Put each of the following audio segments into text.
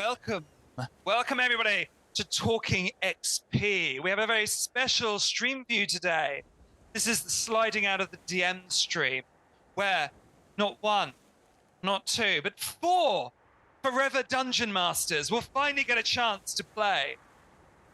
Welcome. Welcome, everybody, to Talking XP. We have a very special stream view today. This is the sliding out of the DM stream, where not one, not two, but 4 forever dungeon masters will finally get a chance to play.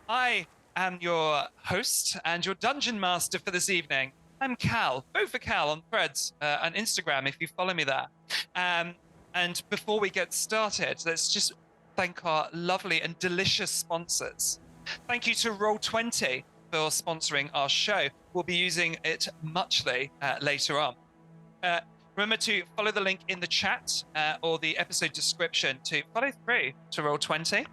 I am your host and your dungeon master for this evening. I'm Cal. Vote for Cal on Threads on Instagram if you follow me there. And before we get started, let's just thank our lovely and delicious sponsors. Thank you to Roll20 for sponsoring our show. We'll be using it muchly later on. Remember to follow the link in the chat or the episode description to follow through to Roll20.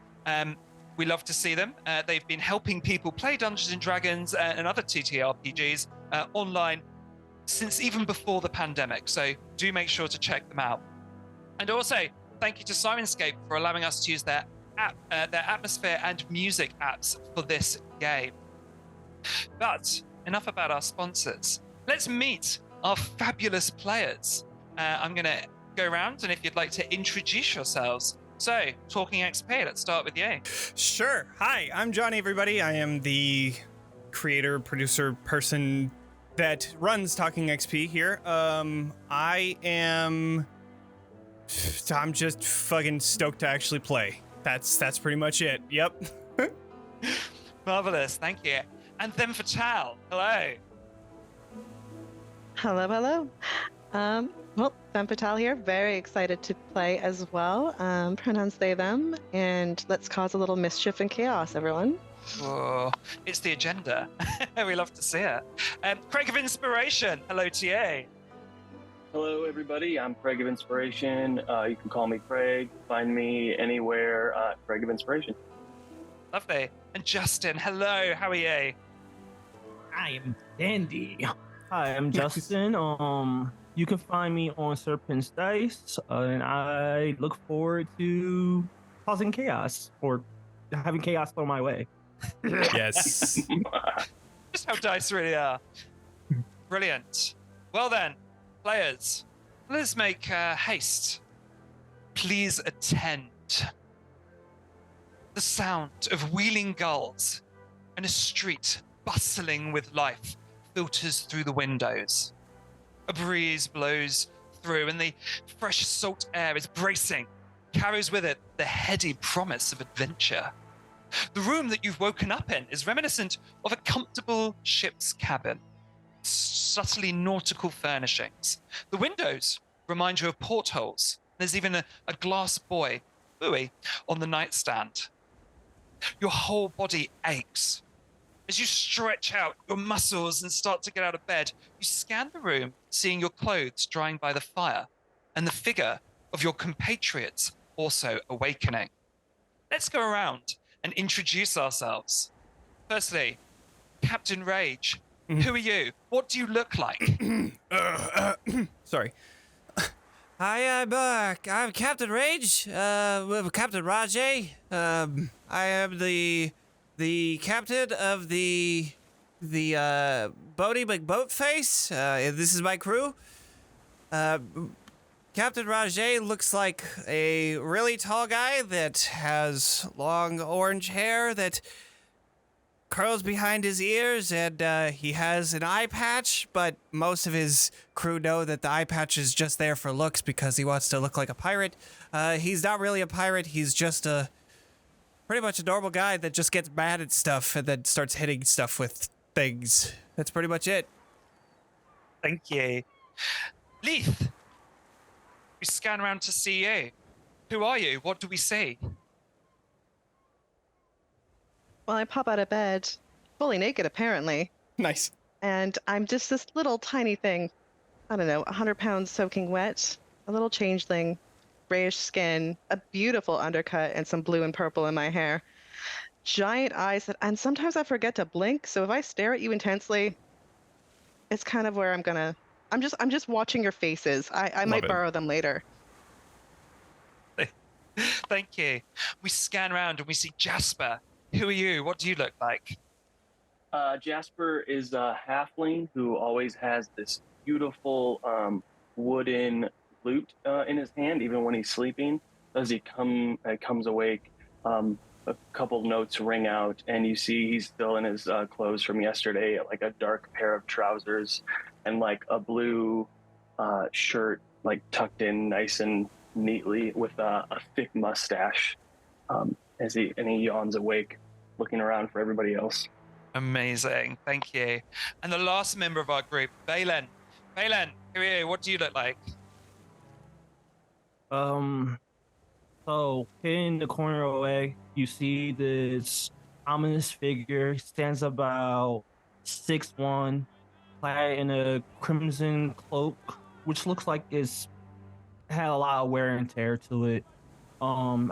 We love to see them. They've been helping people play Dungeons and Dragons and other TTRPGs online since even before the pandemic. So do make sure to check them out. And also, thank you to Sirenscape for allowing us to use their app, their atmosphere and music apps for this game. But enough about our sponsors. Let's meet our fabulous players. I'm going to go around, and if you'd like to introduce yourselves. So, Talking XP, let's start with you. Sure. Hi, I'm Jonny, everybody. I am the creator, producer, person that runs Talking XP here. I'm just fucking stoked to actually play. That's pretty much it. Yep. Marvelous, thank you. And then for Tal, hello. Hello. Well, Themme Fatal here. Very excited to play as well. Pronouns they, them. And let's cause a little mischief and chaos, everyone. Whoa, it's the agenda. We love to see it. Craig of Inspiration, hello to you. Hello, everybody. I'm Craig of Inspiration. You can call me Craig. Find me anywhere, Craig of Inspiration. Lovely. And Justin, hello. How are you? I am Dandy. Hi, I'm Justin. You can find me on Serpent's Dice, and I look forward to causing chaos or having chaos thrown my way. Yes. Just how dice really are. Brilliant. Well then, players, let's make haste. Please attend. The sound of wheeling gulls and a street bustling with life filters through the windows. A breeze blows through and the fresh salt air is bracing, carries with it the heady promise of adventure. The room that you've woken up in is reminiscent of a comfortable ship's cabin. Subtly nautical furnishings. The windows remind you of portholes. There's even a glass buoy on the nightstand. Your whole body aches. As you stretch out your muscles and start to get out of bed, you scan the room, seeing your clothes drying by the fire and the figure of your compatriots also awakening. Let's go around and introduce ourselves. Firstly, Captain Rage. Who are you? What do you look like? Sorry. Hi, I'm Captain Rage. With Captain Ragé. I am the captain of the Boaty McBoatface. This is my crew. Captain Ragé looks like a really tall guy that has long orange hair that curls behind his ears, and he has an eye patch, but most of his crew know that the eye patch is just there for looks because he wants to look like a pirate. He's not really a pirate, he's just pretty much a normal guy that just gets mad at stuff and then starts hitting stuff with things. That's pretty much it. Thank you. Lethe. We scan around to see you. Who are you? What do we see? Well, I pop out of bed, fully naked apparently, Nice. and I'm just this little tiny thing. I don't know, 100 pounds soaking wet, a little changeling, grayish skin, a beautiful undercut, and some blue and purple in my hair. Giant eyes, and sometimes I forget to blink, so if I stare at you intensely, it's kind of where I'm just watching your faces. I might it. borrow them later. Thank you. We scan around and we see Jasper. Who are you? What do you look like? Jasper is a halfling who always has this beautiful wooden lute in his hand, even when he's sleeping. as he comes awake, a couple notes ring out, and you see he's still in his clothes from yesterday, like a dark pair of trousers and like a blue shirt, like tucked in nice and neatly with a thick mustache. As he yawns awake, looking around for everybody else. Amazing. Thank you. And the last member of our group, Vaelan. Vaelan, who are you? What do you look like? So in the corner away, you see this ominous figure. Stands about 6'1", clad in a crimson cloak, which looks like it's had a lot of wear and tear to it.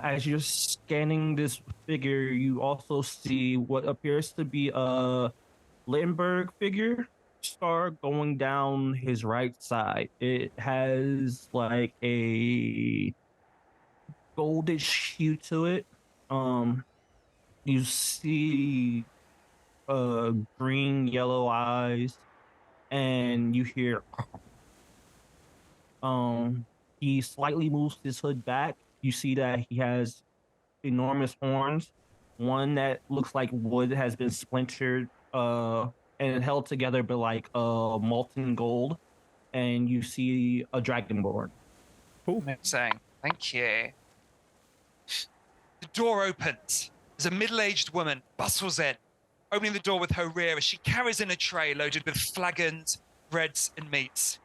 As you're scanning this figure, you also see what appears to be a Littenberg figure star going down his right side. It has like a goldish hue to it. You see green, yellow eyes, and you hear he slightly moves his hood back. You see that he has enormous horns. One that looks like wood has been splintered and held together by like molten gold. And you see a dragonborn. Amazing. Thank you. The door opens as a middle-aged woman bustles in, opening the door with her rear as she carries in a tray loaded with flagons, breads, and meats.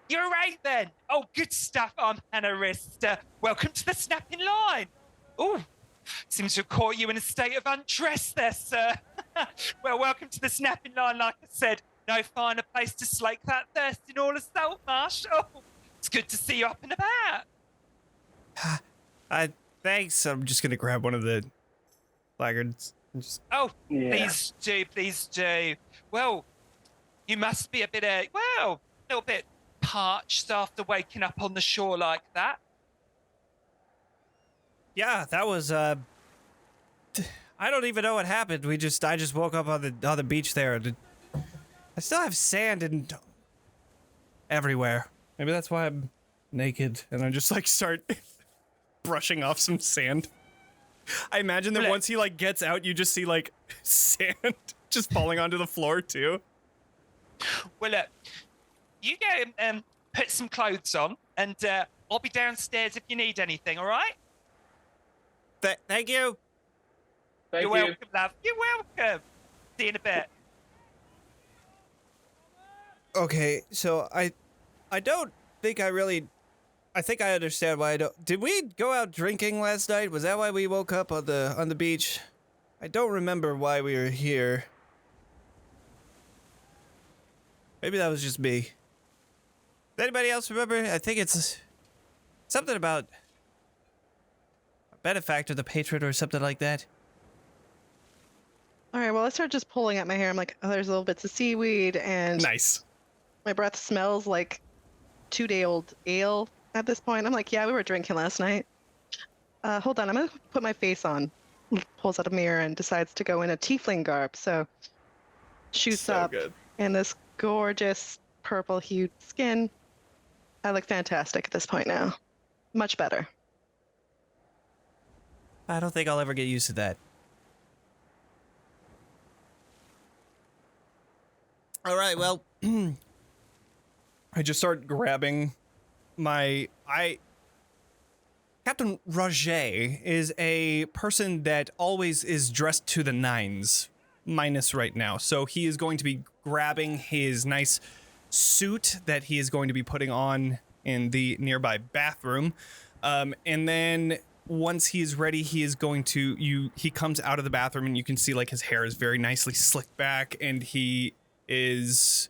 You're right then. Oh, good stuff, Armpanarist. Welcome to the snapping line. Oh, seems to have caught you in a state of undress there, sir. Well, welcome to the snapping line, like I said. No finer place to slake that thirst in all of Saltmarsh. Oh, it's good to see you up and about. Thanks. I'm just gonna grab one of the flagons and just. Oh, yeah. Please do. Well, you must be a little bit parched after waking up on the shore like that. Yeah, that was I don't even know what happened. I just woke up on the beach there. And I still have sand everywhere. Maybe that's why I'm naked and I just like start brushing off some sand. I imagine that once he like gets out, you just see like sand just falling onto the floor too. Well, look, you go and put some clothes on, and I'll be downstairs if you need anything. All right? Thank you. You're welcome, love. You're welcome. See you in a bit. Okay, so I don't think I think I understand why I don't. Did we go out drinking last night? Was that why we woke up on the beach? I don't remember why we were here. Maybe that was just me. Does anybody else remember? I think it's something about a benefactor, the patron, or something like that. All right, well, I start just pulling at my hair. I'm like, oh, there's little bits of seaweed, and Nice. my breath smells like 2-day-old ale at this point. I'm like, yeah, we were drinking last night. Hold on, I'm going to put my face on. Pulls out a mirror and decides to go in a tiefling garb. So shoots So up good. in this gorgeous purple-hued skin. I look fantastic at this point now. Much better. I don't think I'll ever get used to that. All right, well, I just start grabbing Captain Ragé is a person that always is dressed to the nines, minus right now. So he is going to be grabbing his nice suit that he is going to be putting on in the nearby bathroom. And then once he is ready, he is going to, he comes out of the bathroom and you can see like his hair is very nicely slicked back and he is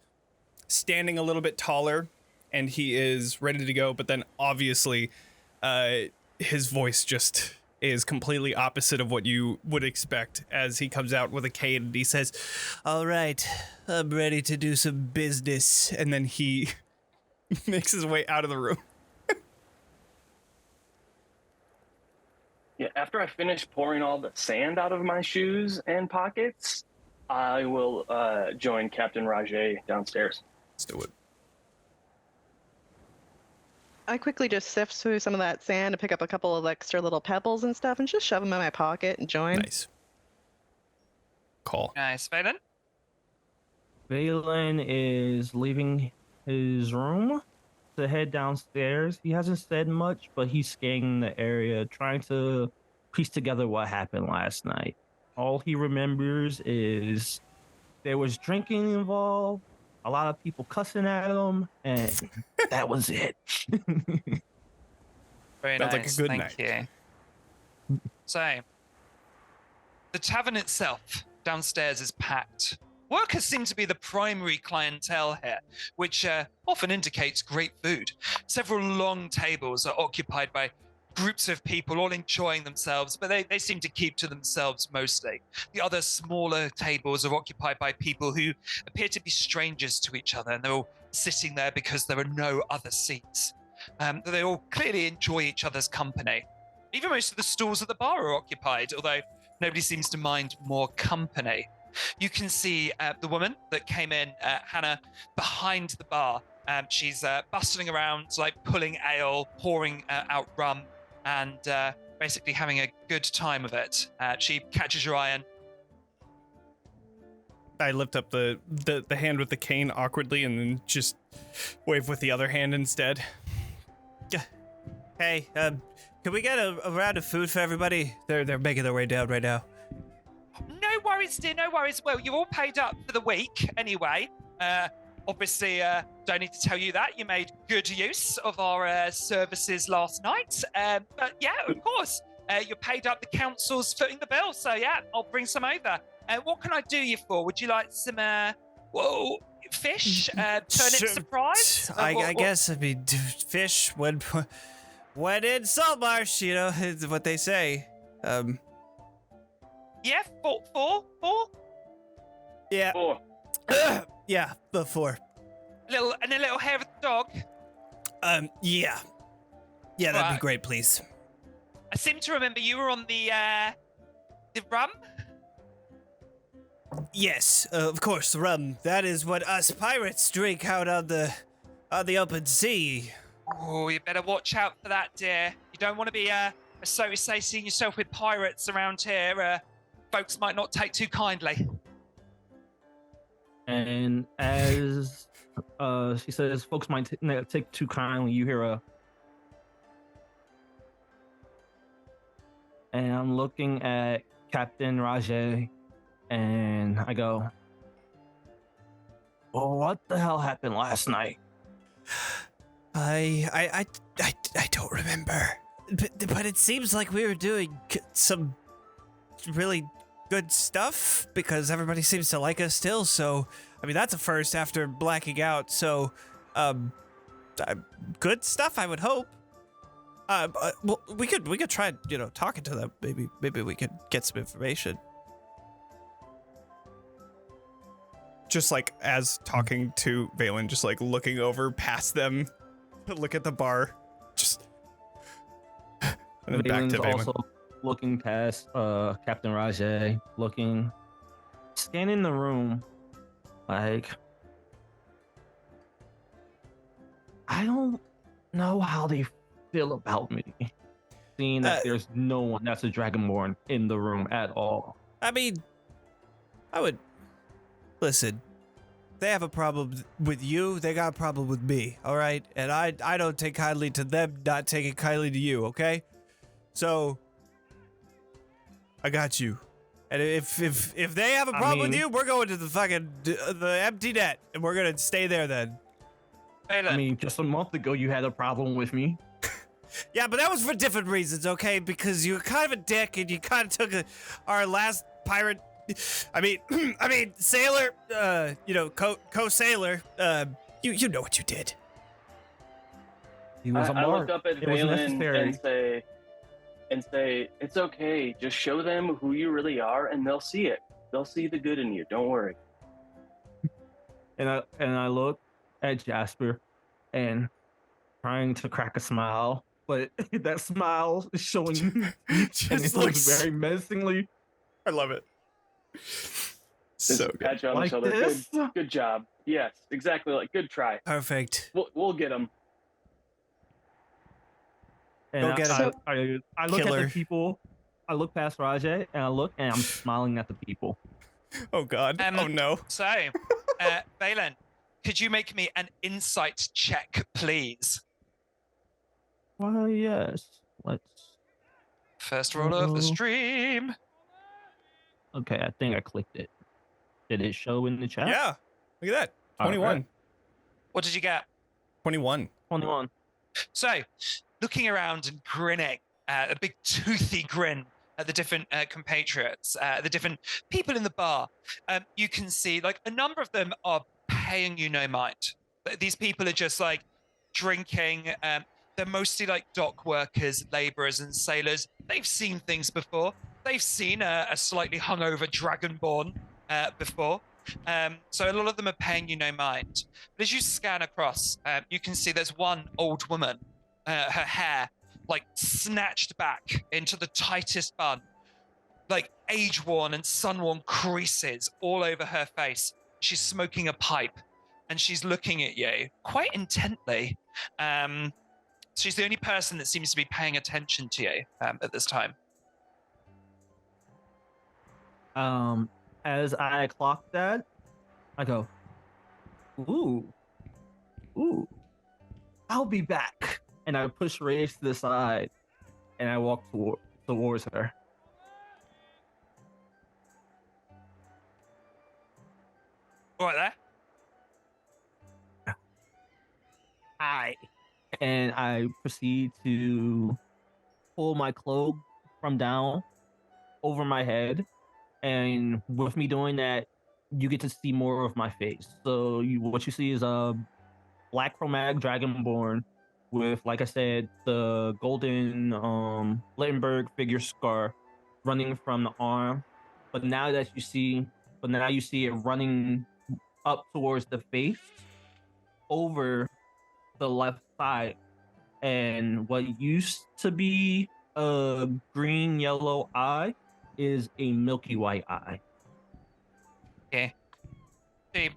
standing a little bit taller and he is ready to go. But then obviously, his voice just is completely opposite of what you would expect as he comes out with a cane and he says, "All right, I'm ready to do some business." And then he makes his way out of the room. Yeah, after I finish pouring all the sand out of my shoes and pockets, I will join Captain Ragé downstairs. Let's do it. I quickly just sift through some of that sand and pick up a couple of extra little pebbles and stuff and just shove them in my pocket and join. Nice. Call. Nice, Vaelan. Vaelan is leaving his room to head downstairs. He hasn't said much, but he's scanning the area, trying to piece together what happened last night. All he remembers is there was drinking involved, a lot of people cussing at him, and that was it. Very Sounds nice. like a good Thank night. you. So, the tavern itself downstairs is packed. Workers seem to be the primary clientele here, which often indicates great food. Several long tables are occupied by groups of people all enjoying themselves, but they seem to keep to themselves mostly. The other smaller tables are occupied by people who appear to be strangers to each other, and they're all sitting there because there are no other seats. They all clearly enjoy each other's company. Even most of the stalls at the bar are occupied, although nobody seems to mind more company. You can see the woman that came in, Hannah, behind the bar. She's bustling around, like pulling ale, pouring out rum, and basically having a good time of it. She catches your eye and I lift up the hand with the cane awkwardly and then just wave with the other hand instead. Hey, can we get a round of food for everybody? They're making their way down right now. no worries, dear, no worries. Well, you're all paid up for the week anyway. Obviously, don't need to tell you that. You made good use of our services last night. But yeah, of course, you're paid up. The council's footing the bill. So yeah, I'll bring some over. What can I do you for? Would you like some, fish? Turnip Sure. surprise? I guess, I mean, fish, when in Saltmarsh, you know, is what they say. Yeah, four? Yeah. 4. Yeah, before. A little hair of the dog. Yeah. Yeah, that'd be Right. great, please. I seem to remember you were on the rum. Yes, of course, rum. That is what us pirates drink out on the open sea. Oh, you better watch out for that, dear. You don't want to be, so to say, seeing yourself with pirates around here. Folks might not take too kindly. And as she says, folks might take too kindly, you hear a. And I'm looking at Captain Ragé, and I go, well, what the hell happened last night? I don't remember. But it seems like we were doing some really good stuff because everybody seems to like us still. So, I mean, that's a first after blacking out. So, good stuff, I would hope. Well, we could try, you know, talking to them. Maybe we could get some information. Just like as talking to Vaelan, just like looking over past them, look at the bar, just and then back to Vaelan. Also looking past Captain Ragé, scanning the room, like, I don't know how they feel about me, seeing that there's no one that's a Dragonborn in the room at all. I mean, I would listen. They have a problem with you. They got a problem with me. All right, and I don't take kindly to them not taking kindly to you. Okay, so I got you. And if they have a problem with you, we're going to the empty net, and we're gonna stay there then. Vaelan, I mean, just a month ago you had a problem with me. Yeah, but that was for different reasons, okay? Because you were kind of a dick, and you kind of took our last pirate. I mean, sailor. You know, co-sailor. You know what you did. He was a I mark. look up at It was Vaelan necessary. and say, it's okay. Just show them who you really are, and they'll see it. They'll see the good in you. Don't worry. And I look at Jasper, and trying to crack a smile, but that smile is showing and it looks very menacingly. I love it. Just So good. pat you on Like the shoulder. this? Good job. Yes, exactly. Like, good try. Perfect. We'll get them. And Go get him. I look at Killer. the people. I look past Ragé and I look and I'm smiling at the people. Oh God. Oh no. So, Vaelan, could you make me an insight check, please? Well, yes. Let's. First roll of the Oh. stream. Okay, I think I clicked it. Did it show in the chat? Yeah. Look at that. All 21. right. What did you get? 21. 21. So, looking around and grinning, a big toothy grin at the different compatriots, the different people in the bar, you can see like a number of them are paying you no mind. These people are just like drinking. They're mostly like dock workers, laborers, and sailors. They've seen things before. They've seen a slightly hungover dragonborn before. So a lot of them are paying you no mind. But as you scan across, you can see there's one old woman, her hair like snatched back into the tightest bun, like age-worn and sun-worn creases all over her face. She's smoking a pipe and she's looking at you quite intently. She's the only person that seems to be paying attention to you at this time. As I clock that, I go, ooh, I'll be back. And I push Rage to the side and I walk towards her. Right there. Hi. And I proceed to pull my cloak from down over my head. And with me doing that, you get to see more of my face. So what you see is a black chromatic dragonborn with, like I said, the golden Littenberg figure scar running from the arm. But now you see it running up towards the face over the left side. And what used to be a green yellow eye is a milky white eye. Okay. She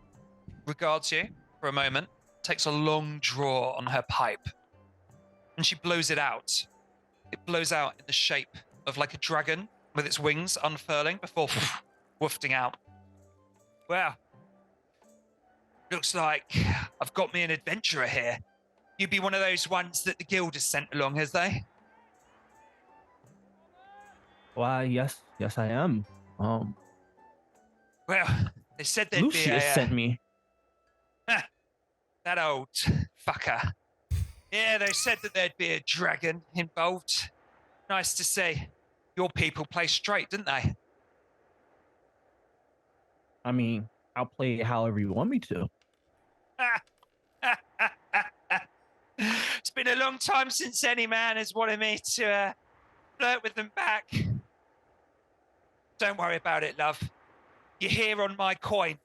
regards you for a moment, takes a long draw on her pipe, and she blows it out. It blows out in the shape of like a dragon with its wings unfurling before wafting out. Well, looks like I've got me an adventurer here. You'd be one of those ones that the guild has sent along, has they? Why, yes, I am. Well, they said there'd Lucius be a, sent me. that old fucker. Yeah, they said that there'd be a dragon involved. Nice to see. Your people play straight, didn't they? I mean, I'll play it however you want me to. It's been a long time since any man has wanted me to flirt with them back. Don't worry about it, love. You're here on my coin.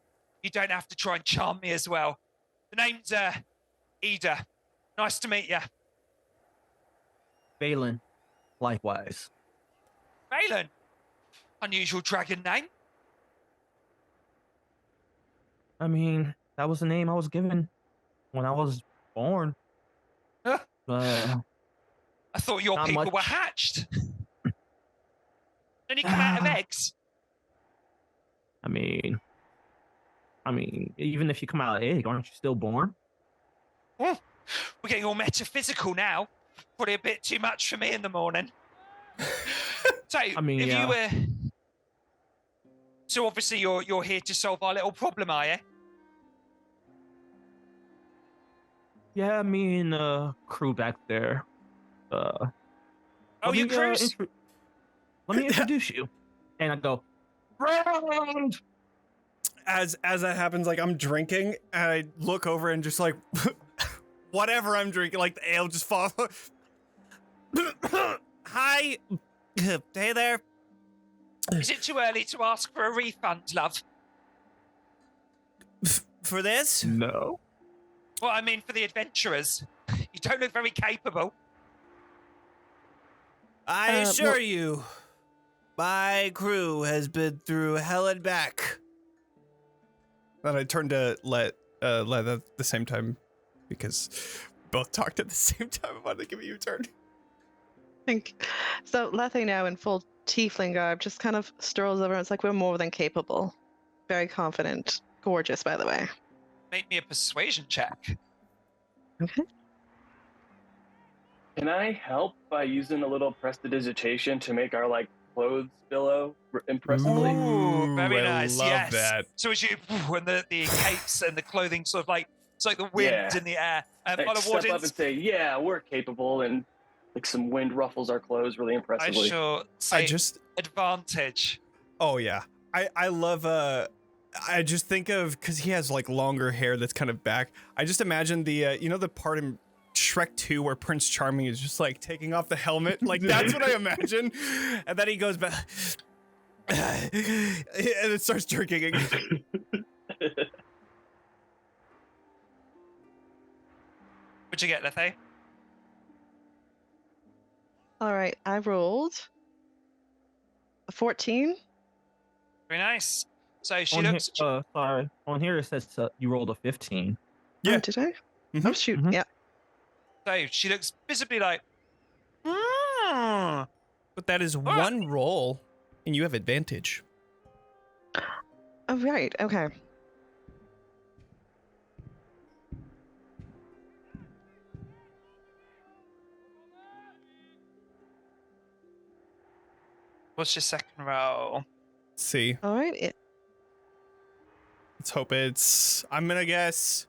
You don't have to try and charm me as well. The name's Ida. Nice to meet you. Vaelan, likewise. Vaelan. Unusual dragon name. I mean, that was the name I was given when I was born. Huh? Uh, I thought your Not people much. were hatched. Don't you come out of eggs? I mean, even if you come out of egg, aren't you still born? We're getting all metaphysical now. Probably a bit too much for me in the morning. So, I mean, if yeah. you were... So obviously you're here to solve our little problem, are you? Yeah, me and crew back there. Oh, Let you me, cruise? let me introduce you. And I go, round. As that happens, like I'm drinking and I look over and just like whatever I'm drinking, like the ale just falls. Hi. Hey there. Is it too early to ask for a refund, love? For this? No. Well, I mean, for the adventurers. You don't look very capable. I assure you, my crew has been through hell and back. Then I turn to Lethe at the same time because both talked at the same time. I wanted to give you a turn. Think. So Lethe now in full tiefling garb just kind of strolls over and it's like we're more than capable. Very confident. Gorgeous, by the way. Make me a persuasion check. Okay. Can I help by using a little prestidigitation to make our clothes billow impressively? Ooh, very I nice. love Yes. that. So as you and the capes and the clothing sort of like it's like the wind Yeah. in the air. Like, step up and say, "Yeah, we're capable," and some wind ruffles our clothes really I impressively. sure say just advantage. Oh yeah. I love I just think of cuz he has longer hair that's kind of back. I just imagine the the part in Shrek 2 where Prince Charming is just taking off the helmet. That's what I imagine. And then he goes back and it starts drinking again. What'd you get, Lethe? All right, I rolled a 14. Very nice. So she On looks. sorry. On here it says you rolled a 15. Yeah. Oh, did I? Mhm. Oh, shoot. Mhm. Yeah. So she looks visibly like. Mm. But that is right. one roll and you have advantage. Oh, right. Okay. What's your second roll? Let's see. All right. Let's hope I'm going to guess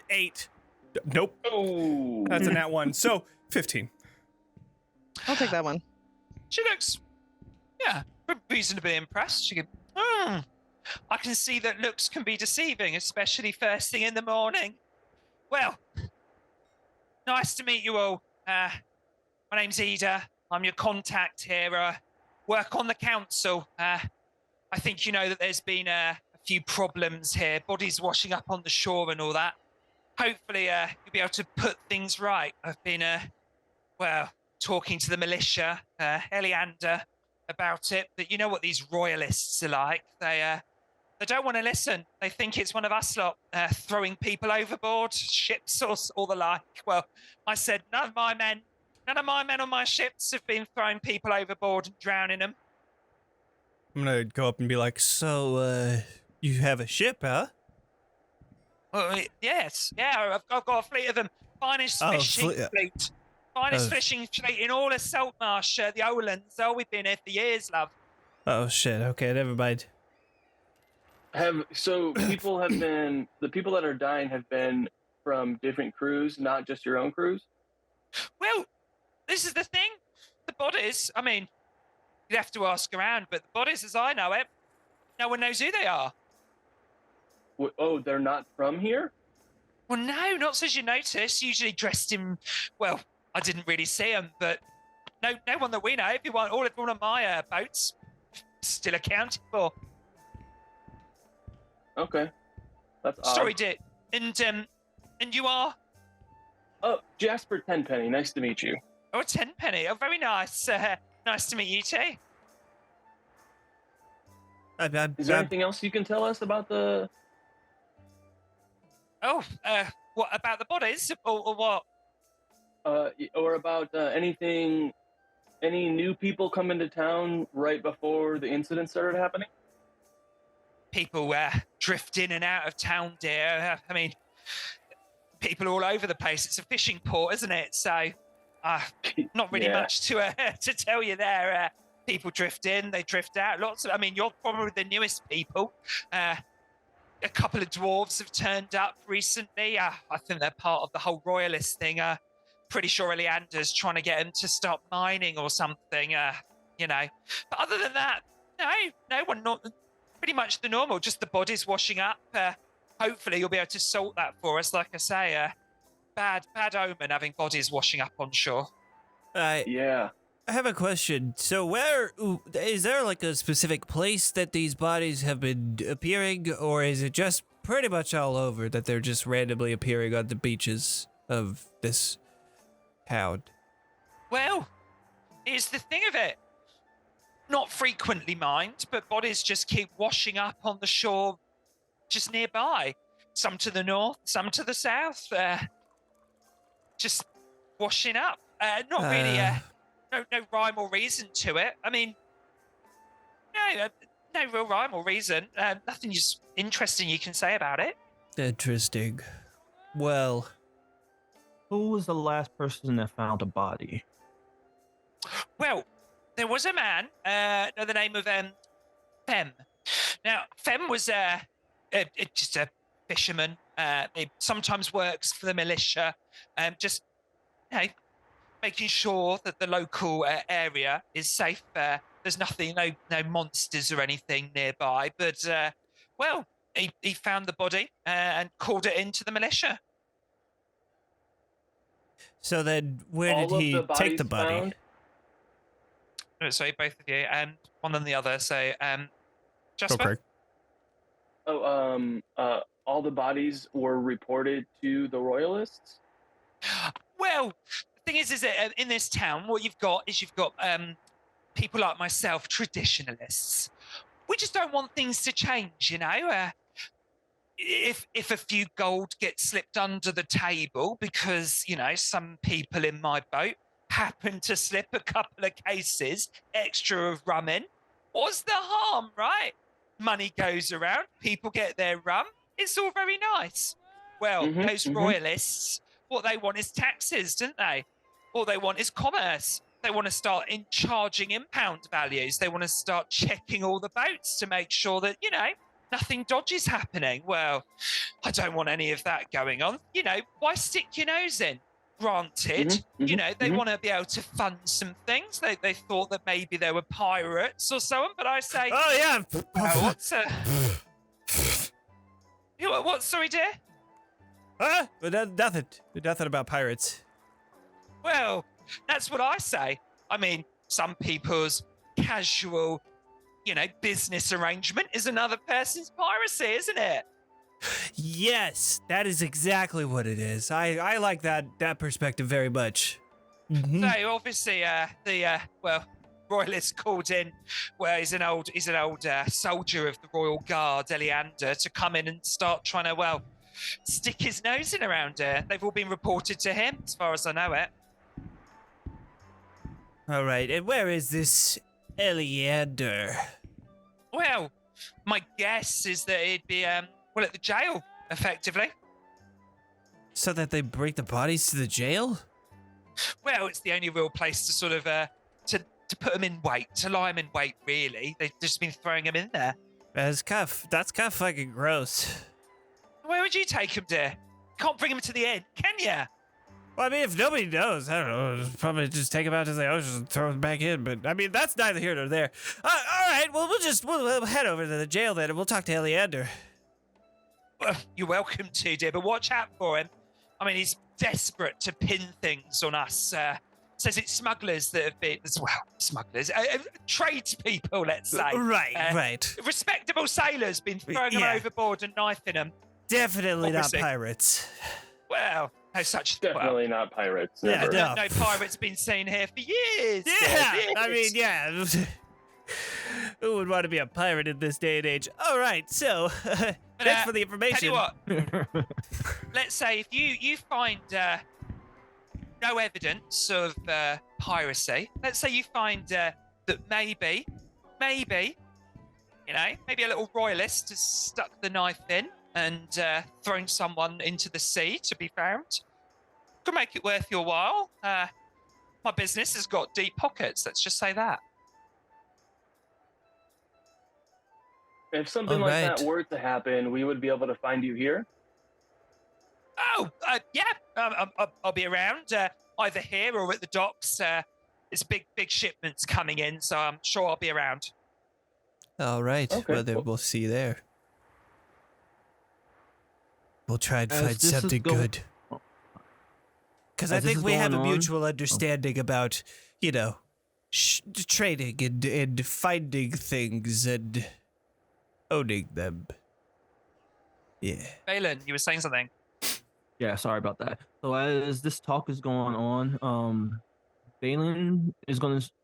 8. Nope. Oh, That's a nat 1. So 15. I'll take that one. She looks, yeah, reasonably impressed. She can, I can see that looks can be deceiving, especially first thing in the morning. Well, nice to meet you all. My name's Ida. I'm your contact here. Work on the council. I think you know that there's been a few problems here, bodies washing up on the shore and all that. Hopefully, you'll be able to put things right. I've been, talking to the militia, Eliander, about it. But you know what these royalists are like. They don't want to listen. They think it's one of us lot throwing people overboard, ships or the like. Well, I said none of my men on my ships have been throwing people overboard and drowning them. I'm going to go up and be like, "So you have a ship, huh?" Well, yes, yeah, I've got a fleet of them. Finest fishing fleet. Finest fishing fleet in all of Saltmarsh, the Olands. Oh, we've been here for years, love. Oh shit. Okay, never mind. People have been the people that are dying have been from different crews, not just your own crews? Well, this is the thing. The bodies, I mean, you'd have to ask around, but the bodies, as I know it, no one knows who they are. Oh, they're not from here? Well, no, not as you notice. Usually dressed in, well, I didn't really see them, but no one that we know. If you want all of my boats, still accounted for. Okay, that's odd. Sorry, dear. And you are? Oh, Jasper Tenpenny. Nice to meet you. Oh, Tenpenny. Oh, very nice. Nice to meet you too. Is there anything else you can tell us about the? Oh, what about the bodies or what? Or about anything? Any new people come into town right before the incident started happening? People drift in and out of town, dear. I mean, people all over the place. It's a fishing port, isn't it? So, not really much to tell you there. People drift in, they drift out. I mean, you're probably the newest people. A couple of dwarves have turned up recently. I think they're part of the whole royalist thing. Pretty sure Eliander's trying to get them to stop mining or something. But other than that, no one. Not pretty much the normal. Just the bodies washing up. Hopefully, you'll be able to sort that for us. Like I say, bad omen having bodies washing up on shore. Yeah. I have a question. So where is there a specific place that these bodies have been appearing, or is it just pretty much all over that they're just randomly appearing on the beaches of this town? Well, here's the thing of it. Not frequently mined, but bodies just keep washing up on the shore just nearby. Some to the north, some to the south. Just washing up. Not really. No rhyme or reason to it. I mean, no real rhyme or reason. Nothing just interesting you can say about it. Interesting. Well, Who was the last person that found a body? Well, there was a man by the name of Themme. Now, Themme was just a fisherman. He sometimes works for the militia, just making sure that the local area is safe. There's nothing, no monsters or anything nearby. But well, he found the body and called it into the militia. so then where All did of he the take bodies the body? found? So both of you, one and the other. So Jasper. Okay. All the bodies were reported to the royalists. Well, the thing is that in this town, what you've got people like myself, traditionalists. We just don't want things to change, you know. If a few gold gets slipped under the table because some people in my boat happen to slip a couple of cases extra of rum in, what's the harm, right? Money goes around, people get their rum. It's all very nice. Well, those royalists, what they want is taxes, don't they? All they want is commerce. They want to start charging impound values. They want to start checking all the boats to make sure that, nothing dodgy is happening. Well, I don't want any of that going on. Why stick your nose in? Granted, they want to be able to fund some things. They thought that maybe there were pirates or so on, but I say... Oh, yeah. what's what? Sorry, dear? Huh? Nothing. Nothing about pirates. Well, that's what I say. I mean, some people's casual, business arrangement is another person's piracy, isn't it? Yes, that is exactly what it is. I like that perspective very much. So obviously, the royalist called in. Well, he's an old soldier of the royal guard, Eleander, to come in and start trying to stick his nose in around here. They've all been reported to him, as far as I know it. All right, and where is this Eleander? Well, my guess is that he'd be at the jail, effectively. So that they bring the bodies to the jail? Well, it's the only real place to sort of to put them in wait, to lie them in wait. Really, they've just been throwing them in there. That's kind of fucking gross. Where would you take him, dear? Can't bring him to the end, can ya? Well, I mean, if nobody knows, I don't know, probably just take him out to the ocean and throw him back in. But I mean, that's neither here nor there. All right, well, we'll head over to the jail then, and we'll talk to Eleander. Well, you're welcome to, dear, but watch out for him. I mean, he's desperate to pin things on us. Says it's smugglers that have been, smugglers, tradespeople, let's say. Right. Respectable sailors been throwing them overboard and knifing them. Definitely Obviously. not pirates. Well, no such. Definitely not pirates. Yeah, Never. no. No pirates been seen here for years. Yeah, Years. I mean, yeah. Who would want to be a pirate in this day and age? All right, so thanks for the information. Tell you what, let's say if you find no evidence of piracy, let's say you find that maybe, maybe a little royalist has stuck the knife in and thrown someone into the sea to be found. Could make it worth your while. My business has got deep pockets, let's just say that. If something like that were to happen, we would be able to find you here. Oh, yeah, I'll be around, either here or at the docks. It's big shipments coming in, so I'm sure I'll be around. All right, Okay, well, then cool. we'll see you there. We'll try and As find this is something good. Because I As this think is we have a going on- mutual understanding about, trading and finding things and owning them. Yeah. Vaelan, you were saying something. Yeah, sorry about that. So as this talk is going on, Vaelan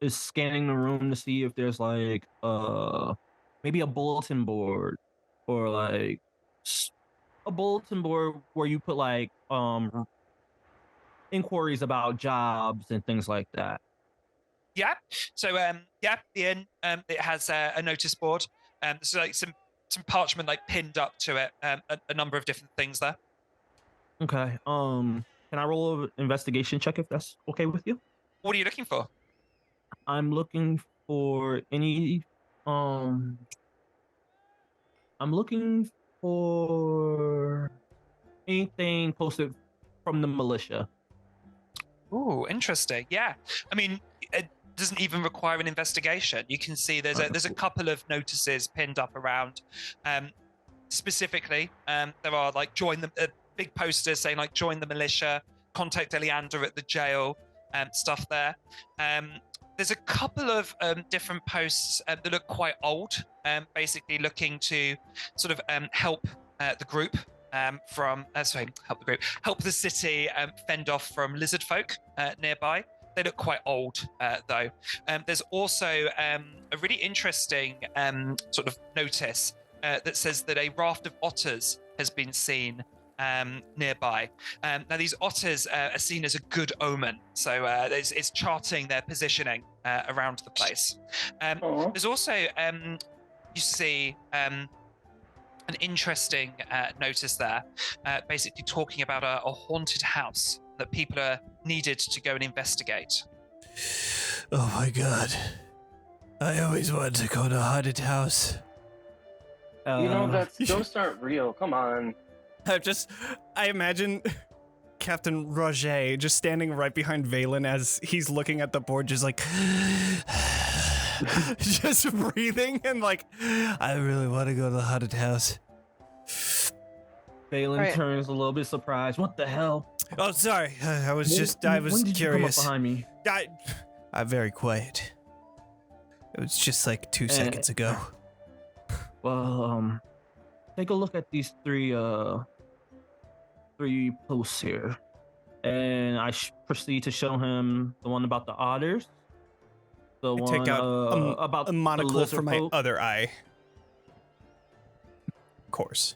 is scanning the room to see if there's like maybe a bulletin board or like a bulletin board where you put like inquiries about jobs and things like that. Yeah. So the inn it has a notice board. So like some parchment like pinned up to it. A number of different things there. Okay. Can I roll an investigation check if that's okay with you? What are you looking for? I'm looking for any. Um, I'm looking for anything posted from the militia. Oh, interesting. Yeah. I mean, it doesn't even require an investigation. You can see there's a couple of notices pinned up around. Specifically, there are like join the big posters saying like join the militia, contact Eliander at the jail, stuff there. There's a couple of different posts that look quite old, basically looking to sort of help the group help the city fend off from lizard folk nearby. They look quite old though. There's also a really interesting sort of notice that says that a raft of otters has been seen nearby. Now these otters are seen as a good omen, so it's charting their positioning around the place. There's also you see an interesting notice there, basically talking about a haunted house that people are needed to go and investigate. Oh my god. I always wanted to go to a haunted house. Ghosts aren't real. Come on. I imagine Captain Ragé just standing right behind Vaelan as he's looking at the board, just like, just breathing and like, I really want to go to the haunted house. Vaelan turns a little bit surprised. What the hell? Oh, sorry. I was when did curious. You come up behind me? I'm very quiet. It was just like 2 seconds ago. Well, take a look at these three posts here, and I proceed to show him the one about the otters, the one take out about a monocle the for my folk. other eye. Of course.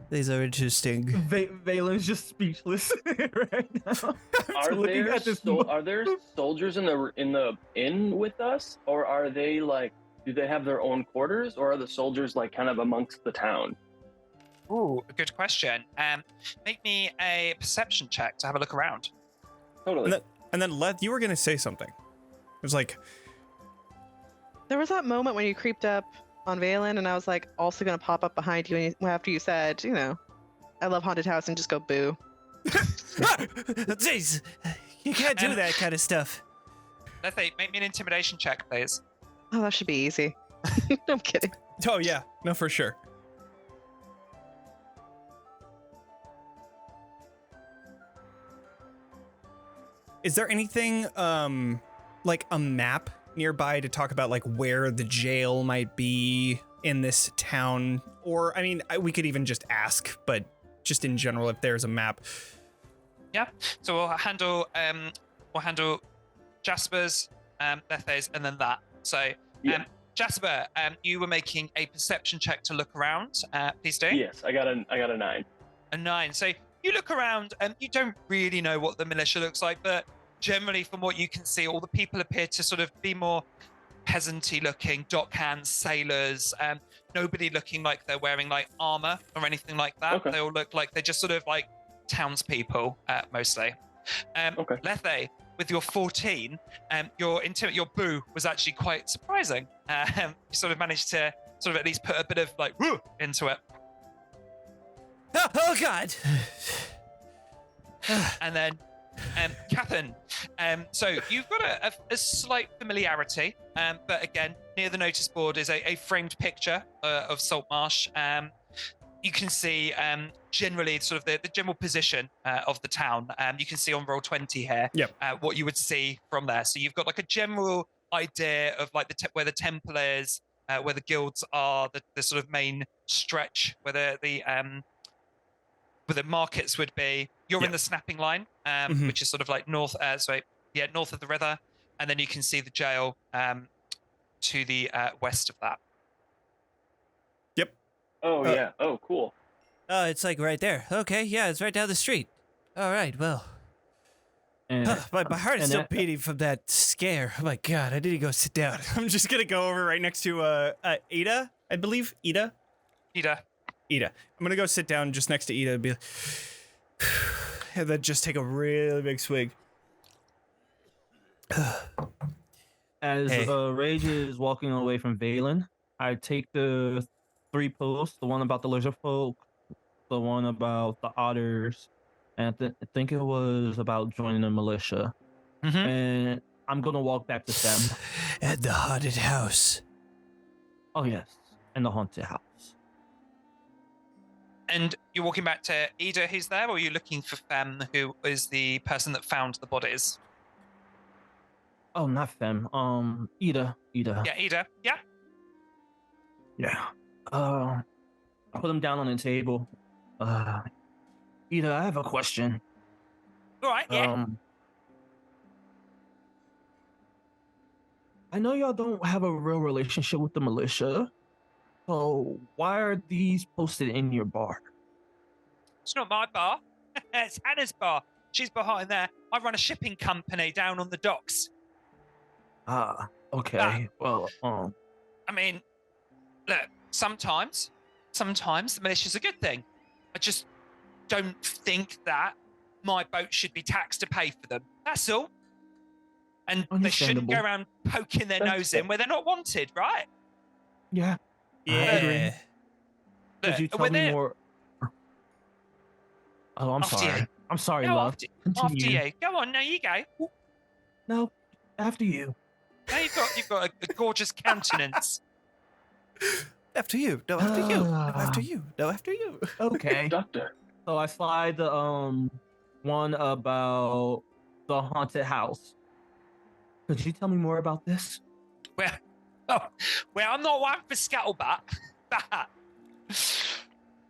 These are interesting. Vaelan's just speechless right now. Are there soldiers in the inn with us, or are they like? Do they have their own quarters, or are the soldiers like kind of amongst the town? Ooh, a good question. Make me a perception check to have a look around. Totally. And then Lethe, you were gonna say something. It was like, There was that moment when you creeped up on Vaelan, and I was like also gonna pop up behind you after you said, I love haunted house, and just go boo. Jeez, you can't do that kind of stuff. Lethe, make me an intimidation check, please. Oh, that should be easy. I'm kidding. oh yeah, no, for sure. Is there anything like a map nearby to talk about like where the jail might be in this town? Or I mean, we could even just ask, but just in general, if there's a map. Yeah. So we'll handle Jasper's, Lethe's, and then that. So Jasper, you were making a perception check to look around. Please do. Yes, I got a 9. A 9. So you look around, and you don't really know what the militia looks like, but generally, from what you can see, all the people appear to sort of be more peasanty looking, dockhands, sailors. Nobody looking like they're wearing like armor or anything like that. Okay. They all look like they're just sort of like townspeople, mostly. Okay. Lethe, with your 14, your boo was actually quite surprising. You sort of managed to sort of at least put a bit of like woo into it. Oh God. And then Catherine, so you've got a slight familiarity, but again, near the notice board is a framed picture of Saltmarsh. You can see generally sort of the general position of the town. You can see on roll 20 here what you would see from there. So you've got like a general idea of like where the temple is, where the guilds are, the sort of main stretch, where the markets would be. You're in the snapping line, which is sort of like north of the river, and then you can see the jail to the west of that. Yep. Oh yeah. Oh, cool. Oh, it's like right there. Okay, yeah, it's right down the street. All right, well. And My heart is and still that- beating from that scare. Oh my god, I need to go sit down. I'm just gonna go over right next to Ida, I believe. Ida. Ida. I'm gonna go sit down just next to Ida and be like, and then just take a really big swig. As Hey. Rage is walking away from Vaelan, I take the 3 posts, the one about the lizard folk, the one about the otters, and I think it was about joining the militia. Mm-hmm. And I'm gonna walk back to Themme. At the haunted house. Oh yes, and the haunted house. And you're walking back to Ida, who's there, or are you looking for Themme, who is the person that found the bodies? Oh, not Themme. Ida. Yeah, Ida. Yeah. Yeah. I put him down on the table. Ida, I have a question. All right. Yeah. I know y'all don't have a real relationship with the militia, so why are these posted in your bar? It's not my bar. It's Hannah's bar. She's behind there. I run a shipping company down on the docks. Ah, okay. Well, I mean, look, sometimes the militia's a good thing. I just don't think that my boat should be taxed to pay for them. That's all. And they shouldn't go Understandable. around poking their nose in where they're not wanted, right? yeah. I agree. Yeah. Could you Look, tell when me they're- more? Oh, I'm After sorry. you. I'm sorry, No, love. after Continue. you. Go on, now you go. No, after you. Now you've got a gorgeous countenance. After you. No, after you. No, Ah. after you. No, after you. Okay. Doctor. So I slide the one about the haunted house. Could you tell me more about this? Well, I'm not one for scuttlebutt, but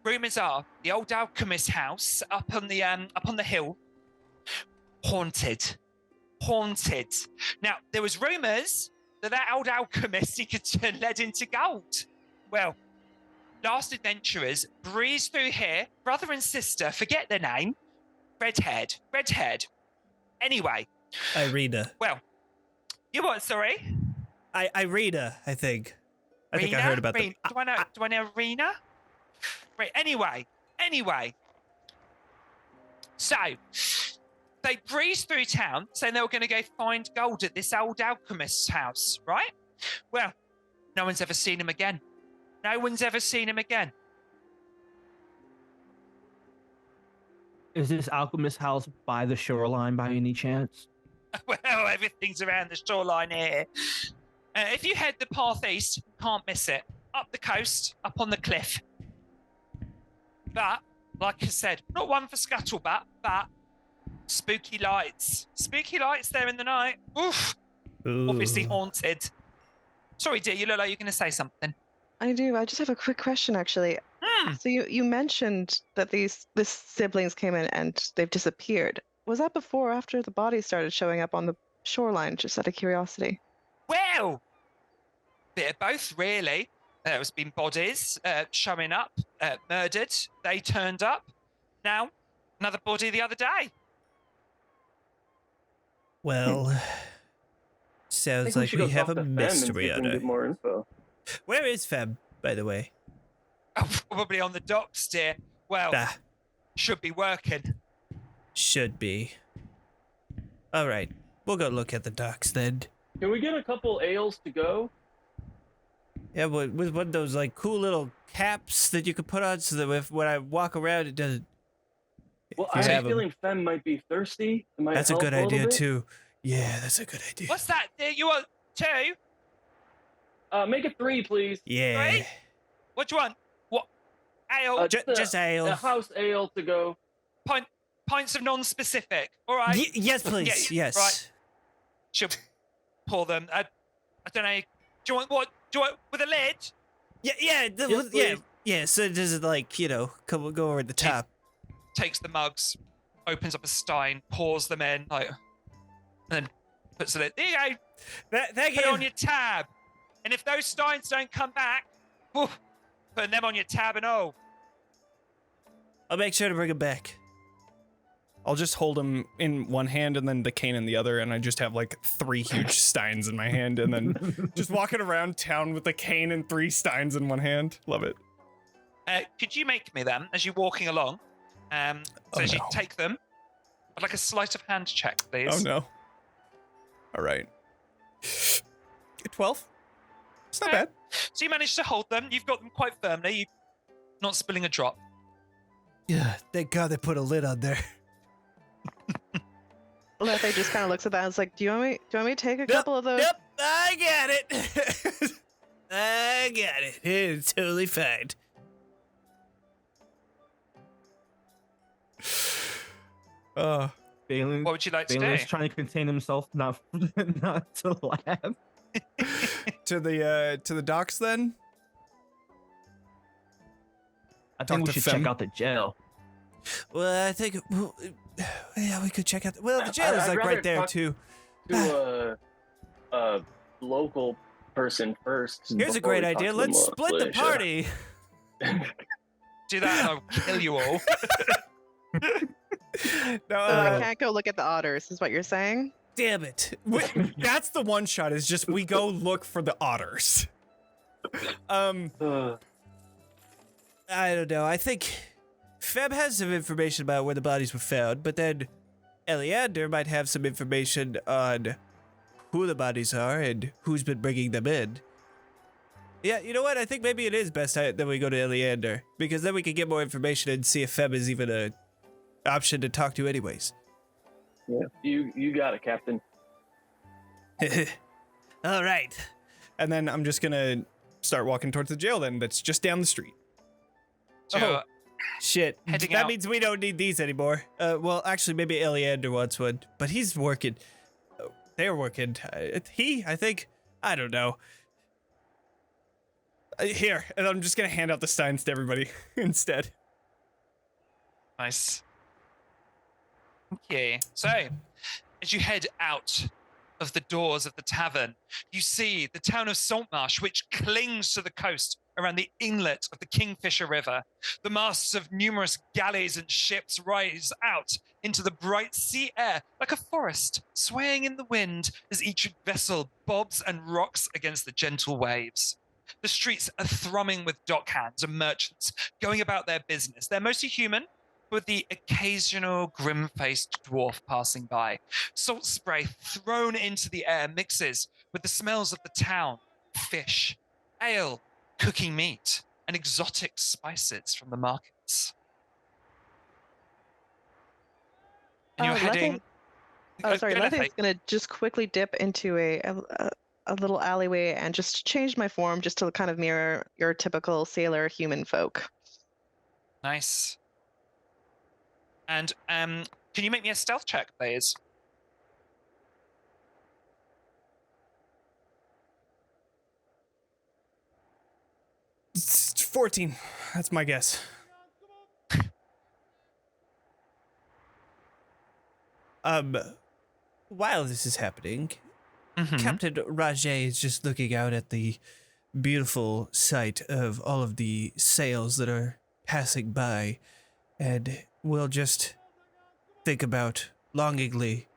rumors are the old alchemist house up on the hill, haunted. Now there was rumors that old alchemist he could turn lead into gold. Well, last adventurers breezed through here, brother and sister, forget their name, red-haired. Anyway, Irina. well, you what? Sorry. Irina, I think. I think I Rena? heard about Rena. them. Do I know Rena? Right. Anyway. So they breezed through town saying they were going to go find gold at this old alchemist's house, right? Well, no one's ever seen him again. Is this alchemist house by the shoreline by any chance? Well, everything's around the shoreline here. If you head the path east, can't miss it. Up the coast, up on the cliff. But, like I said, not one for scuttlebutt, but spooky lights. Spooky lights there in the night. Oof. Obviously Ooh. haunted. Sorry, dear, you look like you're going to say something. I do. I just have a quick question, actually. So you mentioned that these siblings came in and they've disappeared. Was that before or after the bodies started showing up on the shoreline? Just out of curiosity. Well, bit of both, really. There's been bodies showing up, murdered. They turned up. Now, another body the other day. Well, I sounds think we like should we go have talk a to Themme and see mystery if we on can it. get more info. Where is Feb, by the way? Oh, probably on the docks, dear. Well, Ah, should be working. should be. All right, we'll go look at the docks then. Can we get a couple ales to go? Yeah, with one of those like cool little caps that you could put on so that when I walk around, it doesn't. Well, If you I have have a feeling Themme might be thirsty. It might That's a help good little idea bit. too. Yeah, that's a good idea. What's that, dear? You want two? Make it 3, please. Yeah, Right? What do you want? What? Ale? just ale. A house ale to go. Pints of non-specific. All right. Yes, please. Yeah, yes. right. She'll pour them. I don't know. Do you want what? Do you want with a lid? Yeah, Yes, yeah. please. Yeah. So does it like go over the top? Takes the mugs, opens up a stein, pours them in, like, and then puts the lid. There you go. Thank Put it you. on your tab. And if those steins don't come back, woof, putting them on your tab and all. I'll make sure to bring him back. I'll just hold him in one hand and then the cane in the other, and I just have like 3 huge steins in my hand, and then just walking around town with the cane and 3 steins in one hand. Love it. Could you make me them as you're walking along? As you no. take them, I'd like a sleight of hand check, please. Oh no. All right. 12. It's not bad. So you managed to hold them. You've got them quite firmly. You're not spilling a drop. Yeah, thank God they put a lid on there. Lethe just kind of looks at that and is like, do you want me to take a couple of those? Yep, I got it. I got it. It's totally fine. Vaelan, What would you like to Vaelan is do? trying to contain himself, not to laugh. To the docks then? I Talk think we to should Themme. check out the jail. Well, I think, yeah, we could check out. Well, the jail is I'd like rather right there talk too. To a local person first. Here's a before great we talk idea. to Let's the split the militia. party. Do that and I'll kill you all. No, So I can't go look at the otters, is what you're saying? Damn it. that's the one shot. Is just we go look for the otters. Uh, I don't know. I think Feb has some information about where the bodies were found, but then Eleander might have some information on who the bodies are and who's been bringing them in. Yeah, you know what? I think maybe it is best that we go to Eleander, because then we can get more information and see if Feb is even a option to talk to anyways. yeah, you got it, Captain. All right. And then I'm just gonna start walking towards the jail. Then that's just down the street. So, Oh. Shit. Heading that out. means we don't need these anymore. Well, actually, maybe Eleander wants one, but he's working. They're working. I think. I don't know. Here, and I'm just gonna hand out the steins to everybody instead. nice. Okay. So, as you head out of the doors of the tavern, you see the town of Saltmarsh, which clings to the coast around the inlet of the Kingfisher River. The masts of numerous galleys and ships rise out into the bright sea air like a forest, swaying in the wind as each vessel bobs and rocks against the gentle waves. The streets are thrumming with dockhands and merchants going about their business. They're mostly human, with the occasional grim-faced dwarf passing by. Salt spray thrown into the air mixes with the smells of the town, fish, ale, cooking meat, and exotic spices from the markets. And you're heading... Oh, sorry. Go, Lethe's Lethe. gonna just quickly dip into a little alleyway and just change my form just to kind of mirror your typical sailor human folk. Nice. And can you make me a stealth check, please? It's 14. That's my guess. While this is happening, Mhm. Captain Ragé is just looking out at the beautiful sight of all of the sails that are passing by, and will just think about longingly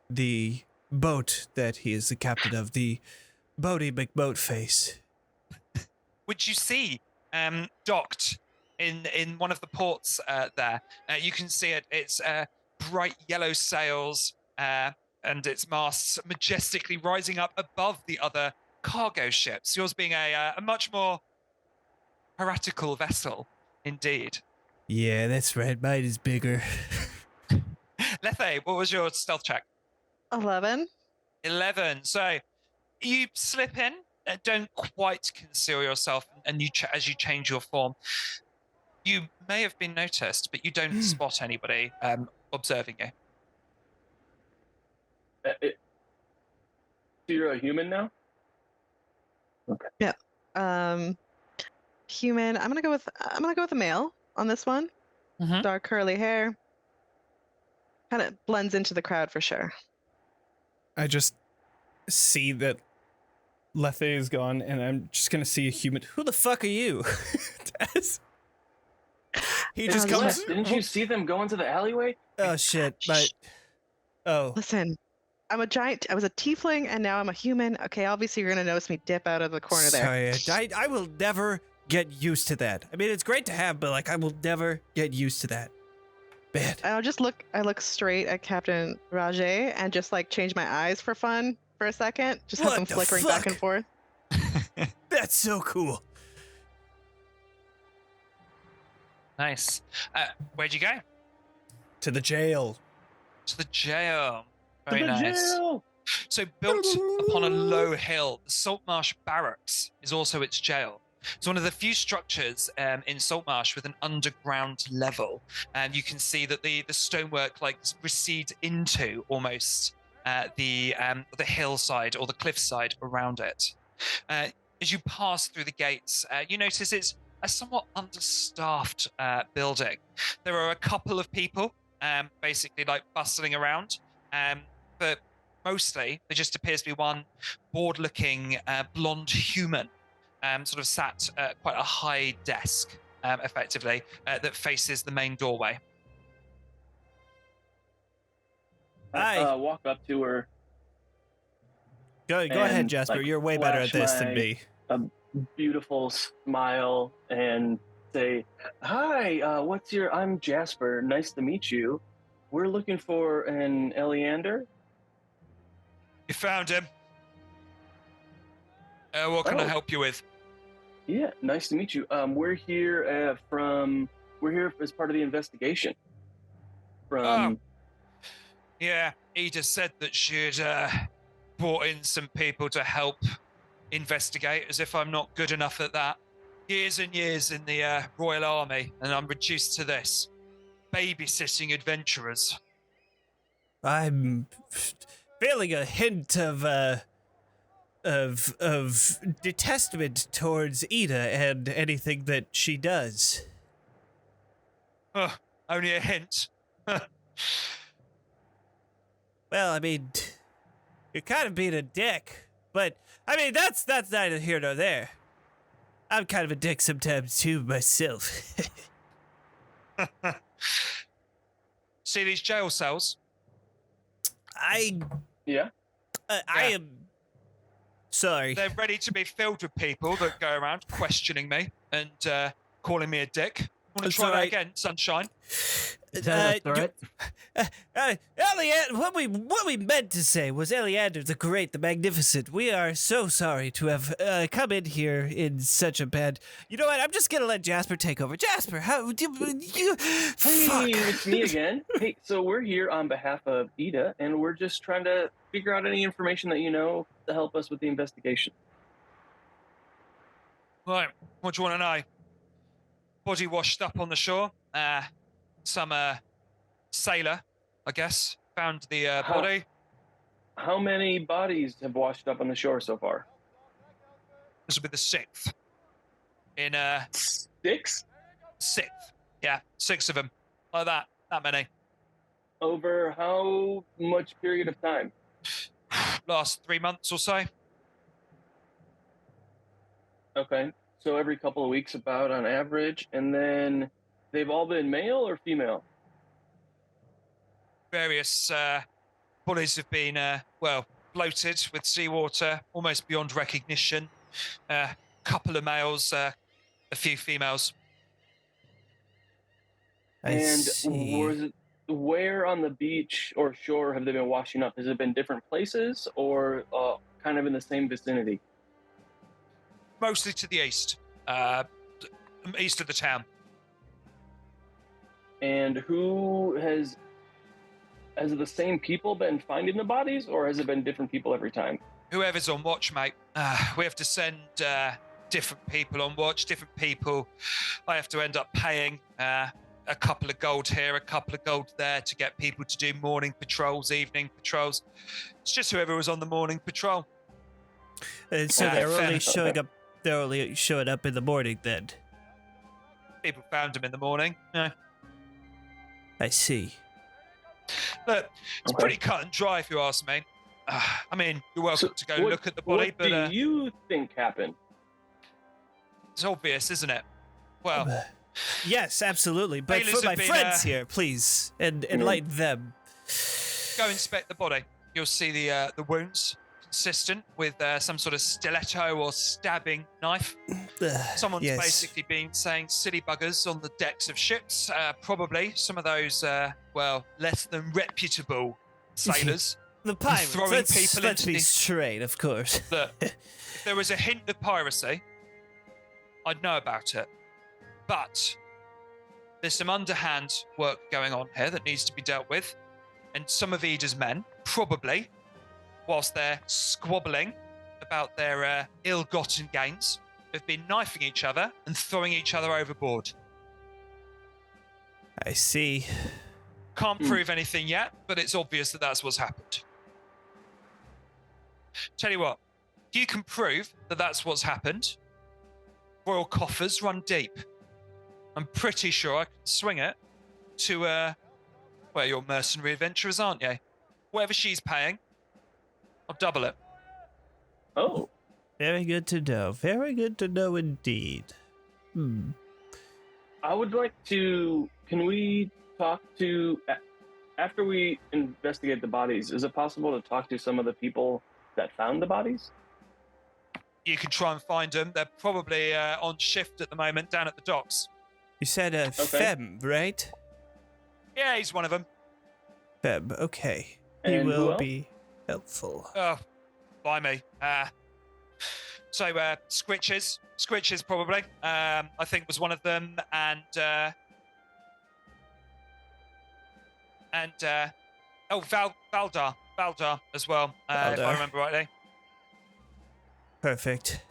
the boat that he is the captain of, the Bodie McBoatface. Which you see docked in one of the ports there. You can see it. It's bright yellow sails and its masts majestically rising up above the other cargo ships. Yours being a much more piratical vessel, indeed. Yeah, that's right. Mine is bigger. Lethe, what was your stealth check? 11. 11. So you slip in, don't quite conceal yourself, and as you change your form, you may have been noticed, but you don't spot anybody observing you. So you're a human now? Human. I'm gonna go with a male on this one. Mhm. Dark curly hair. Kind of blends into the crowd for sure. I just see that Lethe is gone, and I'm just gonna see a human. Who the fuck are you? Tess? He just It's comes. Lethe. Didn't you see them go into the alleyway? Oh shit! But oh, Listen, I was a tiefling and now I'm a human. Okay, obviously you're gonna notice me dip out of the corner there. sorry. I will never get used to that. I mean, it's great to have, but like, I will never get used to that. Bad. I look straight at Captain Ragé and just like change my eyes for fun for a second. Just have What them the flickering back fuck? and forth. That's so cool. Nice. Where'd you go? To the jail. To the jail. Very To the nice. jail! So built upon a low hill, the Saltmarsh Barracks is also its jail. It's one of the few structures in Saltmarsh with an underground level, and you can see that the stonework like recedes into almost the hillside or the cliffside around it. As you pass through the gates, you notice it's a somewhat understaffed building. There are a couple of people basically like bustling around, but mostly there just appears to be one bored-looking blonde human sort of sat at quite a high desk, effectively, that faces the main doorway. Hi. Walk up to her. Go ahead, and, Jasper. like, You're way better at flash this than my- me. Beautiful smile and say, "Hi, I'm Jasper. Nice to meet you. We're looking for an Eleander." You found him. What can I Oh. help you with? Yeah, nice to meet you. We're here as part of the investigation. Yeah, Eda said that she'd brought in some people to help investigate, as if I'm not good enough at that. Years and years in the Royal Army, and I'm reduced to this. Babysitting adventurers. I'm feeling a hint of detestment towards Ida and anything that she does. Only a hint. Well, I mean, you're kind of being a dick, but I mean that's neither here nor there. I'm kind of a dick sometimes too myself. See these jail cells? Yeah. I am sorry. They're ready to be filled with people that go around questioning me and calling me a dick. Want to try that again, sunshine? Is that a threat? Eliander, what we meant to say was Eliander the Great, the Magnificent. We are so sorry to have come in here in such a bad. You know what? I'm just gonna let Jasper take over. Jasper, how do you? Hey, it's me again. Hey, so we're here on behalf of Ida, and we're just trying to figure out any information that you know to help us with the investigation. Right, what do you want to know? Body washed up on the shore. Some sailor, I guess, found the body. How many bodies have washed up on the shore so far? This will be the sixth. In 6? sixth. Yeah, 6 of them. Like that many. Over how much period of time? Last 3 months or so. Okay, so every couple of weeks about on average, and then they've all been male or female? Various bodies have been, bloated with seawater, almost beyond recognition. Couple of males, a few females. Where on the beach or shore have they been washing up? Has it been different places or kind of in the same vicinity? Mostly to the east. East of the town. And has the same people been finding the bodies, or has it been different people every time? Whoever's on watch, mate. We have to send different people on watch. Different people I have to end up paying a couple of gold here, a couple of gold there to get people to do morning patrols, evening patrols. It's just whoever was on the morning patrol. So they're fair. only showing up. They're only showing up in the morning then. People found them in the morning. Yeah. I see. Look, it's Okay. pretty cut and dry if you ask me. I mean, you're welcome to go look at the body, What but do you think happened? it's obvious, isn't it? Well, Yes, absolutely. But Sailors for my have been, friends here, please, and enlighten them. Go inspect the body. You'll see the wounds consistent with some sort of stiletto or stabbing knife. Someone's Yes. basically been saying silly buggers on the decks of ships. Probably some of those, less than reputable sailors. The pirates. throwing Let's people into be the- straight, of course. Look, if there was a hint of piracy, I'd know about it. But there's some underhand work going on here that needs to be dealt with. And some of Ida's men, probably, whilst they're squabbling about their ill-gotten gains, have been knifing each other and throwing each other overboard. I see. Can't prove anything yet, but it's obvious that that's what's happened. Tell you what, if you can prove that that's what's happened, royal coffers run deep. I'm pretty sure I can swing it to, you're mercenary adventurers, aren't you? Whatever she's paying, I'll double it. Oh, Very good to know. Very good to know indeed. I would like to. Can we talk to after we investigate the bodies? Is it possible to talk to some of the people that found the bodies? You can try and find them. They're probably on shift at the moment down at the docks. You said Themme, right? Yeah, he's one of them. Themme, okay. He And who will else? be helpful. Oh, by me. Squitches probably. I think was one of them, and Valdar as well, if Valdar. I remember rightly. Perfect.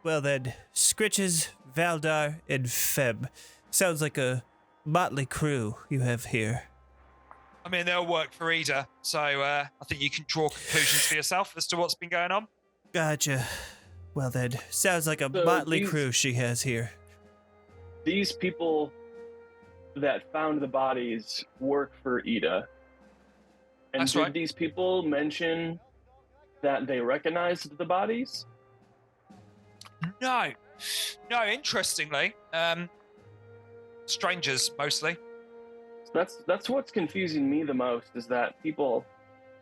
Well then, Scritches, Valdar, and Themme. Sounds like a motley crew you have here. I mean, they'll work for Ida, so I think you can draw conclusions for yourself as to what's been going on. Gotcha. Well then, sounds like a So motley these- crew she has here. These people that found the bodies work for Ida. And That's did right. these people mention that they recognized the bodies? No, interestingly, strangers mostly. That's what's confusing me the most, is that people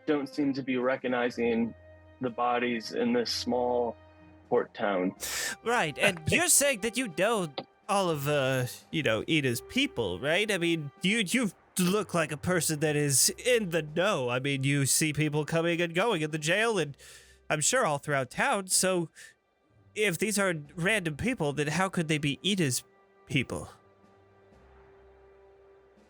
don't seem to be recognizing the bodies in this small port town. Right, and you're saying that you know all of, Ida's people, right? I mean, you look like a person that is in the know. I mean, you see people coming and going in the jail, and I'm sure all throughout town, so if these are random people, then how could they be Ida's people?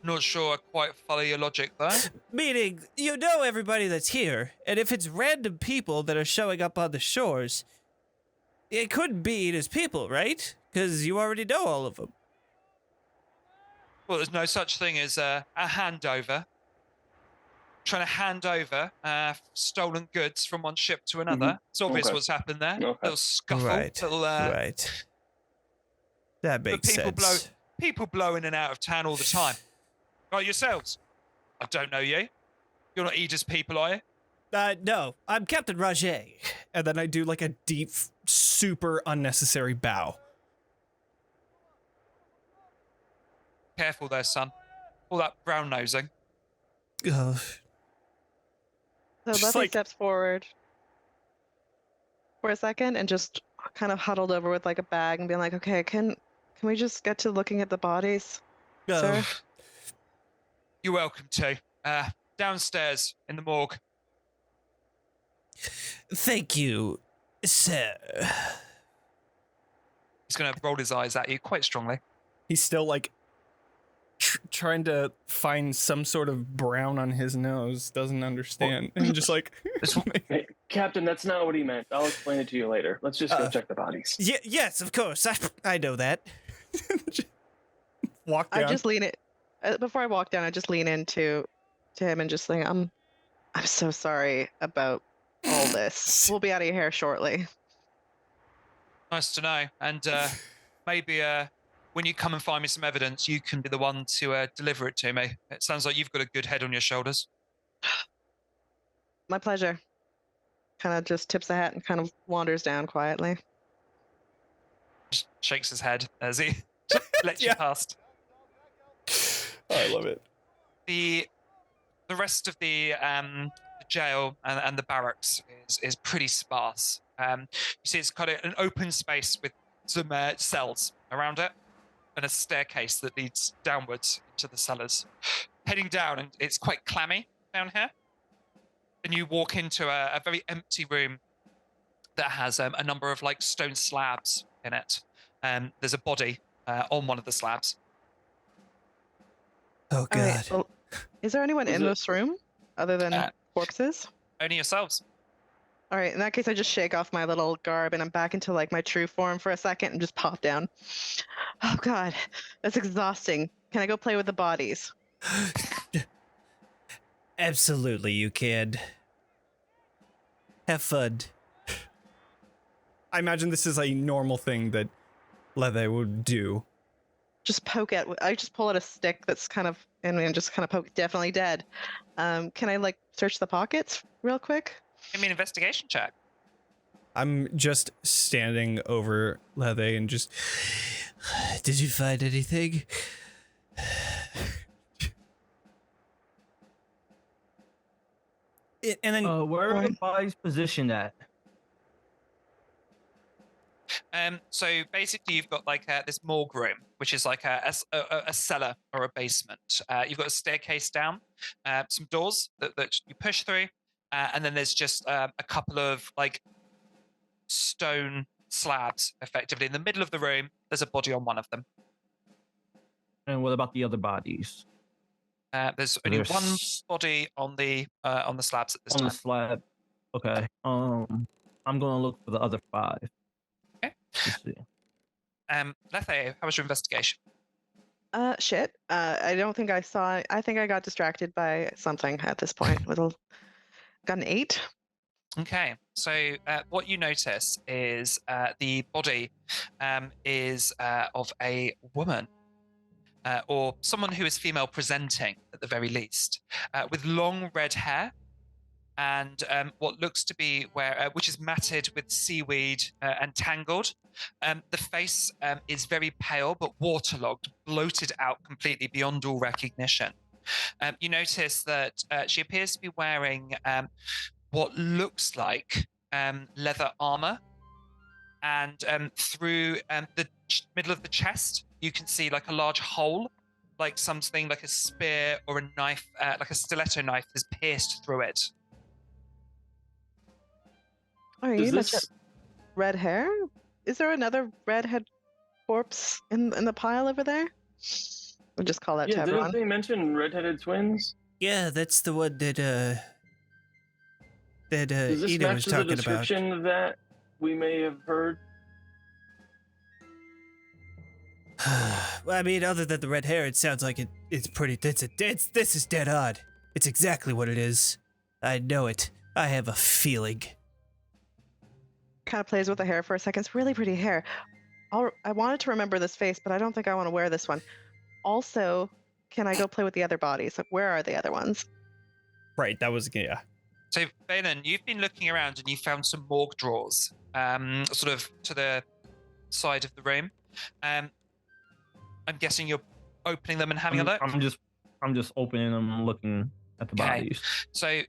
Not sure I quite follow your logic there. Meaning, you know everybody that's here, and if it's random people that are showing up on the shores, it couldn't be Ida's people, right? Because you already know all of them. Well, there's no such thing as a handover. Trying to hand over stolen goods from one ship to another. Mhm. It's obvious Okay. what's happened there. Okay. Little scuffle, Right, little right. That but makes sense. people blow in and out of town all the time. Right, yourselves. I don't know you. You're not Ida's people, are you? No, I'm Captain Ragé. And then I do like a deep, super unnecessary bow. Careful there, son. All that brown nosing. Ugh. So Just Lethe like- steps forward for a second and just kind of huddled over with like a bag and being like, okay, can we just get to looking at the bodies, sir? You're welcome to. Downstairs in the morgue. Thank you, sir. He's going to roll his eyes at you quite strongly. He's still like trying to find some sort of brown on his nose, doesn't understand. And just like, Hey, Captain, that's not what he meant. I'll explain it to you later. Let's just go check the bodies. Yes, of course. I know that. walk down. I just lean it before I walk down. I just lean into him and just say, I'm so sorry about all this. We'll be out of here shortly. Nice to know. And maybe when you come and find me some evidence, you can be the one to deliver it to me. It sounds like you've got a good head on your shoulders. My pleasure. Kind of just tips the hat and kind of wanders down quietly. Just shakes his head as he lets you Yeah. past. I love it. The rest of the jail and the barracks is pretty sparse. You see, it's kind of an open space with some cells around it, and a staircase that leads downwards into the cellars. Heading down, and it's quite clammy down here. And you walk into a very empty room that has a number of like stone slabs in it. There's a body on one of the slabs. Oh, All God. right, well, is there anyone in this room other than corpses? Only yourselves. All right, in that case, I just shake off my little garb and I'm back into like my true form for a second and just pop down. Oh God, that's exhausting. Can I go play with the bodies? Absolutely, you can. Have fun. I imagine this is a normal thing that Lethe would do. Just poke at. I just pull out a stick that's kind of and just kind of poke. Definitely dead. Can I like search the pockets real quick? Give me an investigation check. I'm just standing over Lethe and just. Did you find anything? And then Where are the bodies positioned at? So basically, you've got like this morgue room, which is like a cellar or a basement. You've got a staircase down, some doors that you push through, and then there's just a couple of like stone slabs, effectively. In the middle of the room, there's a body on one of them. And what about the other bodies? There's only one body on the slabs at this On time. the slab. Okay. I'm gonna look for the other 5. Okay. Let's see. Lethe, how was your investigation? Shit. I don't think I saw. I think I got distracted by something at this point. Got an 8. Okay, so what you notice is the body is of a woman. Or someone who is female presenting at the very least, with long red hair and what looks to be which is matted with seaweed and tangled. The face is very pale but waterlogged, bloated out completely beyond all recognition. You notice that she appears to be wearing what looks like leather armor, and through the middle of the chest, you can see like a large hole, like something like a spear or a knife, like a stiletto knife, has pierced through it. Oh, you mentioned red hair. Is there another redhead corpse in the pile over there? We'll just call that Yeah, didn't Tabron. they mention redheaded twins? Yeah, that's the one that Does this Ida match was the talking about. description that we may have heard? Well, I mean, other than the red hair, it sounds like it's pretty. This is dead odd. It's exactly what it is. I know it. I have a feeling. Kind of plays with the hair for a second. It's really pretty hair. I wanted to remember this face, but I don't think I want to wear this one. Also, can I go play with the other bodies? Like, where are the other ones? right, that was yeah. So, Vaelan, you've been looking around and you found some morgue drawers, sort of to the side of the room. I'm guessing you're opening them and having a look. I'm just opening them and looking at the bodies. So,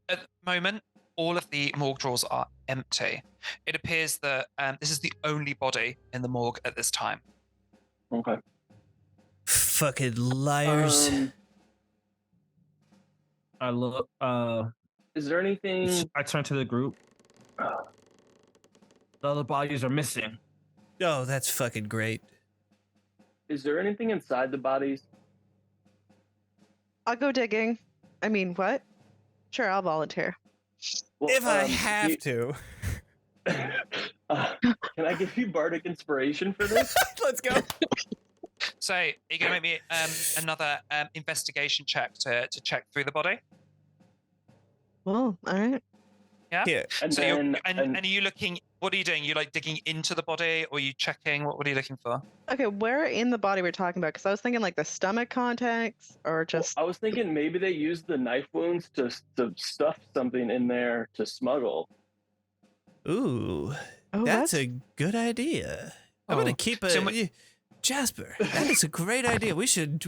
at the moment, all of the morgue drawers are empty. It appears that this is the only body in the morgue at this time. Okay. Fucking liars. I look. Is there anything? I turn to the group. The other bodies are missing. Oh, that's fucking great. Is there anything inside the bodies? I'll go digging. I mean, what? Sure, I'll volunteer. Well, If I have to. Can I give you bardic inspiration for this? Let's go. So, are you going to make me another investigation check to check through the body? Well, all right. Yeah. Yeah. And So, then, and are you looking? What are you doing? You like digging into the body, or are you checking? What are you looking for? Okay, where in the body we're talking about? Because I was thinking like the stomach contacts, or just I was thinking maybe they used the knife wounds to stuff something in there to smuggle. Ooh, oh, that's a good idea. I'm Oh, gonna keep a so Jasper. That is a great idea. We should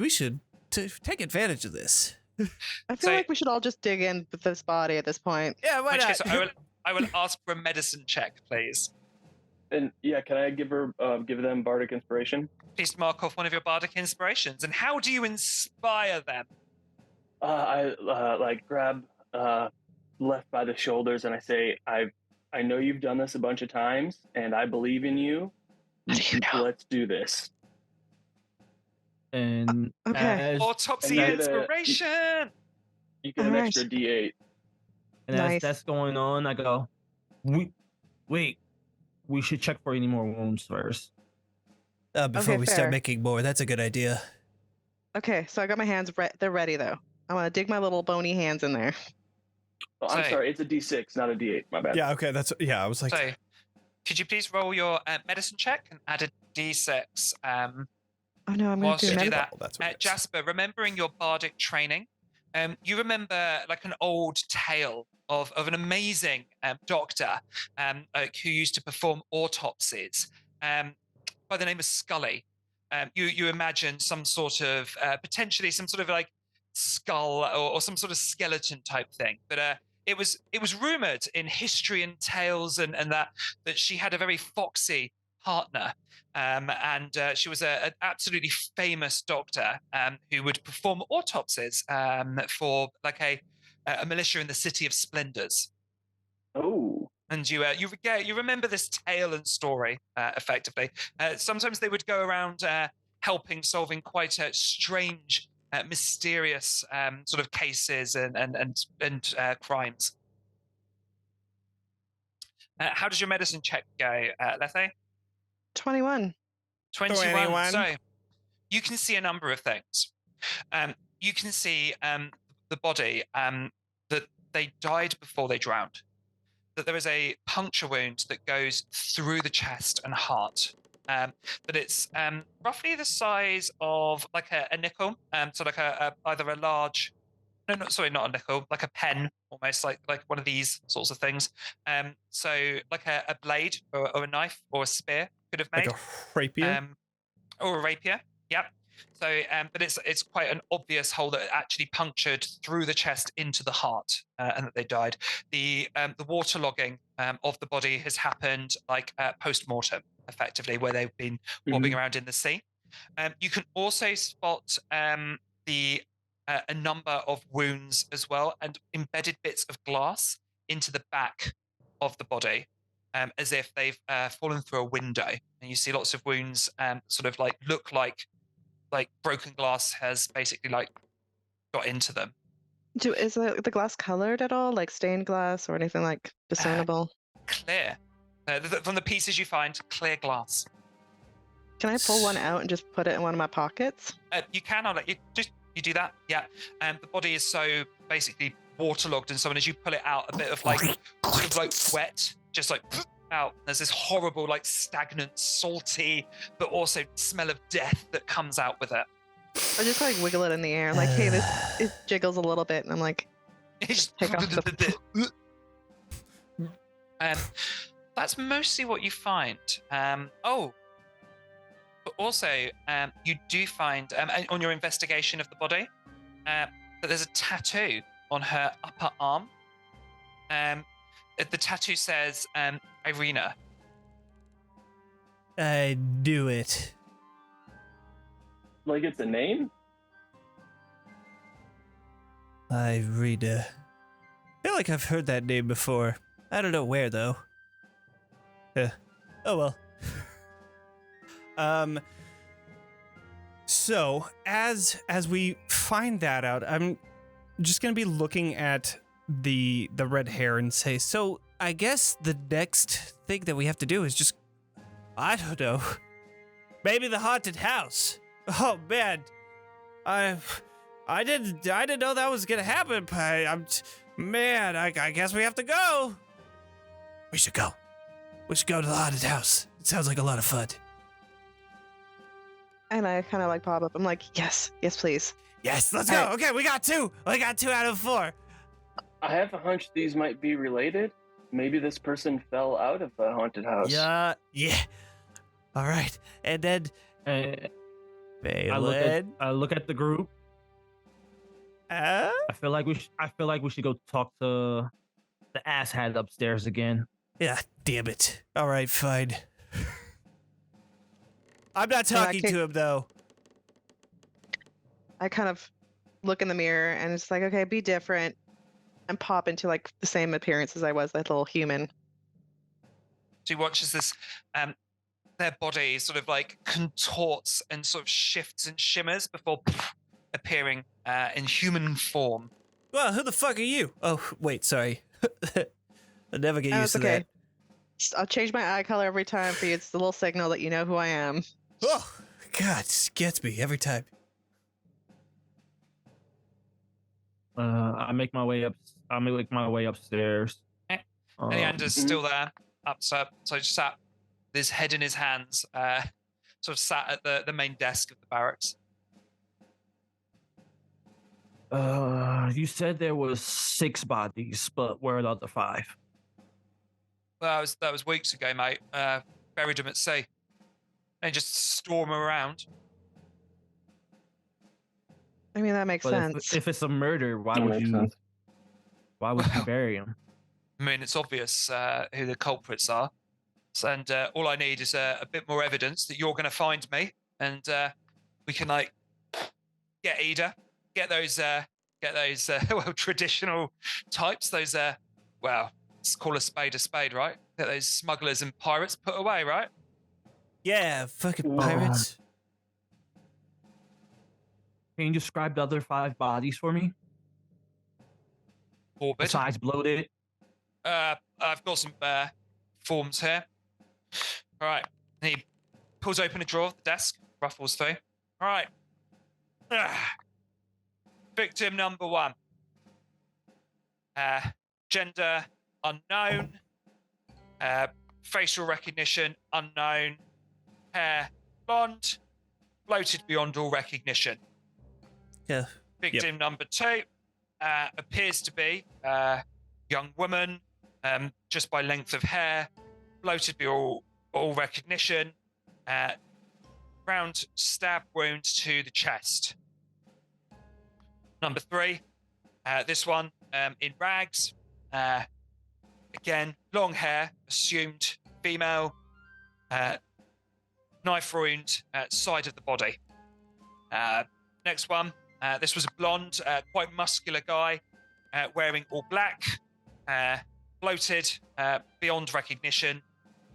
take advantage of this. I feel So- like we should all just dig in with this body at this point. Yeah, why In which not? case, I will ask for a medicine check, please. And yeah, can I give them bardic inspiration? Please mark off one of your bardic inspirations. And how do you inspire them? I like grab left by the shoulders and I say, I know you've done this a bunch of times, and I believe in you. How do you know? Let's do this. And Okay. as, Autopsy and get a- inspiration! You get an Alright. extra D8. and Nice. as that's going on, I go, wait, we should check for any more wounds first. Before Okay, we fair. start making more, that's a good idea. Okay, so I got my hands they're ready though. I want to dig my little bony hands in there. Oh, I'm Say- sorry, it's a D6, not a D8. My bad. Yeah, okay, I was like, So, could you please roll your medicine check and add a d6? Oh no, I'm going Whilst to do you do medicine. that, oh, that's what it is. Jasper, remembering your bardic training, you remember like an old tale of an amazing doctor who used to perform autopsies by the name of Scully. You imagine some sort of potentially some sort of like skull or some sort of skeleton type thing, but it was rumored in history and tales and that she had a very foxy partner. And she was an absolutely famous doctor who would perform autopsies for like a militia in the City of Splendors. Oh. And you remember this tale and story effectively. Sometimes they would go around helping solving quite strange, mysterious sort of cases and crimes. How does your medicine check go, Lethe? 21. 21. 21. So you can see a number of things. You can see the body, that they died before they drowned, that there is a puncture wound that goes through the chest and heart, that it's roughly the size of like a nickel, so like either a large, not a nickel, like a pen, almost like one of these sorts of things. So like a blade or a knife or a spear could have made. like a rapier. Or a rapier, yep. So, but it's quite an obvious hole that actually punctured through the chest into the heart, and that they died. The waterlogging of the body has happened like post-mortem, effectively, where they've been wobbling around in the sea. You can also spot a number of wounds as well, and embedded bits of glass into the back of the body. As if they've fallen through a window, and you see lots of wounds, sort of like look like broken glass has basically like got into them. Is the glass colored at all, like stained glass or anything like discernible? Clear, from the pieces you find, clear glass. Can I pull one out and just put it in one of my pockets? You can, I'll let you do that. Yeah, the body is so basically waterlogged, and so as you pull it out, a bit of like sort of like wet. Just like out, there's this horrible, like stagnant, salty, but also smell of death that comes out with it. I just like wiggle it in the air. I'm like, hey, it jiggles a little bit, and I'm like, take off the. That's mostly what you find. But also you do find on your investigation of the body that there's a tattoo on her upper arm. The tattoo says, Irina. I do it. Like it's a name? Irina. I feel like I've heard that name before. I don't know where, though. Oh well. So as we find that out, I'm just gonna be looking at the red hair and say, So I guess the next thing that we have to do is just, I don't know, maybe the haunted house. Oh man, I didn't know that was gonna happen. I guess we have to go. We should go. We should go to the haunted house. It sounds like a lot of fun. And I kind of like pop up. I'm like, yes, please. Yes, let's go. Okay, we got 2. We got 2 out of 4. I have a hunch these might be related. Maybe this person fell out of the haunted house. Yeah. All right, and then And Vaelan. I look at the group. I feel like we should go talk to the asshat upstairs again. Yeah, damn it. All right, fine. I'm not And I talking can't- to him, though. I kind of look in the mirror and it's like, okay, be different, and pop into like the same appearance as I was, that little human. She watches this, their body sort of like contorts and sort of shifts and shimmers before appearing in human form. Well, who the fuck are you? Oh, wait, sorry. I never get Oh, used it's to okay. that. I'll change my eye color every time for you. It's the little signal that you know who I am. Oh, God, it gets me every time. I make my way upstairs. Leander's still there, so just sat with his head in his hands, sort of sat at the main desk of the barracks. You said there was 6 bodies, but where are the other 5? Well, that was weeks ago, mate. Buried them at sea. They just storm around. I mean, that makes But sense. if it's a murder, why That would makes you? sense. Why would you bury him? I mean, it's obvious who the culprits are. And all I need is a bit more evidence that you're going to find me, and we can like get Ida, get those well, traditional types. Those well, let's call a spade, right? Get those smugglers and pirates put away, right? Yeah, fucking Wow. pirates. Can you describe the other 5 bodies for me? Morbid. Besides bloated. I've got some forms here. All right. And he pulls open a drawer of the desk, ruffles through. All right. Victim number 1. Gender unknown. Facial recognition unknown. Hair blonde. Bloated beyond all recognition. Yeah. Victim number 2 appears to be a young woman, just by length of hair, bloated beyond all recognition, round stab wound to the chest. Number 3, this one in rags, again, long hair, assumed female, knife wound side of the body. Next one, this was a blonde, quite muscular guy, wearing all black, bloated beyond recognition,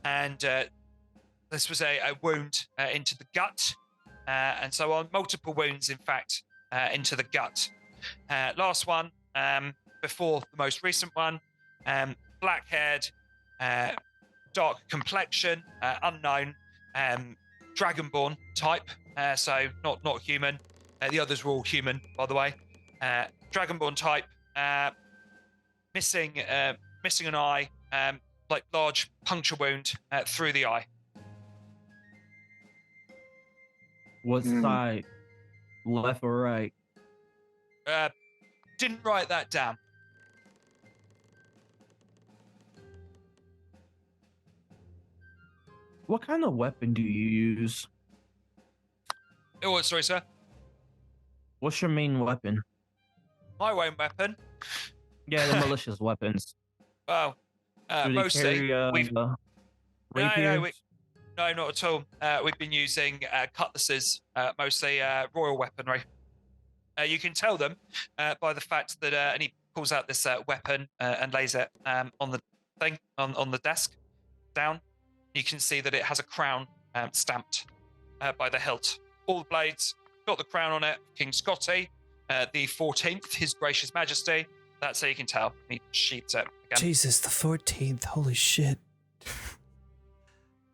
and this was a wound into the gut, and so on. Multiple wounds, in fact, into the gut. Last one, before the most recent one, black-haired, dark complexion, unknown, dragonborn type, so not human. The others were all human, by the way. Dragonborn type, missing an eye, like large puncture wound through the eye. What side? Left or right? Didn't write that down. What kind of weapon do you use? Oh, sorry, sir. What's your main weapon? My own weapon. Yeah, the malicious weapons. Well, Do they mostly carry, we've rapiers? no, not at all. We've been using cutlasses, mostly royal weaponry. You can tell them by the fact that, and he pulls out this weapon and lays it on the thing on the desk down. You can see that it has a crown stamped by the hilt. All the blades got the crown on it. King Scotty, the 14th, His Gracious Majesty. That's how you can tell. He sheets it again. Jesus, the 14th. Holy shit.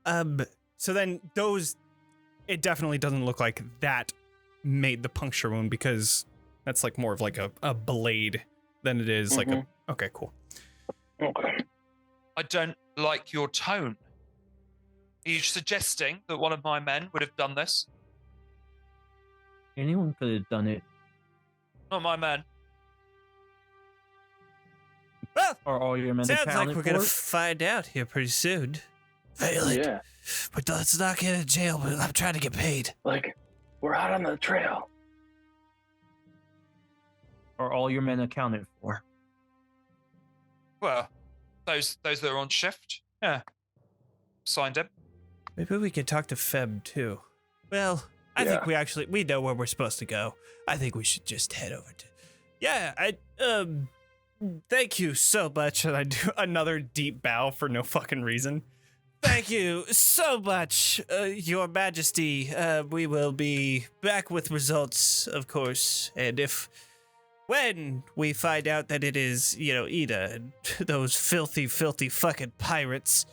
So then it definitely doesn't look like that made the puncture wound, because that's like more of like a blade than it is like a. Okay, cool. Okay. I don't like your tone. Are you suggesting that one of my men would have done this? Anyone could have done it. Not my men. Well, Or all your men sounds like accounted we're gonna for? find out here pretty soon. Vaelan, Yeah. but let's not get in jail. But I'm trying to get paid. Like, we're out on the trail. Are all your men accounted for? Well, those that are on shift, yeah, signed him. Maybe we could talk to Feb too. Well, I think we know where we're supposed to go. I think we should just head over to. Yeah, Thank you so much. And I do another deep bow for no fucking reason. thank you so much, Your Majesty. We will be back with results, of course. And when we find out that it is, Ida and those filthy fucking pirates,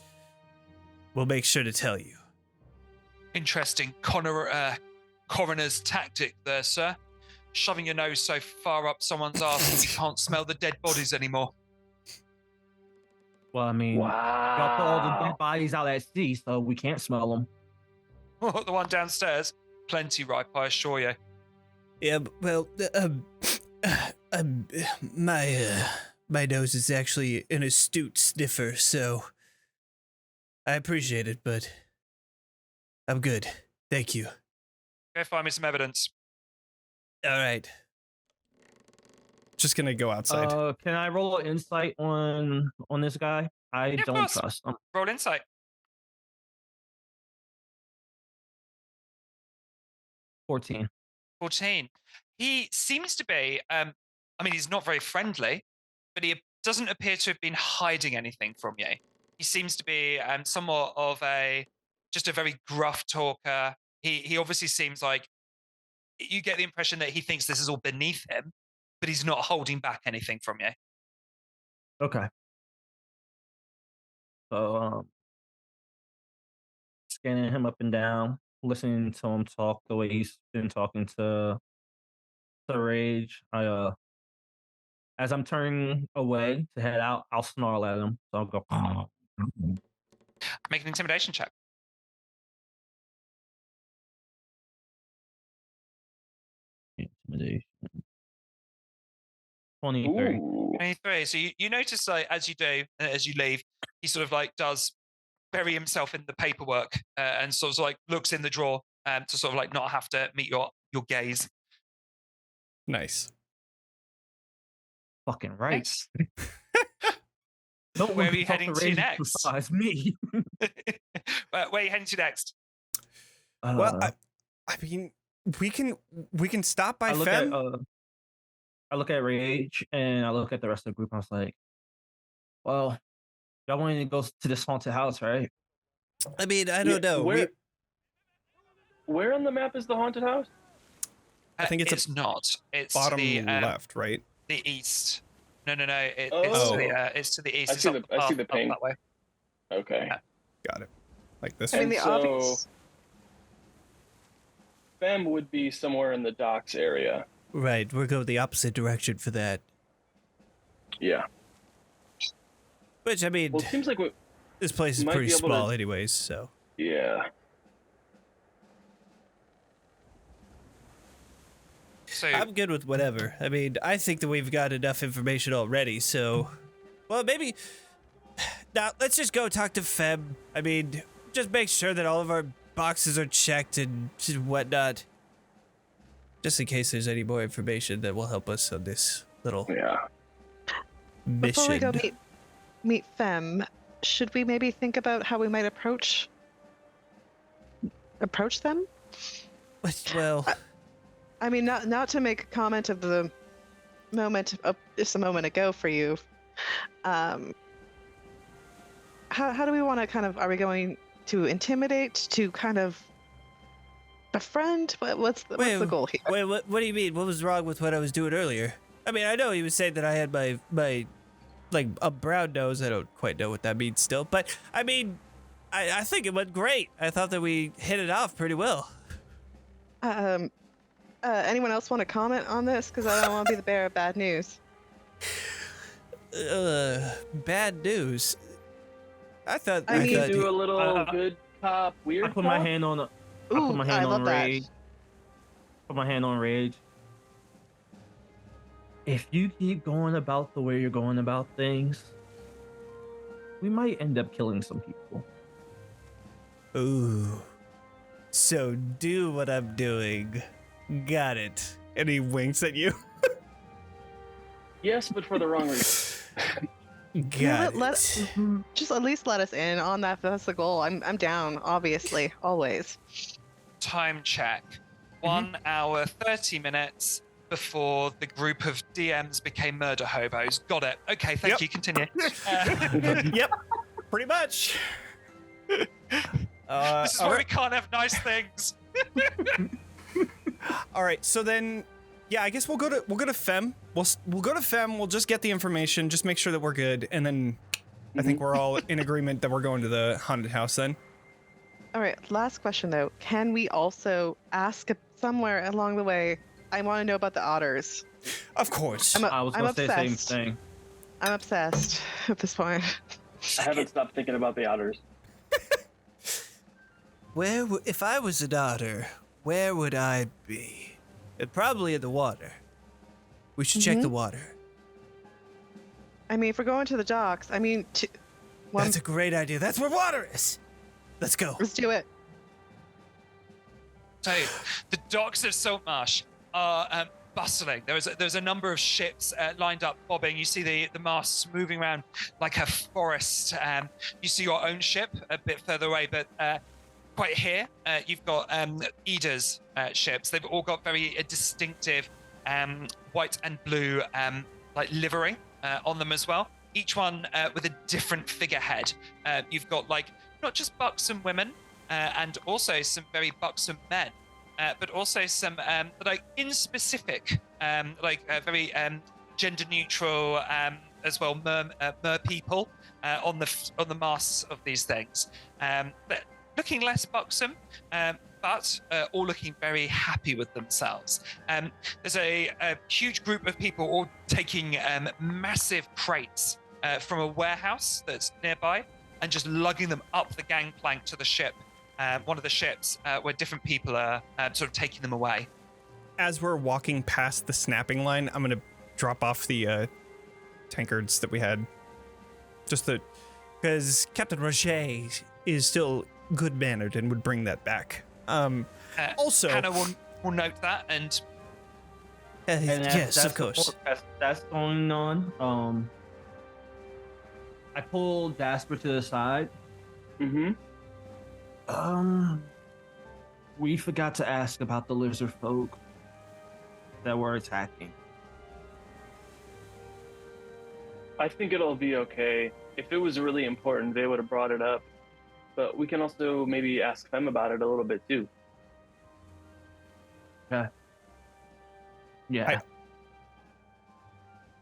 we'll make sure to tell you. Interesting coroner's tactic there, sir. Shoving your nose so far up someone's ass that you can't smell the dead bodies anymore. Well, I mean, y'all put all the dead bodies out at sea, so we can't smell them. The one downstairs, plenty ripe, I assure you. Yeah, well, my nose is actually an astute sniffer, so I appreciate it, but I'm good. Thank you. Go find me some evidence. All right. Just gonna go outside. Can I roll an insight on this guy? I Yeah, of don't course. trust him. Roll insight. 14. 14. He seems to be, he's not very friendly, but he doesn't appear to have been hiding anything from you. He seems to be somewhat of just a very gruff talker. He obviously seems like, you get the impression that he thinks this is all beneath him, but he's not holding back anything from you. Okay. So, scanning him up and down, listening to him talk the way he's been talking to Rage. As I'm turning away to head out, I'll snarl at him. So I'll go. Make an intimidation check. Intimidation. 23. Ooh. 23. So you notice, like, as you do, as you leave, he sort of like does bury himself in the paperwork and sort of like looks in the drawer to sort of like not have to meet your gaze. Nice. Fucking right. Nice. No Where one are can you talk to heading to Rage next? besides me. Where are you heading to next? Well, I mean, we can stop by I look Fem. I look at Rage and I look at the rest of the group. And I was like, "Well, y'all wanted to go to this haunted house, right?" I mean, I don't know. Where on the map is the haunted house? I think it's not. It's bottom to the, left, right? the east. No. It's to the east. I It's see up the- I see path the up ping. that way. Okay. Yeah. Got it. Like this. I mean, And the so, obvious. Fem would be somewhere in the docks area. Right, we're going the opposite direction for that. Yeah. Which, I mean, Well, it seems like this place is might pretty be able small to- anyways, so. yeah. So I'm good with whatever. I mean, I think that we've got enough information already, so. Well, maybe. Now, let's just go talk to Feb. I mean, just make sure that all of our boxes are checked and whatnot. Just in case there's any more information that will help us on this little Yeah. mission. Before we go meet Fem, should we maybe think about how we might approach them? Well, I mean, not to make a comment of the moment of just a moment ago for you. How do we want to kind of? Are we going to intimidate? To kind of befriend? What's the goal here? Wait, what do you mean? What was wrong with what I was doing earlier? I mean, I know he was saying that I had my like a brown nose. I don't quite know what that means still, but I mean, I think it went great. I thought that we hit it off pretty well. Anyone else want to comment on this? Because I don't want to be the bearer of bad news. Bad news. I thought I mean- thought Do a little Uh, good cop, weird I put my cop? hand on. Ooh, put my hand I on love that. Rage. Put my hand on Rage. If you keep going about the way you're going about things, we might end up killing some people. Ooh. So do what I'm doing. Got it. And he winks at you. Yes, but for the wrong reason. Got Let- it. Just at least let us in on that goal. I'm down, obviously, always. Time check. 1 hour, 30 minutes before the group of DMs became murder hobos. Got it. Okay, thank Yep. you. Continue. Yep, pretty much. This is all why right. we can't have nice things. All right, so then, yeah, I guess we'll go to Themme. We'll go to Themme. We'll just get the information, just make sure that we're good, and then I think we're all in agreement that we're going to the haunted house. Then. All right, last question though. Can we also ask somewhere along the way? I want to know about the otters. Of course. I was I'm gonna say the same obsessed. thing. I'm obsessed at this point. I haven't stopped thinking about the otters. If I was an otter, where would I be? Probably in the water. We should check the water. I mean, if we're going to the docks, I mean, That's a great idea. That's where water is. Let's go. let's do it. So the docks of Saltmarsh are bustling. There's a number of ships lined up, bobbing. You see the masts moving around like a forest. You see your own ship a bit further away, but quite here, you've got Ida's ships. They've all got very distinctive white and blue like livery on them as well. Each one with a different figurehead. You've got like not just buxom women and also some very buxom men, but also some like in specific, very gender neutral as well mer people on the masts of these things. But looking less buxom, but all looking very happy with themselves. There's a huge group of people all taking massive crates from a warehouse that's nearby and just lugging them up the gangplank to the ship, one of the ships where different people are sort of taking them away. As we're walking past the snapping line, I'm gonna drop off the tankards that we had. Just because Captain Ragé is still good-mannered and would bring that back. Also, Hannah will note that, and And yes, of course. That's going on. I pulled Jasper to the side. Mm-hmm. We forgot to ask about the lizard folk that were attacking. I think it'll be okay. If it was really important, they would have brought it up. But we can also maybe ask them about it a little bit too. Yeah.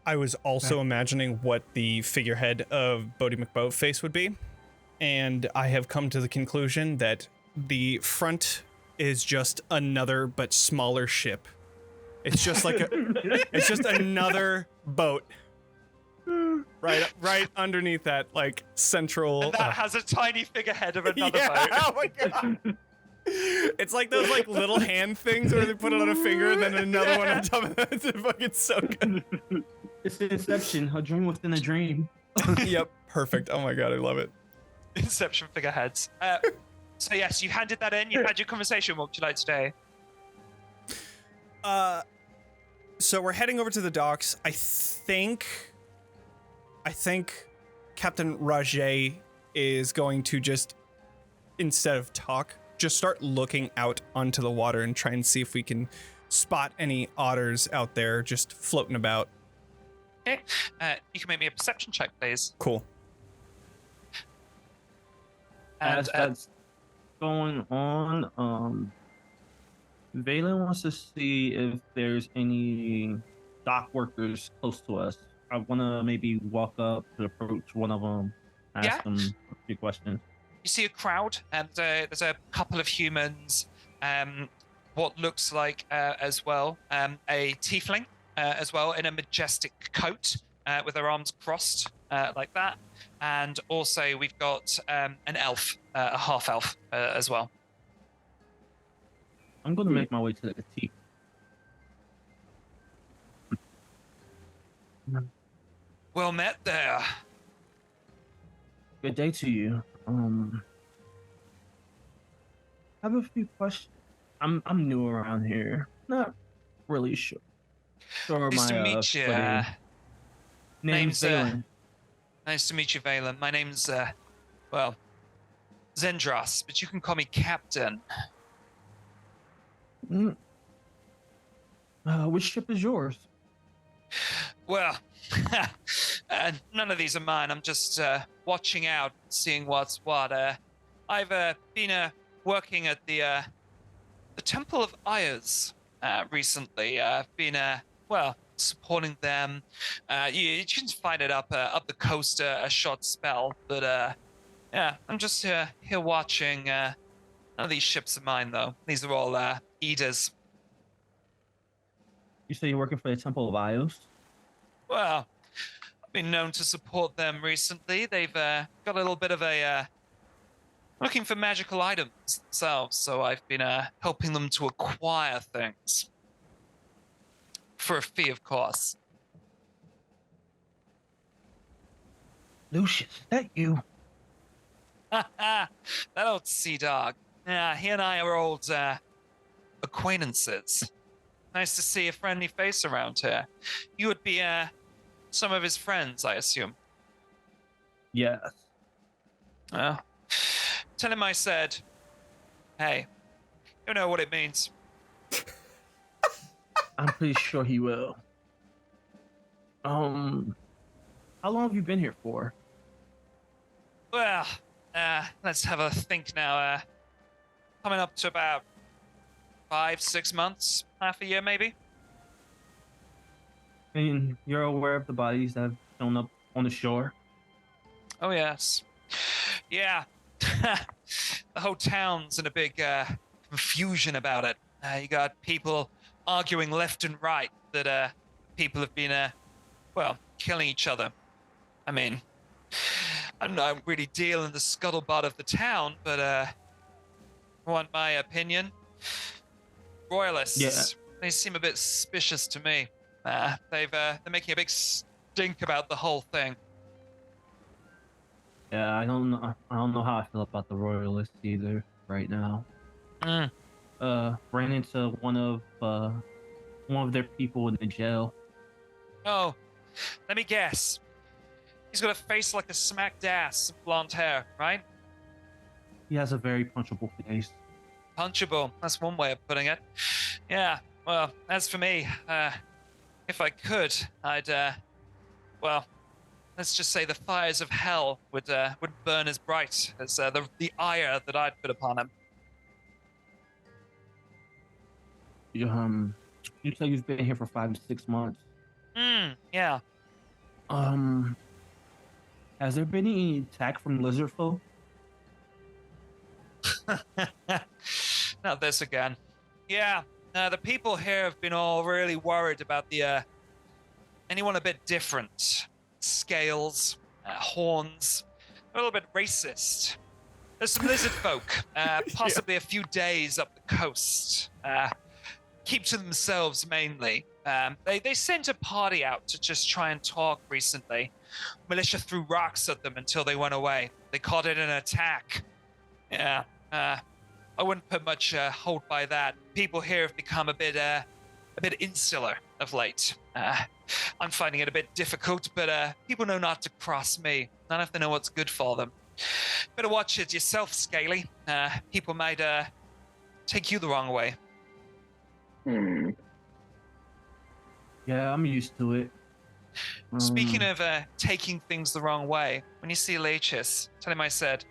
I was also imagining what the figurehead of Bodie McBoatface would be, and I have come to the conclusion that the front is just another but smaller ship. It's just like it's just another boat. Right underneath that, like, central. and that has a tiny figurehead of another yeah, boat. oh my god. It's like those like little hand things where they put it on a finger and then another one on top of that. It's fucking so good. It's Inception, a dream within a dream. Yep, perfect. Oh my god, I love it. Inception figureheads. So yes, you handed that in. You had your conversation. What would you like to do? So we're heading over to the docks. I think Captain Ragé is going to just, instead of talk, just start looking out onto the water and try and see if we can spot any otters out there just floating about. Okay. You can make me a perception check, please. Cool. And As that's going on, Vaelan wants to see if there's any dock workers close to us. I want to maybe walk up to approach one of them, ask Yeah. them a few questions. you see a crowd, and there's a couple of humans. What looks like as well a tiefling as well in a majestic coat with their arms crossed like that, and also we've got an elf, a half elf as well. I'm going to make my way to the tea. Well met there. Good day to you. I have a few questions. I'm new around here. Not really sure. Nice to meet you. footing. Name's Vaelan. Nice to meet you, Vaelan. My name's, well, Zendros, but you can call me Captain. Which ship is yours? Well, none of these are mine. I'm just watching out, seeing what's what. I've been working at the Temple of Ayers recently. I've been, well, supporting them. You can find it up the coast a short spell, but yeah, I'm just here watching. None of these ships are mine, though. These are all Eda's. You say you're working for the Temple of Ios? Well, I've been known to support them recently. They've got a little bit of a looking for magical items themselves, so I've been helping them to acquire things for a fee, of course. Lucius, is that you? That old sea dog. Yeah, he and I are old acquaintances. Nice to see a friendly face around here. You would be some of his friends, I assume. Yes. Well, tell him I said, hey, you know what it means. I'm pretty sure he will. How long have you been here for? Well, let's have a think now. Coming up to about 5-6 months, half a year maybe. And you're aware of the bodies that have shown up on the shore? Oh, yes. Yeah. The whole town's in a big confusion about it. You got people arguing left and right that people have been, well, killing each other. I mean, I don't really deal in the scuttlebutt of the town, but want my opinion? Royalists, they seem a bit suspicious to me. They're making a big stink about the whole thing. Yeah, I don't know how I feel about the royalists either right now. Ran into one of their people in the jail. Oh, let me guess. He's got a face like a smacked ass, blonde hair, right? He has a very punchable face. Punchable, that's one way of putting it. Yeah, well, as for me, if I could, I'd, well, let's just say the fires of hell would burn as bright as the ire that I'd put upon him. You said you've been here for 5 to 6 months. Yeah. Has there been any attack from lizard folk? Not this again. Yeah, the people here have been all really worried about the anyone a bit different. Scales, horns, a little bit racist. There's some lizard folk, possibly a few days up the coast. Keep to themselves mainly. They sent a party out to just try and talk recently. Militia threw rocks at them until they went away. They called it an attack. Yeah, I wouldn't put much hold by that. People here have become a bit insular of late. I'm finding it a bit difficult, but people know not to cross me, not if they know what's good for them. Better watch it yourself, Scaly. People might take you the wrong way. Yeah, I'm used to it. Speaking of taking things the wrong way, when you see Leches, tell him I said,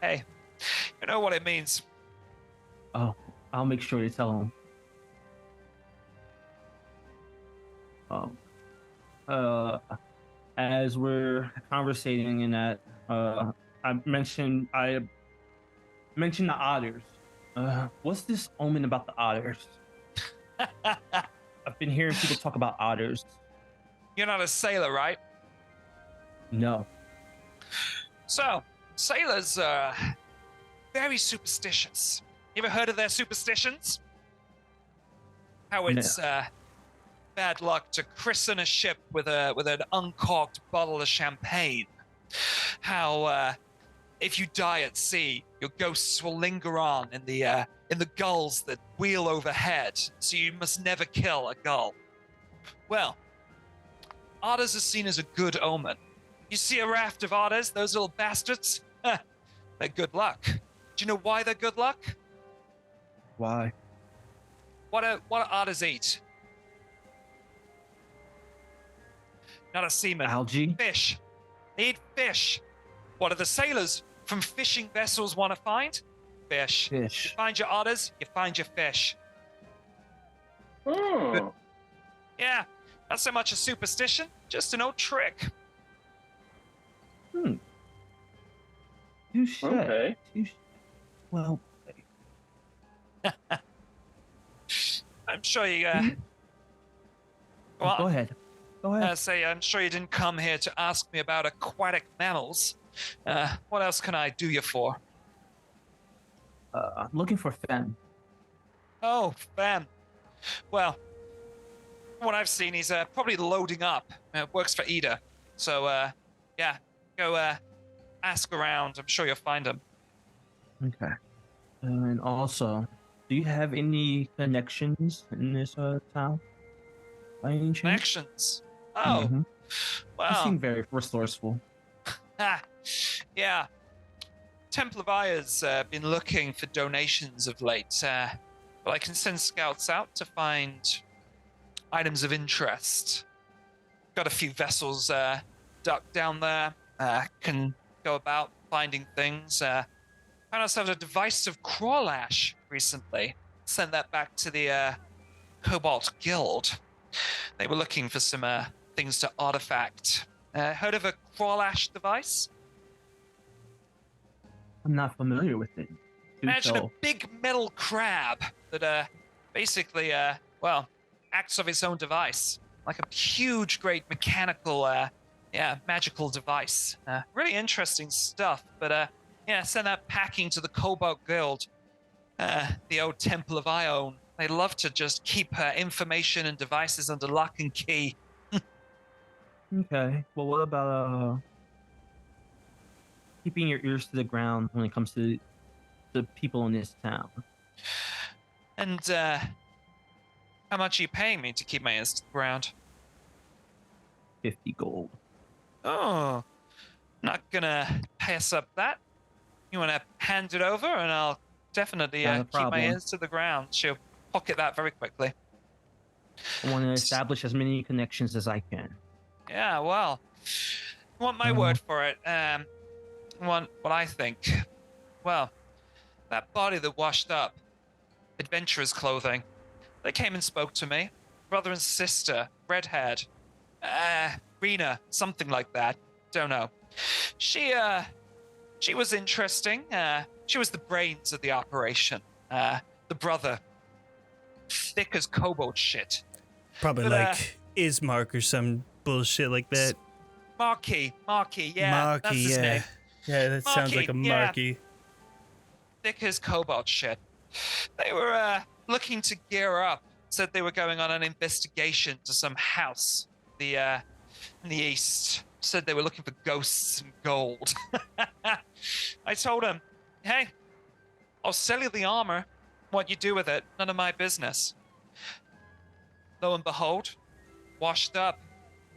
hey, you know what it means. Oh, I'll make sure to tell him. As we're conversating in that, I mentioned the otters. What's this omen about the otters? I've been hearing people talk about otters. You're not a sailor, right? No. So, sailors are very superstitious. You ever heard of their superstitions? How it's bad luck to christen a ship with an uncorked bottle of champagne. How if you die at sea, your ghosts will linger on in the gulls that wheel overhead, so you must never kill a gull. Well, otters are seen as a good omen. You see a raft of otters, those little bastards? They're good luck. Do you know why they're good luck? Why? What do otters eat? Not a seaman. Algae? Fish. They eat fish. What do the sailors from fishing vessels want to find? Fish. You Fish. find your otters, you find your fish. Oh. Yeah, not so much a superstition, just an old trick. Touche. Okay. Touche. Well, I'm sure you. go ahead. Go ahead. I'm sure you didn't come here to ask me about aquatic mammals. What else can I do you for? I'm looking for Themme. Oh, Van. Well, from what I've seen, he's probably loading up. Works for Ida. So, yeah, go ask around. I'm sure you'll find him. Okay. And also, do you have any connections in this town? By any chance? Connections. Oh, You well. seem very resourceful. Yeah. Temple of Aya's been looking for donations of late. But I can send scouts out to find items of interest. Got a few vessels docked down there. Can go about finding things. Found ourselves a device of crawl ash recently. Sent that back to the Cobalt Guild. They were looking for some things to artifact. Heard of a crawl ash device? I'm not familiar with it. Imagine a big metal crab that basically, well, acts of its own device. Like a huge, great mechanical, magical device. Really interesting stuff, but yeah, send that packing to the Cobalt Guild, the old Temple of Ione. They love to just keep information and devices under lock and key. Okay. Well, what about keeping your ears to the ground when it comes to the people in this town? And how much are you paying me to keep my ears to the ground? 50 gold. Oh, not gonna pass up that. You want to hand it over, and I'll definitely Not a keep my problem. ears to the ground. She'll pocket that very quickly. I want to establish as many connections as I can. Yeah, well, you want my word for it? Want what I think? Well, that body that washed up, adventurer's clothing. They came and spoke to me. Brother and sister, red-haired. Rena, something like that. Don't know. She was interesting. She was the brains of the operation. The brother, thick as cobalt shit. Probably But, like Ismark or some bullshit like that. Marquis, yeah, that's his name. Yeah, that sounds like a Marquis, yeah. Marquis. Thick as cobalt shit. They were looking to gear up. Said they were going on an investigation to some house in the east. Said they were looking for ghosts and gold. I told him, hey, I'll sell you the armor. What you do with it, none of my business. Lo and behold, washed up.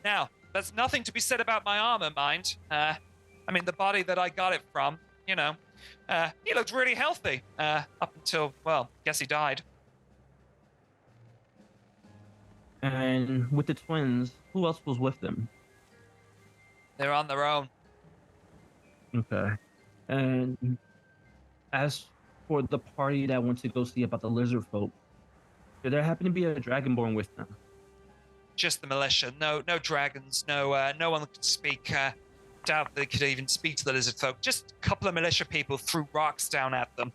Now, there's nothing to be said about my armor, mind. I mean, the body that I got it from, you know, he looked really healthy up until, well, guess he died. And with the twins, who else was with them? They're on their own. Okay. And as for the party that went to go see about the lizard folk, did there happen to be a dragonborn with them? Just the militia. No dragons. No one that could speak. Doubt they could even speak to the lizard folk. Just a couple of militia people threw rocks down at them.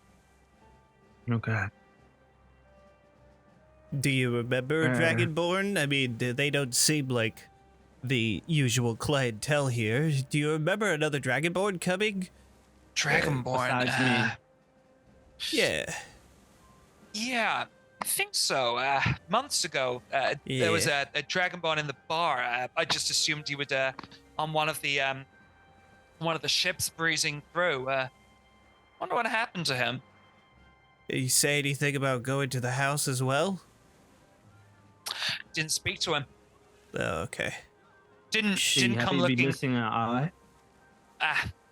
Okay. Do you remember Dragonborn? I mean, they don't seem like the usual clientele here. Do you remember another Dragonborn coming? Dragonborn. Besides me. Yeah. Yeah, I think so. Months ago, there was a Dragonborn in the bar. I just assumed he would on one of the ships breezing through. Wonder what happened to him. Did you say anything about going to the house as well? Didn't speak to him. Oh, okay. Didn't Have come you be looking. missing an eye?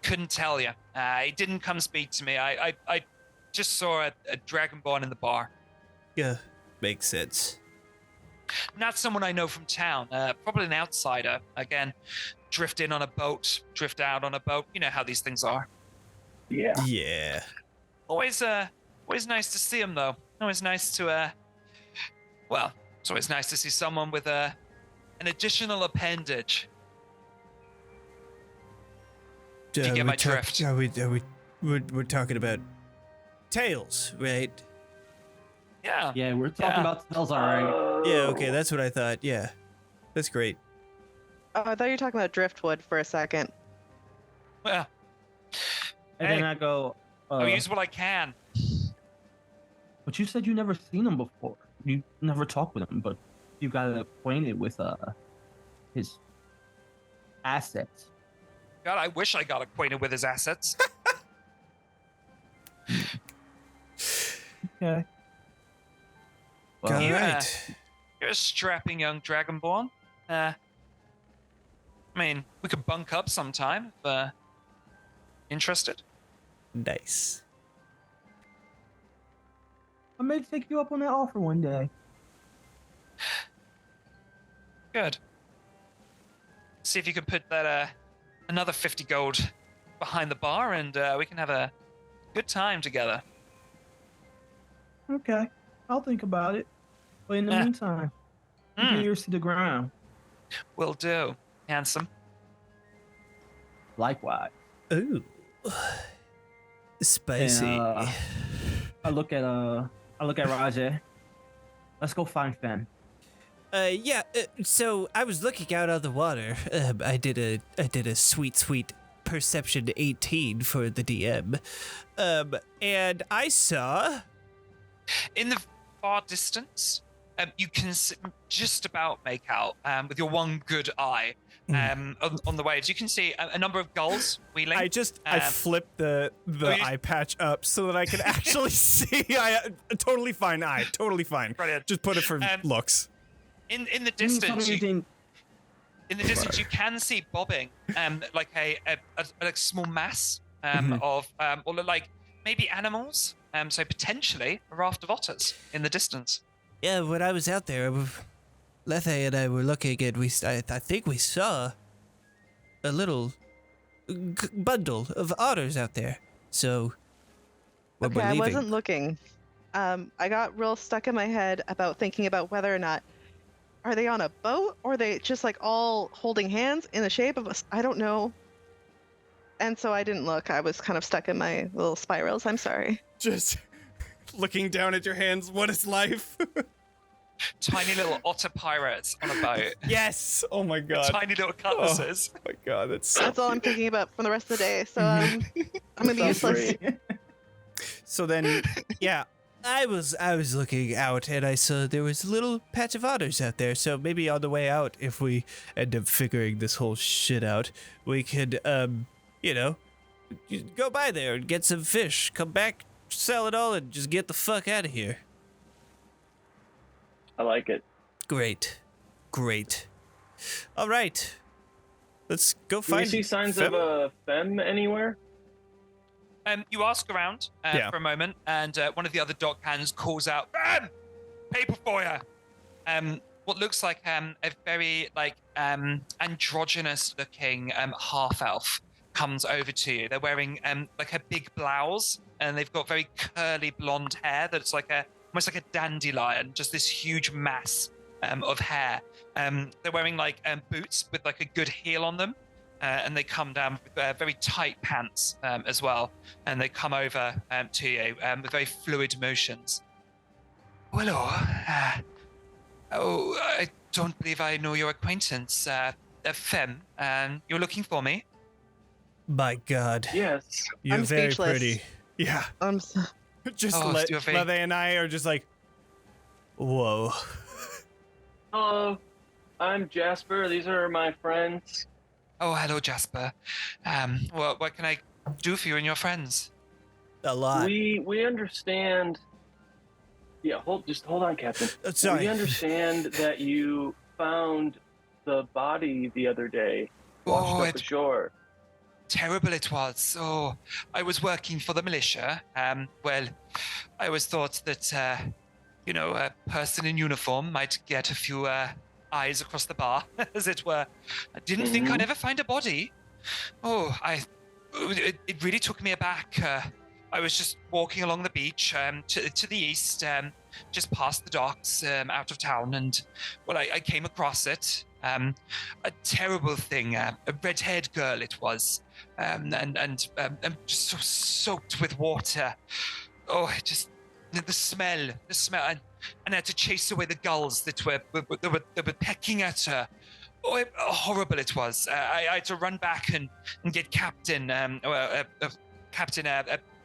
Couldn't tell you. He didn't come speak to me. I just saw a dragonborn in the bar. Yeah, makes sense. Not someone I know from town. Probably an outsider. Again, drift in on a boat, drift out on a boat. You know how these things are. Yeah. Yeah. Always nice to see him, though. Always nice to, well, it's always nice to see someone with an additional appendage. Do you get my drift? We're talking about tails, right? Yeah. Yeah, we're talking about tails, all right. Yeah, okay, that's what I thought. Yeah. That's great. Oh, I thought you were talking about driftwood for a second. Well, And hey, then I go, I'll use what I can. but you said you never seen him before. You never talked with him, but you got acquainted with his assets. God, I wish I got acquainted with his assets. Okay. All Well, right. You're a strapping young dragonborn. I mean, we could bunk up sometime if interested. Nice. I may take you up on that offer one day. Good. See if you can put that another 50 gold behind the bar, and we can have a good time together. Okay, I'll think about it. But in the Eh. meantime, keep your ears to the ground. Will do, handsome. Likewise. Ooh. Spicy. And, I look at Ragé. Let's go find Themme. Yeah, so I was looking out on the water. I did a sweet perception 18 for the DM. And I saw In the far distance, you can just about make out with your one good eye on the waves. You can see a number of gulls wheeling. I flipped the eye patch up so that I could actually see. Totally fine eye, totally fine. Brilliant. Just put it for looks. In the distance, you Sorry. can see bobbing like a small mass Mm-hmm. of or like maybe animals. So potentially a raft of otters in the distance. Yeah, when I was out there, Lethe and I were looking, and I think we saw a little bundle of otters out there. So, when Okay, we're I leaving, wasn't looking. I got real stuck in my head about thinking about whether or not are they on a boat or are they just like all holding hands in the shape of us. I don't know. And so I didn't look. I was kind of stuck in my little spirals. I'm sorry. Just looking down at your hands. What is life? Tiny little otter pirates on a boat. Yes. Oh my god. Tiny little cutlasses. Oh my god. That's That's all I'm thinking about for the rest of the day. So I'm gonna be useless. so then. yeah, I was looking out, and I saw there was a little patch of otters out there. So maybe on the way out, if we end up figuring this whole shit out, we could, go by there and get some fish, come back, sell it all, and just get the fuck out of here. I like it. Great. All right. Let's go Do we find see signs Themme? of Themme anywhere? You ask around Yeah. for a moment, and one of the other dock hands calls out, "Paper for you." What looks like a very androgynous-looking half elf comes over to you. They're wearing like a big blouse, and they've got very curly blonde hair that's like almost like a dandelion, just this huge mass of hair. They're wearing like boots with like a good heel on them. And they come down with very tight pants as well, and they come over to you with very fluid motions. Hello. I don't believe I know your acquaintance, Themme. You're looking for me? My God. Yes. You're I'm very speechless. pretty. Yeah. Just Oh, you're very- Lethe and I are just like, whoa. Hello. I'm Jasper. These are my friends. Oh, hello, Jasper. What can I do for you and your friends? A lot. We understand. Yeah, hold on, Captain. Sorry. We understand that you found the body the other day washed up ashore? Terrible it was. Oh, I was working for the militia. Well, I always thought that, a person in uniform might get a few eyes across the bar, as it were. I didn't think I'd ever find a body. Oh, it really took me aback. I was just walking along the beach to the east, just past the docks, out of town, and well, I came across it. A terrible thing. A red-haired girl it was, and just so soaked with water. Oh, just the smell, and I had to chase away the gulls that were pecking at her. Oh, horrible it was. I had to run back and get Captain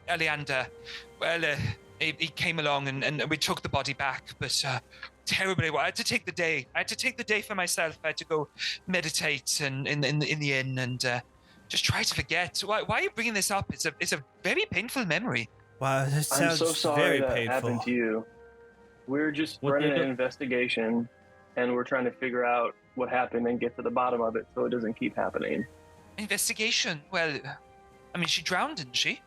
Eleander. Well, he came along and we took the body back, but terribly well. I had to take the day. I had to take the day for myself. I had to go meditate in the inn and just try to forget. Why are you bringing this up? It's a very painful memory. Wow, that sounds I'm so sorry very that painful. happened to you. We're just running an investigation, and we're trying to figure out what happened and get to the bottom of it so it doesn't keep happening. Investigation? Well, I mean, she drowned, didn't she?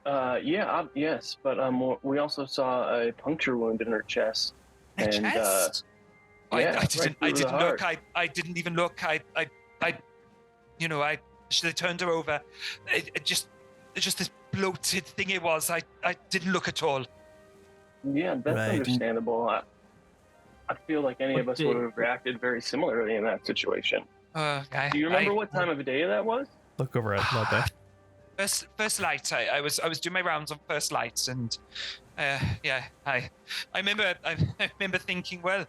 Yes, but we also saw a puncture wound in her chest. Her chest? I didn't look. I didn't even look. I should have turned her over. It just this bloated thing it was. I didn't look at all. Yeah, that's understandable. I feel like any of us would have reacted very similarly in that situation. Do you remember what time of day that was? Look over at Lethe. First light. I was doing my rounds on first lights, and I remember thinking, well,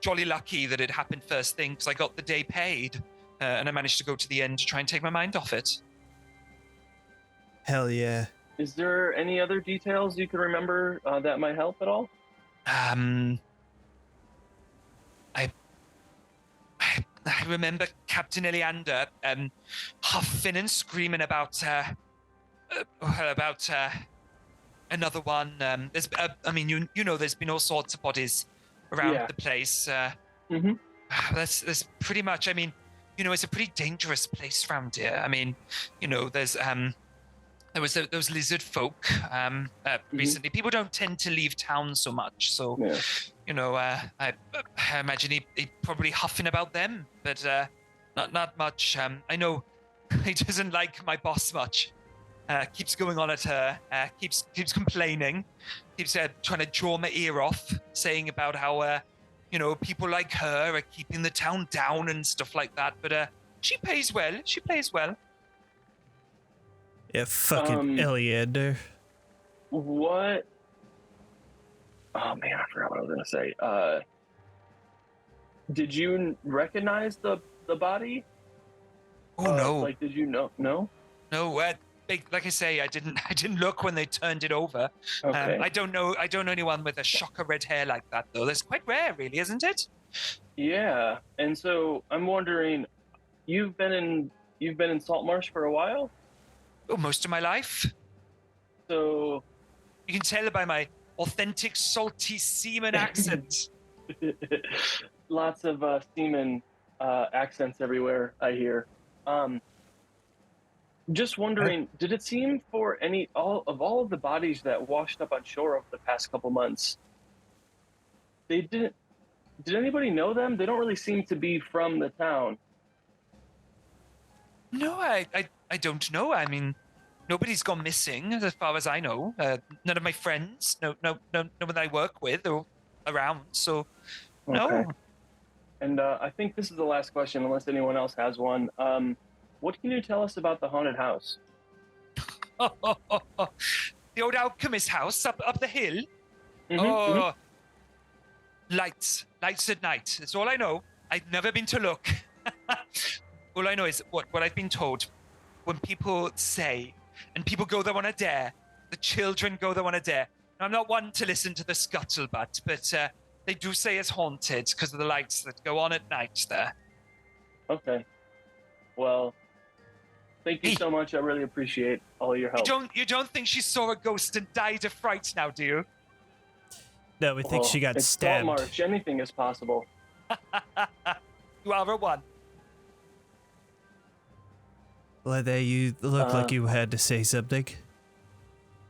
jolly lucky that it happened first thing because I got the day paid, and I managed to go to the end to try and take my mind off it. Hell yeah. Is there any other details you can remember that might help at all? I remember Captain Eleander huffing and screaming about another one. There's, there's been all sorts of bodies around the place. That's pretty much. I mean, it's a pretty dangerous place around here. I mean, there's there was those lizard folk recently. People don't tend to leave town so much, so I imagine he probably huffing about them, but not much. I know he doesn't like my boss much. Keeps going on at her. Keeps complaining. Keeps trying to draw my ear off, saying about how people like her are keeping the town down and stuff like that. But she pays well. She plays well. Yeah, fucking Eleander. What? Oh man, I forgot what I was gonna say. Did you recognize the body? Oh no! Like, did you know? No. No. Like I say, I didn't look when they turned it over. Okay. I don't know anyone with a shock of red hair like that though. That's quite rare, really, isn't it? Yeah, and so I'm wondering, you've been in Saltmarsh for a while? Oh, most of my life. So you can tell by my authentic salty seaman accent. Lots of seaman accents everywhere, I hear. Just wondering, did it seem for all of the bodies that washed up on shore over the past couple months, did anybody know them? They don't really seem to be from the town. No, I don't know. I mean, nobody's gone missing as far as I know. None of my friends, no one that I work with or around. So, no. Okay. And I think this is the last question, unless anyone else has one. What can you tell us about the haunted house? The old alchemist house up the hill. Lights at night. That's all I know. I've never been to look. All I know is what I've been told. When people say, and people go there on a dare, the children go there on a dare. Now, I'm not one to listen to the scuttlebutt, but they do say it's haunted because of the lights that go on at night there. Okay. Well, thank you so much. I really appreciate all your help. You don't think she saw a ghost and died of fright now, do you? No, we think she got stabbed. Saltmarsh. Anything is possible. You are a 1. Lethe, you look like you had to say something.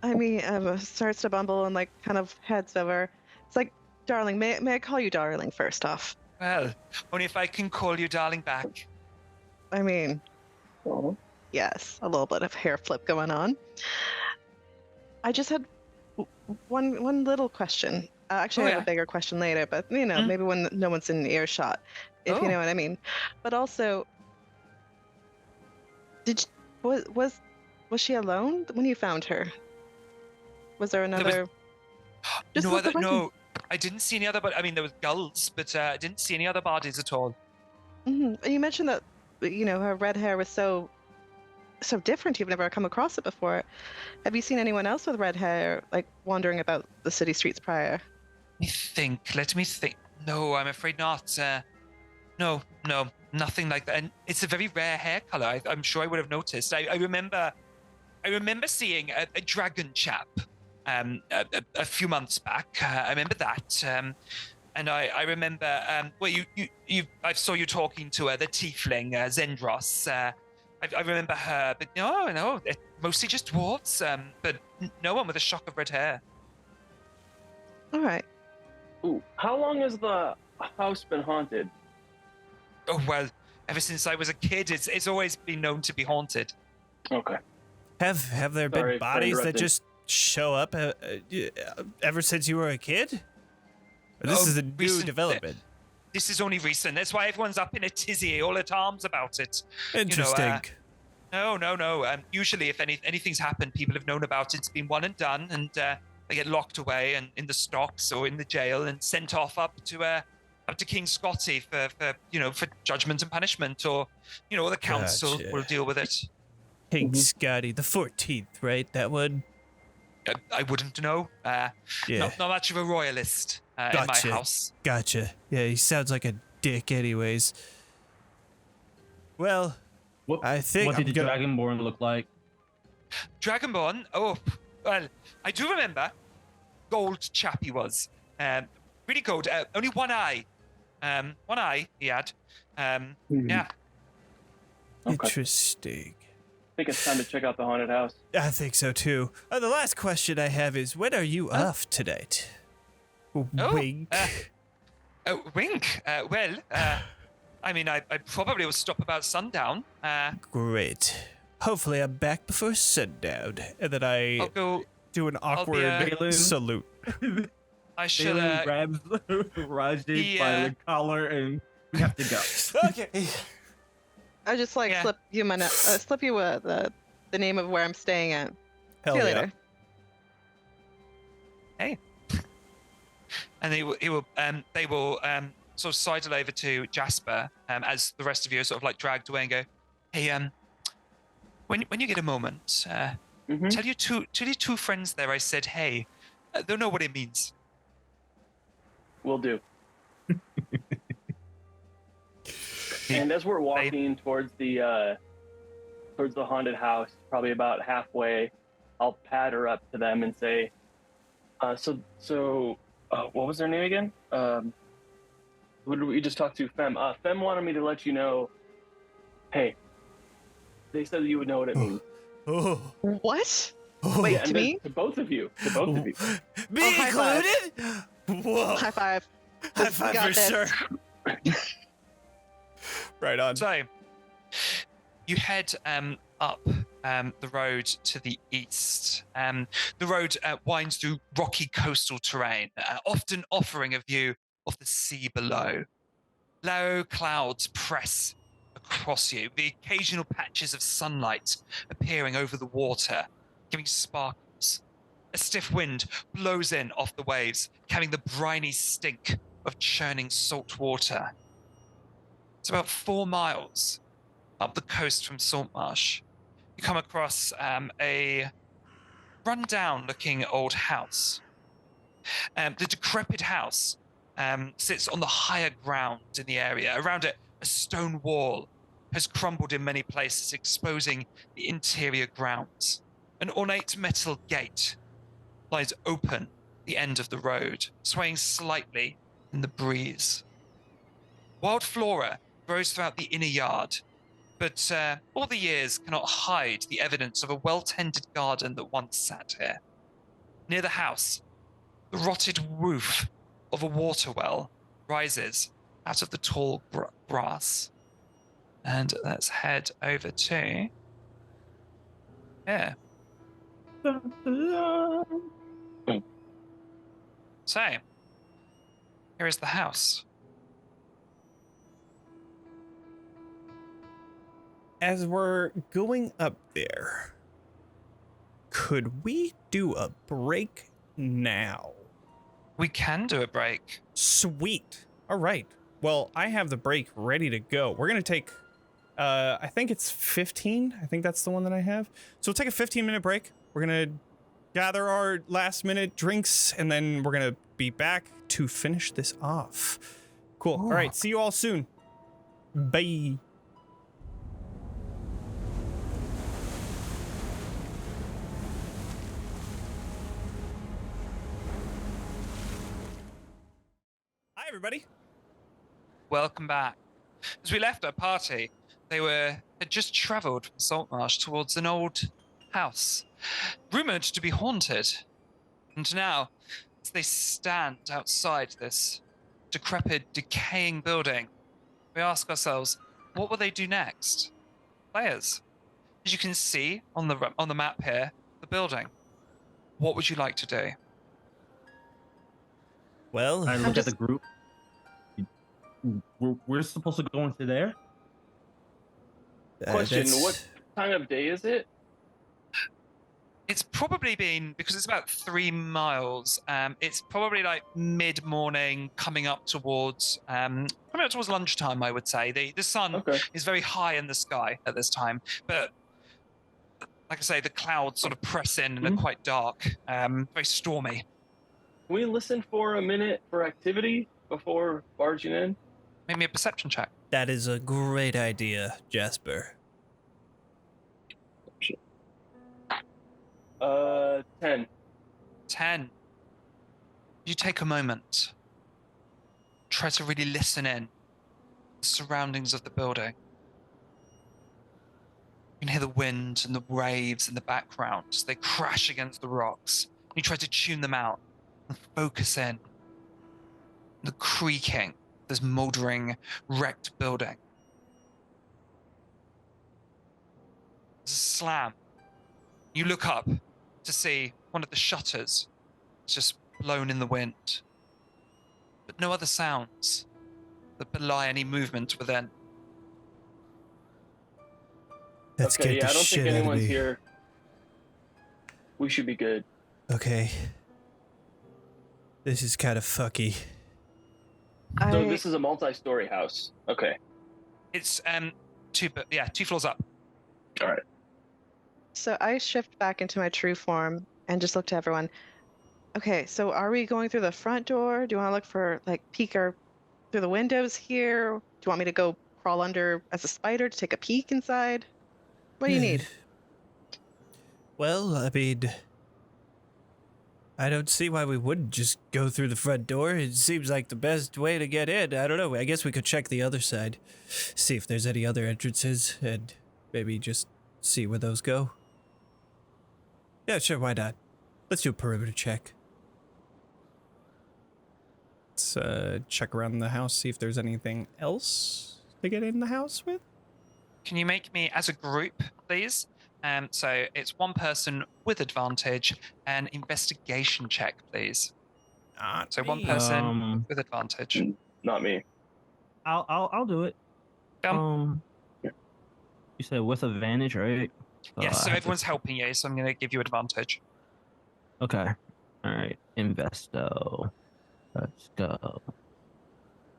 I mean, starts to bumble and like kind of heads over. It's like, darling, may I call you darling first off? Well, only if I can call you darling back. I mean, Oh. yes, a little bit of hair flip going on. I just had one little question. Actually, I have a bigger question later, but maybe when no one's in earshot, if you know what I mean. But also, was she alone when you found her? Was there another? No, I didn't see any other. But I mean, there was gulls, but I didn't see any other bodies at all. Mm-hmm. You mentioned that her red hair was so different. You've never come across it before. Have you seen anyone else with red hair like wandering about the city streets prior? Let me think. No, I'm afraid not. No, nothing like that. And it's a very rare hair color. I'm sure I would have noticed. I remember seeing a dragon chap a few months back. I remember that. And I remember, I saw you talking to her, the tiefling, Zendros. I remember her, but no, mostly just dwarves, but no one with a shock of red hair. All right. Ooh, how long has the house been haunted? Oh, well, ever since I was a kid, it's always been known to be haunted. Okay. Have there been bodies that just show up ever since you were a kid? Or this is a new development. This is only recent. That's why everyone's up in a tizzy, all at arms about it. Interesting. No. Usually, if anything's happened, people have known about it. It's been one and done, and they get locked away and in the stocks or in the jail and sent off up to King Scotty for judgment and punishment, or the council will deal with it. King Scotty, the 14th, right? That one. I wouldn't know. Not much of a royalist in my house. Gotcha. Yeah, he sounds like a dick anyways. Well, I think what did the Dragonborn look like? Dragonborn? Oh, well, I do remember. Gold chap he was. Really gold. Only one eye. One eye he had. Yeah. Okay. Interesting. I think it's time to check out the haunted house. I think so too. The last question I have is, when are you off tonight? Wink. Wink. Well, I mean, I probably will stop about sundown. Great. Hopefully I'm back before sundown. And then I'll do an awkward salute. I shall Vaelan grabs Ragé by the collar and we have to go. Okay. I just slip you the name of where I'm staying at. Hell See you yeah. later. Hey. And they will sort of sidle over to Jasper as the rest of you are sort of like dragged away and go, hey, when you get a moment, tell your two friends there I said hey. They'll know what it means. Will do. And as we're walking towards the haunted house, probably about halfway, I'll patter up to them and say, so what was their name again? Who did we just talk to? Themme. Themme wanted me to let you know, hey, they said you would know what it means. Oh. What? Wait, Yeah, to me? To both of you. To both of you. Me high five. included? Whoa. High five. High five got for this. sure. Right on. So, you head up the road to the east. The road winds through rocky coastal terrain, often offering a view of the sea below. Low clouds press across you, the occasional patches of sunlight appearing over the water, giving sparkles. A stiff wind blows in off the waves, carrying the briny stink of churning salt water. It's about 4 miles up the coast from Saltmarsh. You come across a run-down-looking old house. The decrepit house sits on the higher ground in the area. Around it, a stone wall has crumbled in many places, exposing the interior grounds. An ornate metal gate lies open at the end of the road, swaying slightly in the breeze. Wild flora grows throughout the inner yard, but all the years cannot hide the evidence of a well-tended garden that once sat here. Near the house, the rotted roof of a water well rises out of the tall grass. And let's head over to here. So, here is the house. As we're going up there, could we do a break now? We can do a break. Sweet. All right. Well, I have the break ready to go. We're going to take, I think it's 15. I think that's the one that I have. So we'll take a 15-minute break. We're going to gather our last-minute drinks, and then we're going to be back to finish this off. Cool. All right. See you all soon. Bye. Hi, everybody. Welcome back. As we left our party, they had just travelled from Saltmarsh towards an old house, rumoured to be haunted. And now, as they stand outside this decrepit, decaying building, we ask ourselves, what will they do next? Players, as you can see on the map here, the building. What would you like to do? Well, I look at the group. We're supposed to go into there? Question: What time of day is it? It's probably been, because it's about 3 miles, it's probably like mid-morning coming up towards lunchtime, I would say. The sun is very high in the sky at this time, but like I say, the clouds sort of press in and are quite dark, very stormy. Can we listen for a minute for activity before barging in? Make me a perception check. That is a great idea, Jasper. 10. 10. You take a moment. Try to really listen in. The surroundings of the building. You can hear the wind and the waves in the background as they crash against the rocks. You try to tune them out and focus in. The creaking of this mouldering, wrecked building. There's a slam. You look up to see one of the shutters just blown in the wind. But no other sounds that belie any movement within. Let's get the I don't shit think out of anyone's me. here. We should be good. Okay. This is kind of fucky. So this is a multi-story house. Okay. It's 2 floors up. All right. So I shift back into my true form and just look to everyone. Okay, so are we going through the front door? Do you want to look for, like, peek or through the windows here? Do you want me to go crawl under as a spider to take a peek inside? What do you need? Well, I mean, I don't see why we wouldn't just go through the front door. It seems like the best way to get in. I don't know. I guess we could check the other side, see if there's any other entrances, and maybe just see where those go. Yeah, sure, why not? Let's do a perimeter check. Let's check around the house, see if there's anything else to get in the house with. Can you make me, as a group, please? So it's one person with advantage, an investigation check, please. So one person with advantage. Not me. I'll do it. You said with advantage, right? Yes, so everyone's helping you, so I'm going to give you advantage. Okay. All right. Investo. Let's go.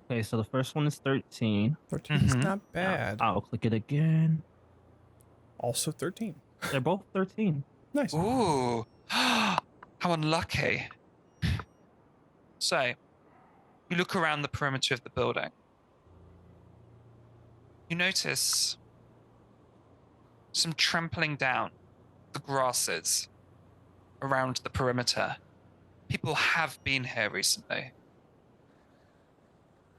Okay, so the first one is 13. 13 is not bad. I'll click it again. Also 13. They're both 13. Nice. Ooh. How unlucky. So, you look around the perimeter of the building. You notice some trampling down the grasses around the perimeter. People have been here recently.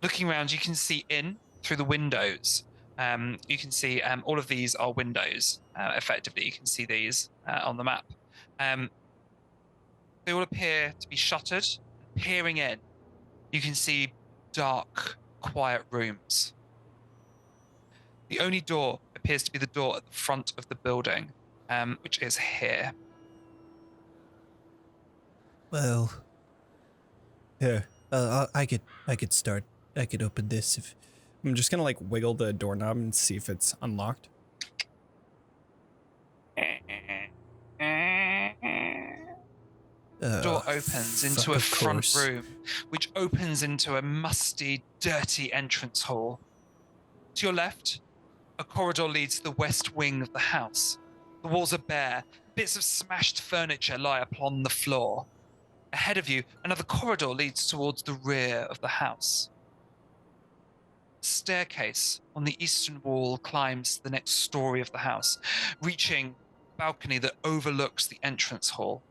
Looking around, you can see in through the windows. You can see all of these are windows. Effectively, you can see these on the map. They all appear to be shuttered. Peering in, you can see dark, quiet rooms. The only door appears to be the door at the front of the building, which is here. Well, here, I could start. I could open this if. I'm just gonna like wiggle the doorknob and see if it's unlocked. Door opens into a front room, which opens into a musty, dirty entrance hall. To your left, a corridor leads to the west wing of the house. The walls are bare. Bits of smashed furniture lie upon the floor. Ahead of you, another corridor leads towards the rear of the house. A staircase on the eastern wall climbs to the next story of the house, reaching a balcony that overlooks the entrance hall.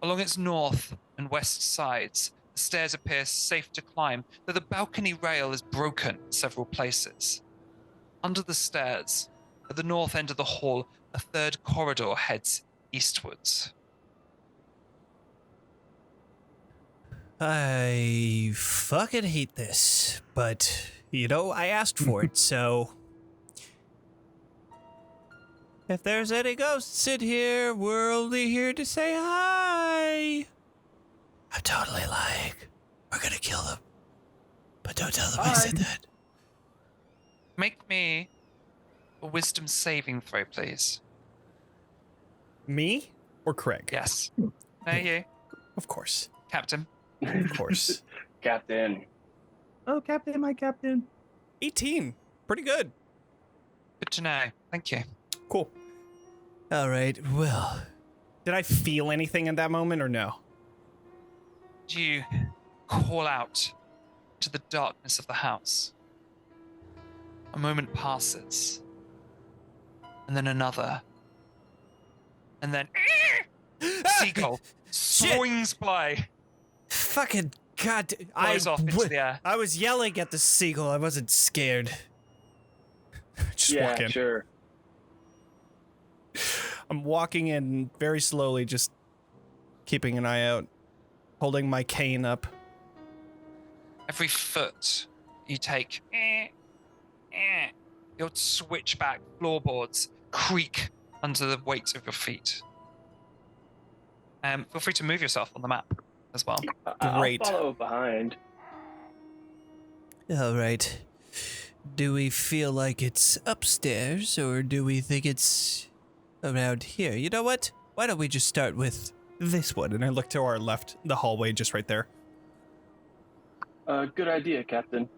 Along its north and west sides, the stairs appear safe to climb, though the balcony rail is broken in several places. Under the stairs, at the north end of the hall, a third corridor heads eastwards. I fucking hate this, but, you know, I asked for it, so... If there's any ghosts in here, we're only here to say hi. I'm totally lying. We're gonna kill them. But don't tell them I said that. Make me a wisdom saving throw, please. Me or Craig? Yes. No, you, Of course. Captain. Of course. Captain. Oh, Captain, my Captain. 18. Pretty good. Good to know. Thank you. Cool. All right, well. Did I feel anything in that moment or no? You call out to the darkness of the house. A moment passes, and then another, and then seagull swings by, Fucking God. flies off into the air. I was yelling at the seagull. I wasn't scared. Just Yeah, walk in. sure. I'm walking in very slowly, just keeping an eye out, holding my cane up. Every foot you take, your switchback floorboards creak under the weight of your feet. Feel free to move yourself on the map as well. Great. I'll follow behind. All right. Do we feel like it's upstairs, or do we think it's around here? You know what? Why don't we just start with this one? And I look to our left, the hallway just right there. Good idea, Captain.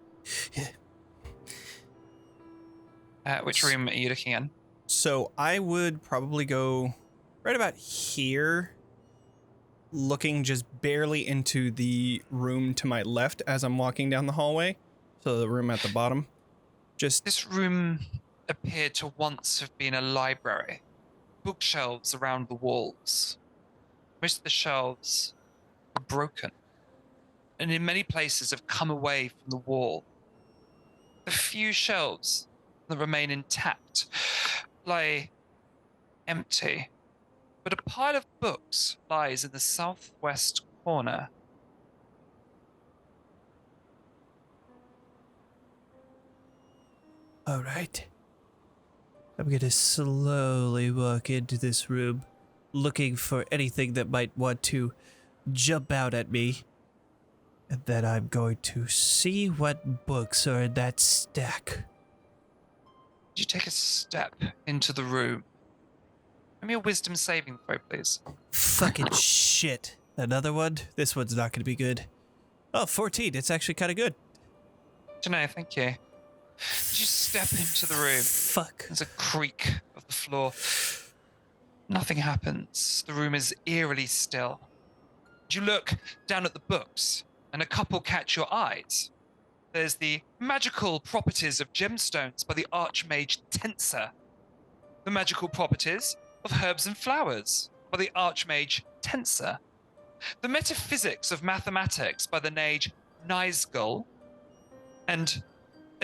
Which room are you looking in? So I would probably go right about here, looking just barely into the room to my left as I'm walking down the hallway. So the room at the bottom. Just This room appeared to once have been a library. Bookshelves around the walls. Most of the shelves are broken, and in many places have come away from the wall. The few shelves that remain intact lie empty, but a pile of books lies in the southwest corner. All right. I'm gonna slowly walk into this room, looking for anything that might want to jump out at me. And then I'm going to see what books are in that stack. You take a step into the room. Give me a wisdom saving throw, please. Fucking shit. Another one? This one's not gonna be good. Oh, 14. It's actually kind of good. Jonny, thank you. As you step into the room, Fuck. there's a creak of the floor. Nothing happens. The room is eerily still. You look down at the books, and a couple catch your eyes. There's the magical properties of gemstones by the Archmage Tenser. The magical properties of herbs and flowers by the Archmage Tenser. The metaphysics of mathematics by the Mage Nizgul. And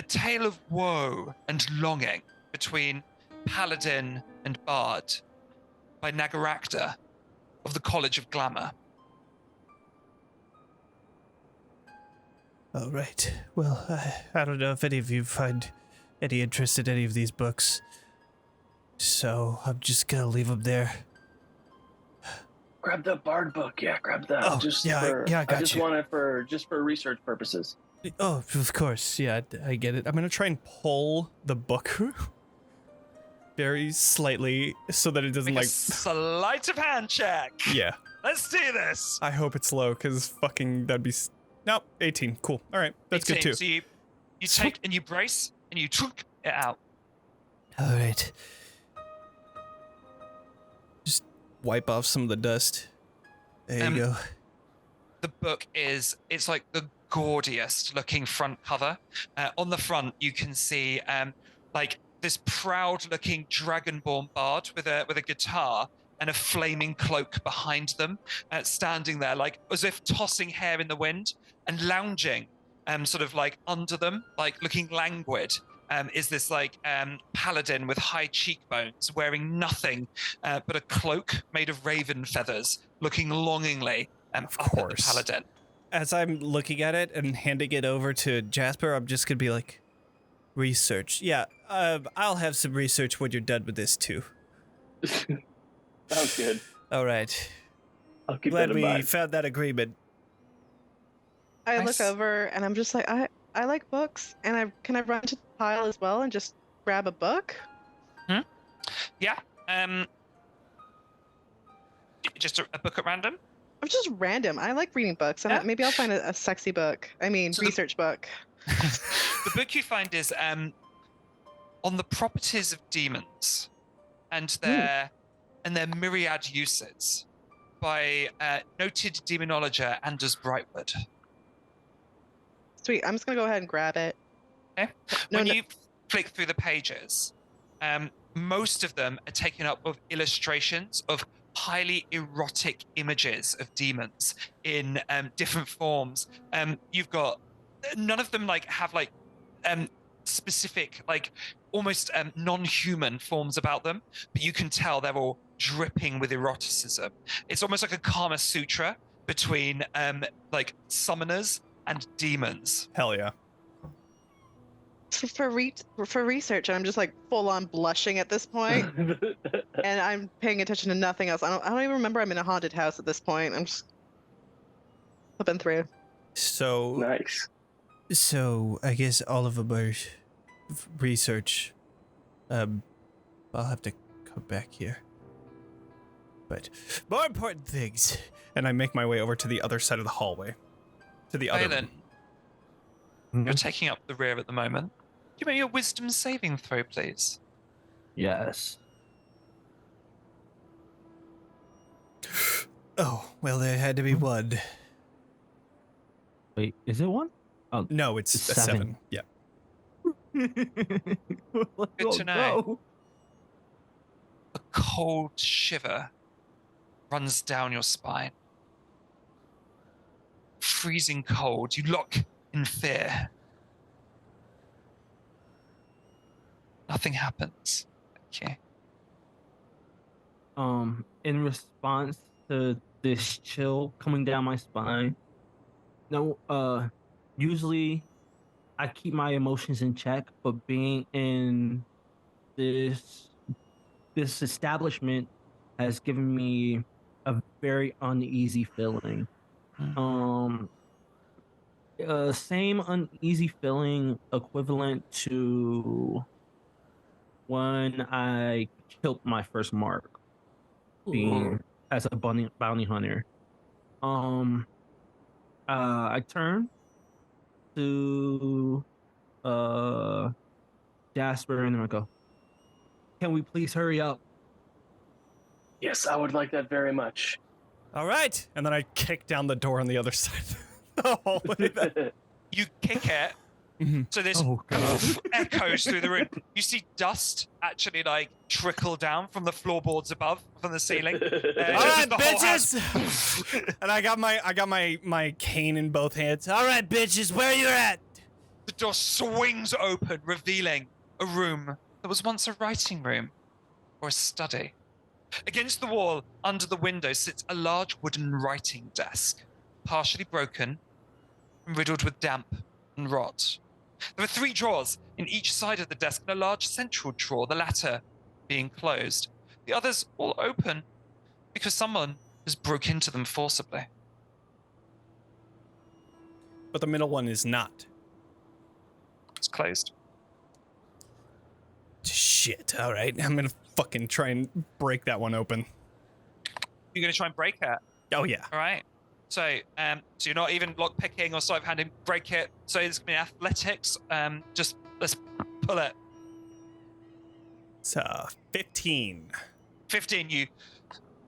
a tale of woe and longing between Paladin and Bard by Nagarakta of the College of Glamour. All right. Well, I don't know if any of you find any interest in any of these books, so I'm just gonna leave them there. Grab the Bard book. Yeah, grab that. Oh, I got I just you. want it for research purposes. Oh, of course. Yeah, I get it. I'm gonna try and pull the book very slightly so that it doesn't Make a sleight of hand check. Yeah. Let's do this. I hope it's low, because fucking that'd be... Nope, 18. Cool. All right, that's 18. good too. So you take and you brace and you chunk it out. All right. Just wipe off some of the dust. There you go. The book it's like the gaudiest looking front cover. On the front, you can see like this proud looking dragonborn bard with a guitar and a flaming cloak behind them, standing there like as if tossing hair in the wind and lounging sort of like under them, like looking languid. Is this like paladin with high cheekbones wearing nothing but a cloak made of raven feathers, looking longingly Of up at the course. paladin. As I'm looking at it and handing it over to Jasper, I'm just gonna be like, research. Yeah, I'll have some research when you're done with this too. Sounds good. All right. I'll keep Glad that in we mind. found that agreement. I Nice. look over and I'm just like, I like books, and can I run to the pile as well and just grab a book? Yeah. Just a book at random. I'm just random. I like reading books, and Yeah. maybe I'll find a sexy book. I mean, So the- research book. The book you find is on the properties of demons and their myriad uses by noted demonologist Anders Brightwood. Sweet. I'm just gonna go ahead and grab it. Okay. No, When no. you flick through the pages, most of them are taken up with illustrations of highly erotic images of demons in different forms. You've got none of them like have like specific like almost non-human forms about them, but you can tell they're all dripping with eroticism. It's almost like a Kama Sutra between like summoners and demons. Hell yeah. For research, I'm just like full on blushing at this point, and I'm paying attention to nothing else. I don't even remember I'm in a haunted house at this point. I'm just flipping through. So, Nice. So, I guess all of them are research. I'll have to come back here. But more important things. And I make my way over to the other side of the hallway. To the other Vaelan, room. you're taking up the rear at the moment. Give me a wisdom saving throw, please. Yes. Oh, well, there had to be one. Wait, is it one? Oh, No, it's a 7. Yeah. Good to know. A cold shiver runs down your spine. Freezing cold. You lock in fear. Nothing happens. Okay. In response to this chill coming down my spine, usually I keep my emotions in check, but being in this establishment has given me a very uneasy feeling. Same uneasy feeling equivalent to when I killed my first mark, being as a bounty hunter. I turn to Jasper and then I go, "Can we please hurry up?" Yes, I would like that very much. All right. And then I kick down the door on the other side of the hallway. You kick it. So this Oh, God. echoes through the room. You see dust actually like trickle down from the floorboards above, from the ceiling. All Just right, the whole house- bitches. And I got my cane in both hands. All right, bitches, where you at? door swings open, revealing a room that was once a writing room or a study. Against the wall, under the window, sits a large wooden writing desk, partially broken and riddled with damp and rot. There are 3 drawers in each side of the desk and a large central drawer, the latter being closed. The others all open because someone has broke into them forcibly. But the middle one is not. It's closed. Shit, all right. I'm gonna fucking try and break that one open. You're going to try and break it. Oh, yeah. All right. So you're not even lock picking or sleight of handing. Break it. So it's going to be athletics. Just let's pull it. It's 15. 15. You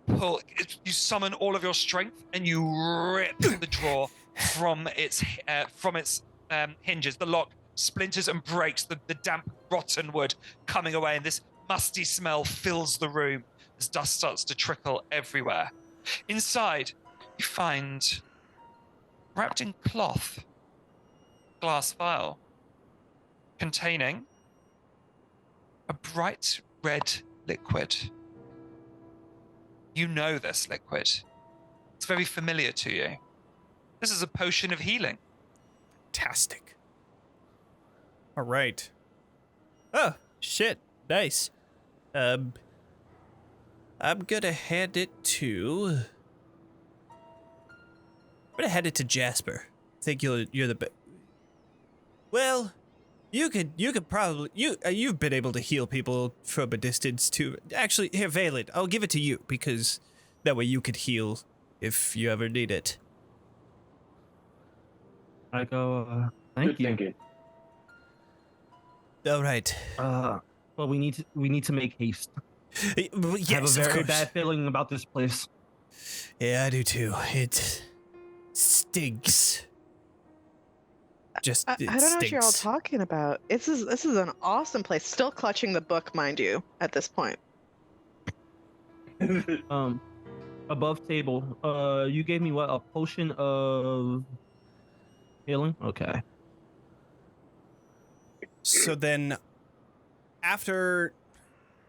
pull. You summon all of your strength and you rip the drawer from its hinges. The lock splinters and breaks. The damp, rotten wood coming away, and this musty smell fills the room as dust starts to trickle everywhere. Inside, you find, wrapped in cloth, glass vial containing a bright red liquid. You know this liquid. It's very familiar to you. This is a potion of healing. Fantastic. All right. Oh, shit. Nice. I'm gonna hand it to... I'm gonna hand it to Jasper. I think you're the best. Well, you could probably you've been able to heal people from a distance too. Actually, here, Vaelan, I'll give it to you because that way you could heal if you ever need it. I go, thank Good you. thinking. All right. Well, we need to make haste. Yes, I have a of very course. bad feeling about this place. Yeah, I do too. It stinks. Just I it don't know what you're all stinks. talking about. This is an awesome place. Still clutching the book, mind you, at this point. Above table. You gave me what? A potion of healing? Okay. So then, after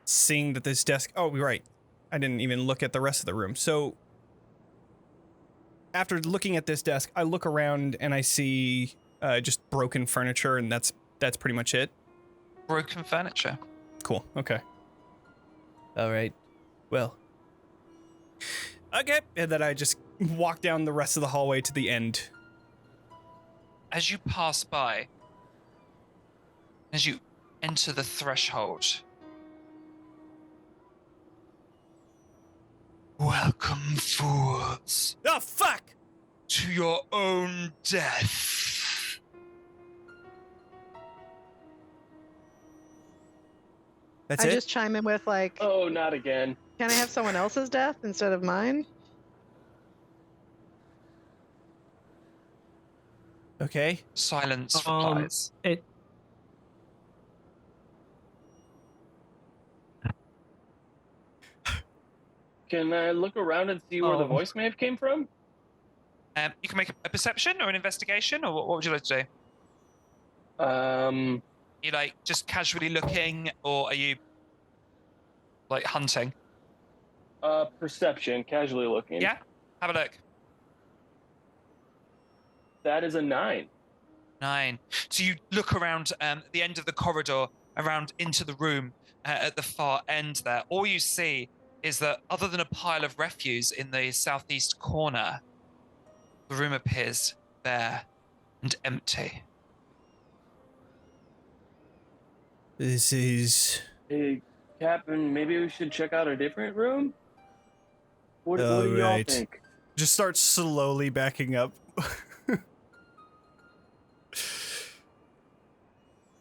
seeing that this desk... Oh, right. I didn't even look at the rest of the room. So, after looking at this desk, I look around and I see just broken furniture, and that's pretty much it. Broken furniture. Cool. Okay. All right. Well. Okay. And then I just walk down the rest of the hallway to the end. As you pass by, as you enter the threshold, welcome, fools, Oh, fuck! to your own death. That's I it? just chime in with like, Oh, not again. can I have someone else's death instead of mine? Okay. Silence replies. Can I look around and see where the voice may have came from? You can make a perception or an investigation, or what would you like to do? You like just casually looking, or are you like hunting? Perception, casually looking. Yeah, have a look. That is a 9. 9. So you look around the end of the corridor, around into the room at the far end there. All you see is that other than a pile of refuse in the southeast corner, the room appears bare and empty. This is... Hey, Captain, maybe we should check out a different room? What do y'all Alright. think? Just start slowly backing up.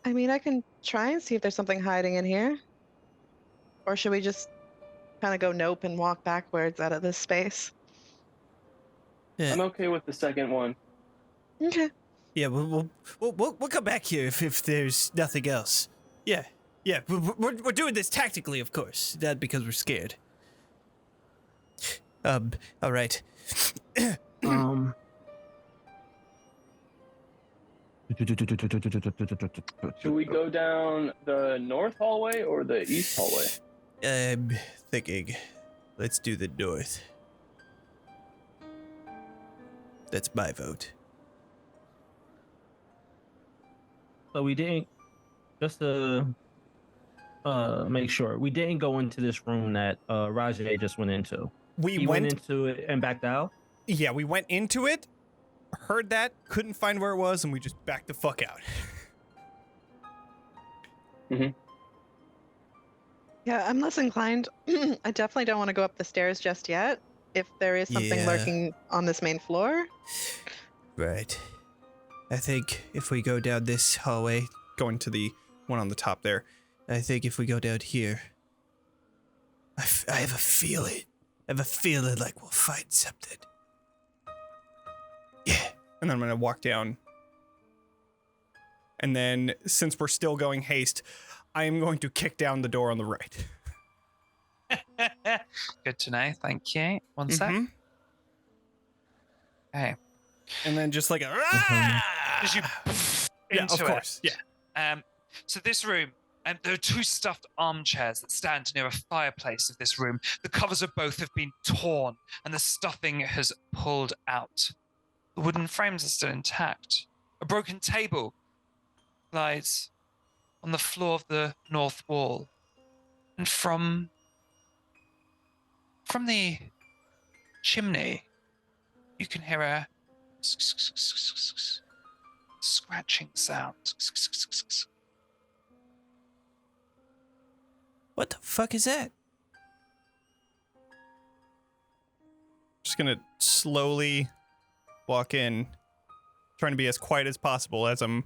I mean, I can try and see if there's something hiding in here. Or should we just kind of go nope and walk backwards out of this space? Yeah. I'm okay with the second one. Okay. Yeah, we'll come back here if there's nothing else. Yeah, we're doing this tactically, of course, not because we're scared. All right. Should we go down the north hallway or the east hallway? I'm thinking, let's do the north. That's my vote. So we didn't, just to make sure, we didn't go into this room that Ragé just went into. He went into it and backed out? Yeah, we went into it, heard that, couldn't find where it was, and we just backed the fuck out. Yeah, I'm less inclined. I definitely don't want to go up the stairs just yet. If there is something lurking on this main floor. Right. I think if we go down this hallway, Going to the one on the top there. I think if we go down here, I have a feeling. I have a feeling like we'll find something. Yeah. And then I'm going to walk down. And then, since we're still going haste, I am going to kick down the door on the right. Good to know. Thank you. One sec. Mhm. Okay. And then just like a... As you Yeah, into of course. it. Yeah. So this room, there are two stuffed armchairs that stand near a fireplace of this room. The covers of both have been torn, and the stuffing has pulled out. The wooden frames are still intact. A broken table lies on the floor of the north wall. And from the chimney, you can hear a scratching sound. What the fuck is that? Just going to slowly walk in, trying to be as quiet as possible as I'm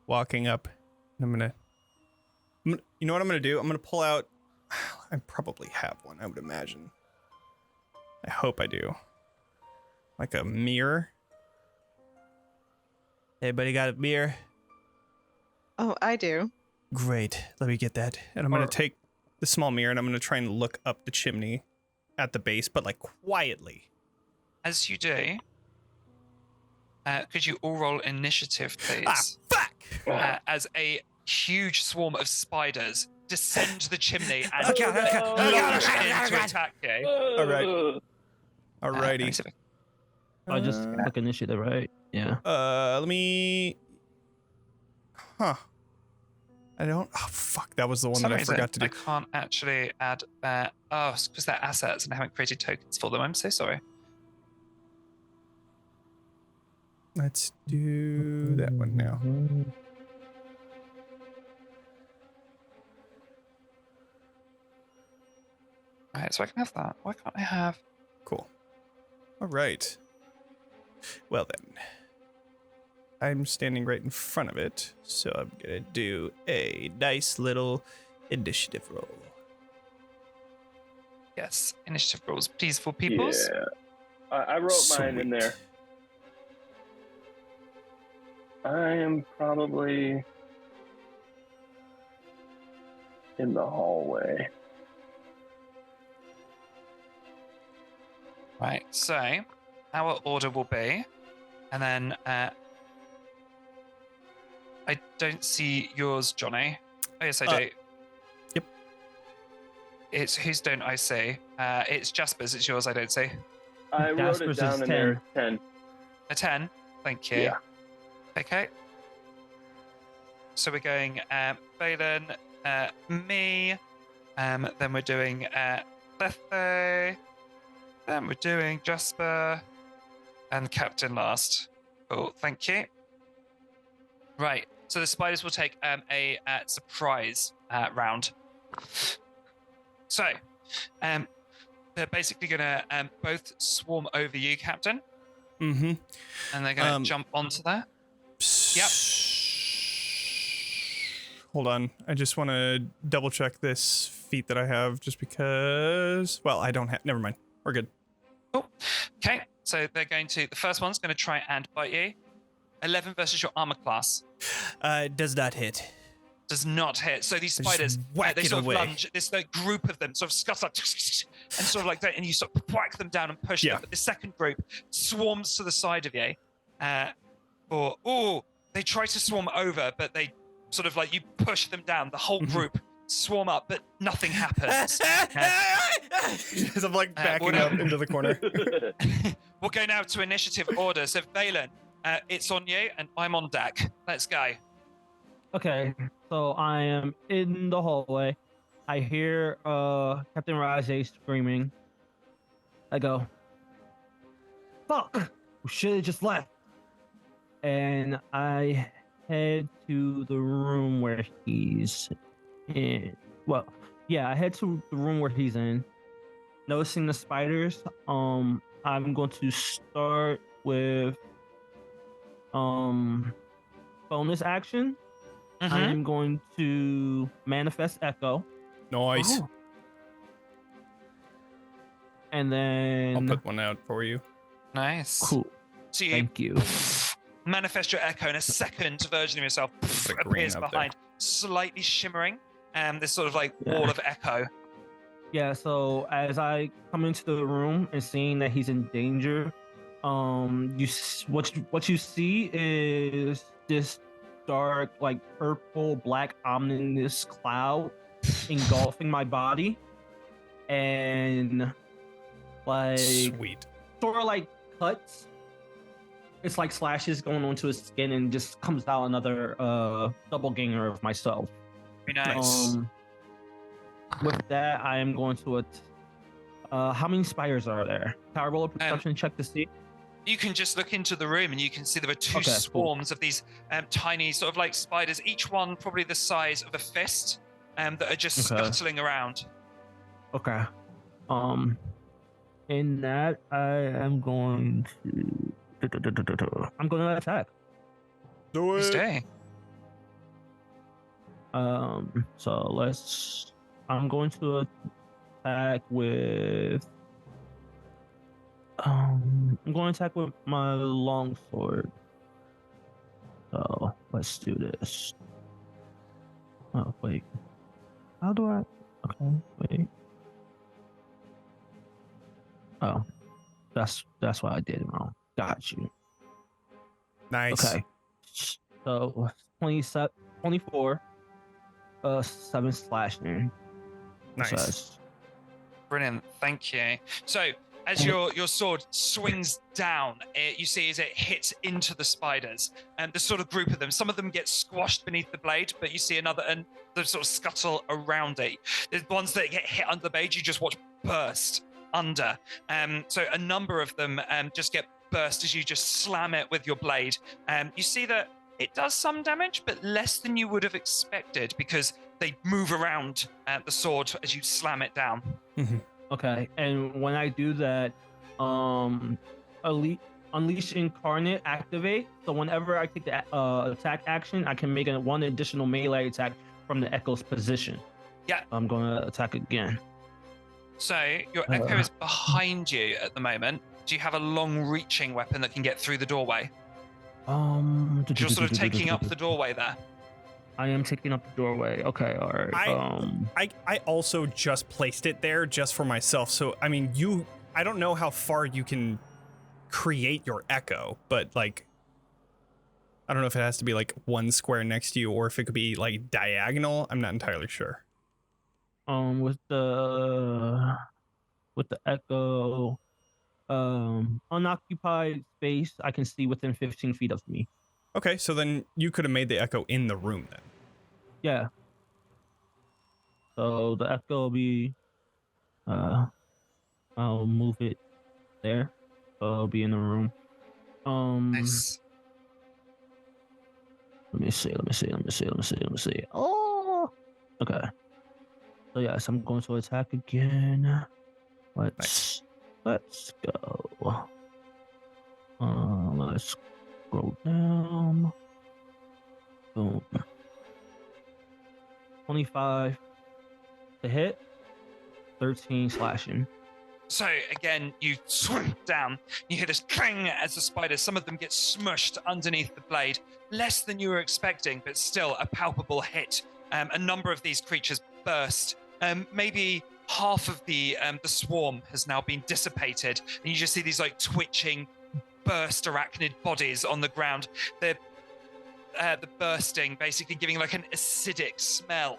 walking up. And you know what I'm going to do? I'm going to pull out... I probably have one, I would imagine. I hope I do. Like a mirror. Anybody got a mirror? Oh, I do. Great. Let me get that. And I'm going to take the small mirror and I'm going to try and look up the chimney at the base, but like quietly. As you do, could you all roll initiative, please? Ah, fuck! As a huge swarm of spiders descend the chimney and Okay. launch in to attack you. All right. Alrighty. I just like initiative, right? Yeah. Let me... Huh. I don't... Oh, fuck. That was the one that I forgot to do. I can't actually add... oh, it's because they're assets and I haven't created tokens for them. I'm so sorry. Let's do that one now. Right, so I can have that. Why can't I have... Cool. All right. Well then. I'm standing right in front of it, so I'm going to do a nice little initiative roll. Yes, initiative rolls, please, for peoples. Yeah. I wrote mine in Sweet. there. I am probably in the hallway. Right, so our order will be, and then I don't see yours, Jonny. Oh, yes, I do. Yep. It's whose don't I see? It's Jasper's. It's yours. I don't see. I wrote Jasper's it down is in 10. there. 10. A 10. Thank you. Yeah. Okay. So we're going Vaelan, me, then we're doing Lethe, then we're doing Jasper, and Captain last. Cool, thank you. Right, so the spiders will take a surprise round. So, they're basically going to both swarm over you, Captain, Mm-hmm. and they're going to jump onto there. Yep. Hold on. I just want to double check this feat that I have just because... Well, I don't have... Never mind. We're good. Cool. Okay, so they're going to... The first one's going to try and bite you. 11 versus your armor class. Does not hit. Does not hit. So these They just spiders, whack they it sort of away. lunge. This like, group of them sort of scutter and sort of like that, and you sort of whack them down and push Yeah. them. But the second group swarms to the side of you. they try to swarm over, but they sort of like you push them down. The whole group swarm up, but nothing happens. As I'm like backing up into the corner. We'll go now to initiative order. So Vaelan, it's on you, and I'm on deck. Let's go. Okay, so I am in the hallway. I hear Captain Ragé screaming. I go, fuck! We should have just left. And I head to the room where he's in. Well, yeah, I head to the room where he's in. Noticing the spiders, I'm going to start with bonus action. I'm going to manifest echo. Nice. Oh. And then I'll put one out for you. Nice. Cool. So you Thank you. manifest your echo, and a second version of yourself The green appears up there. behind, slightly shimmering, this sort of like wall of echo. Yeah, so as I come into the room and seeing that he's in danger, what you see is this dark, like purple, black, ominous cloud engulfing my body, and like Sweet. sort of like cuts. It's like slashes going onto his skin, and just comes out another doppelganger of myself. Very nice. With that, I am going to how many spiders are there? Can I roll a perception check to see? You can just look into the room and you can see there are two Okay, cool. swarms of these tiny sort of like spiders, each one probably the size of a fist, that are just scuttling around. Okay. In that, I am going to. I'm going to attack. Do it. Stay. So I'm going to attack with. I'm going to attack with my longsword. So let's do this. Oh wait. How do I? Okay, wait. Oh, that's what I did wrong. Got you. Nice. Okay. So 24. 7 slashing. Nice. Brilliant. Thank you. So as your sword swings down, you see as it hits into the spiders, and the sort of group of them, some of them get squashed beneath the blade, but you see another, and the sort of scuttle around it. The ones that get hit under the blade, you just watch burst under. So a number of them just get burst as you just slam it with your blade. You see that it does some damage, but less than you would have expected, because they move around the sword as you slam it down. Okay, and when I do that, Unleash Incarnate activate. So whenever I take the attack action, I can make one additional melee attack from the Echo's position. Yeah. I'm gonna attack again. So your Echo is behind you at the moment. Do you have a long-reaching weapon that can get through the doorway? You're sort of taking up the doorway there. I am taking up the doorway. Okay, all right. I also just placed it there just for myself. So, I mean, I don't know how far you can create your echo, but like, I don't know if it has to be like one square next to you or if it could be like diagonal. I'm not entirely sure. With the echo, unoccupied space, I can see within 15 feet of me. Okay, so then you could have made the echo in the room then. Yeah. So the echo will be, I'll move it there. So it'll be in the room. Nice. Let me see. Oh. Okay. So yes, I'm going to attack again. Let's go. Let's scroll down. Boom. 25 to hit. 13 slashing. So again, you swing down. You hear this clang as the spiders, some of them get smushed underneath the blade. Less than you were expecting, but still a palpable hit. A number of these creatures burst. Maybe half of the swarm has now been dissipated, and you just see these like twitching, burst arachnid bodies on the ground. They're the bursting, basically giving like an acidic smell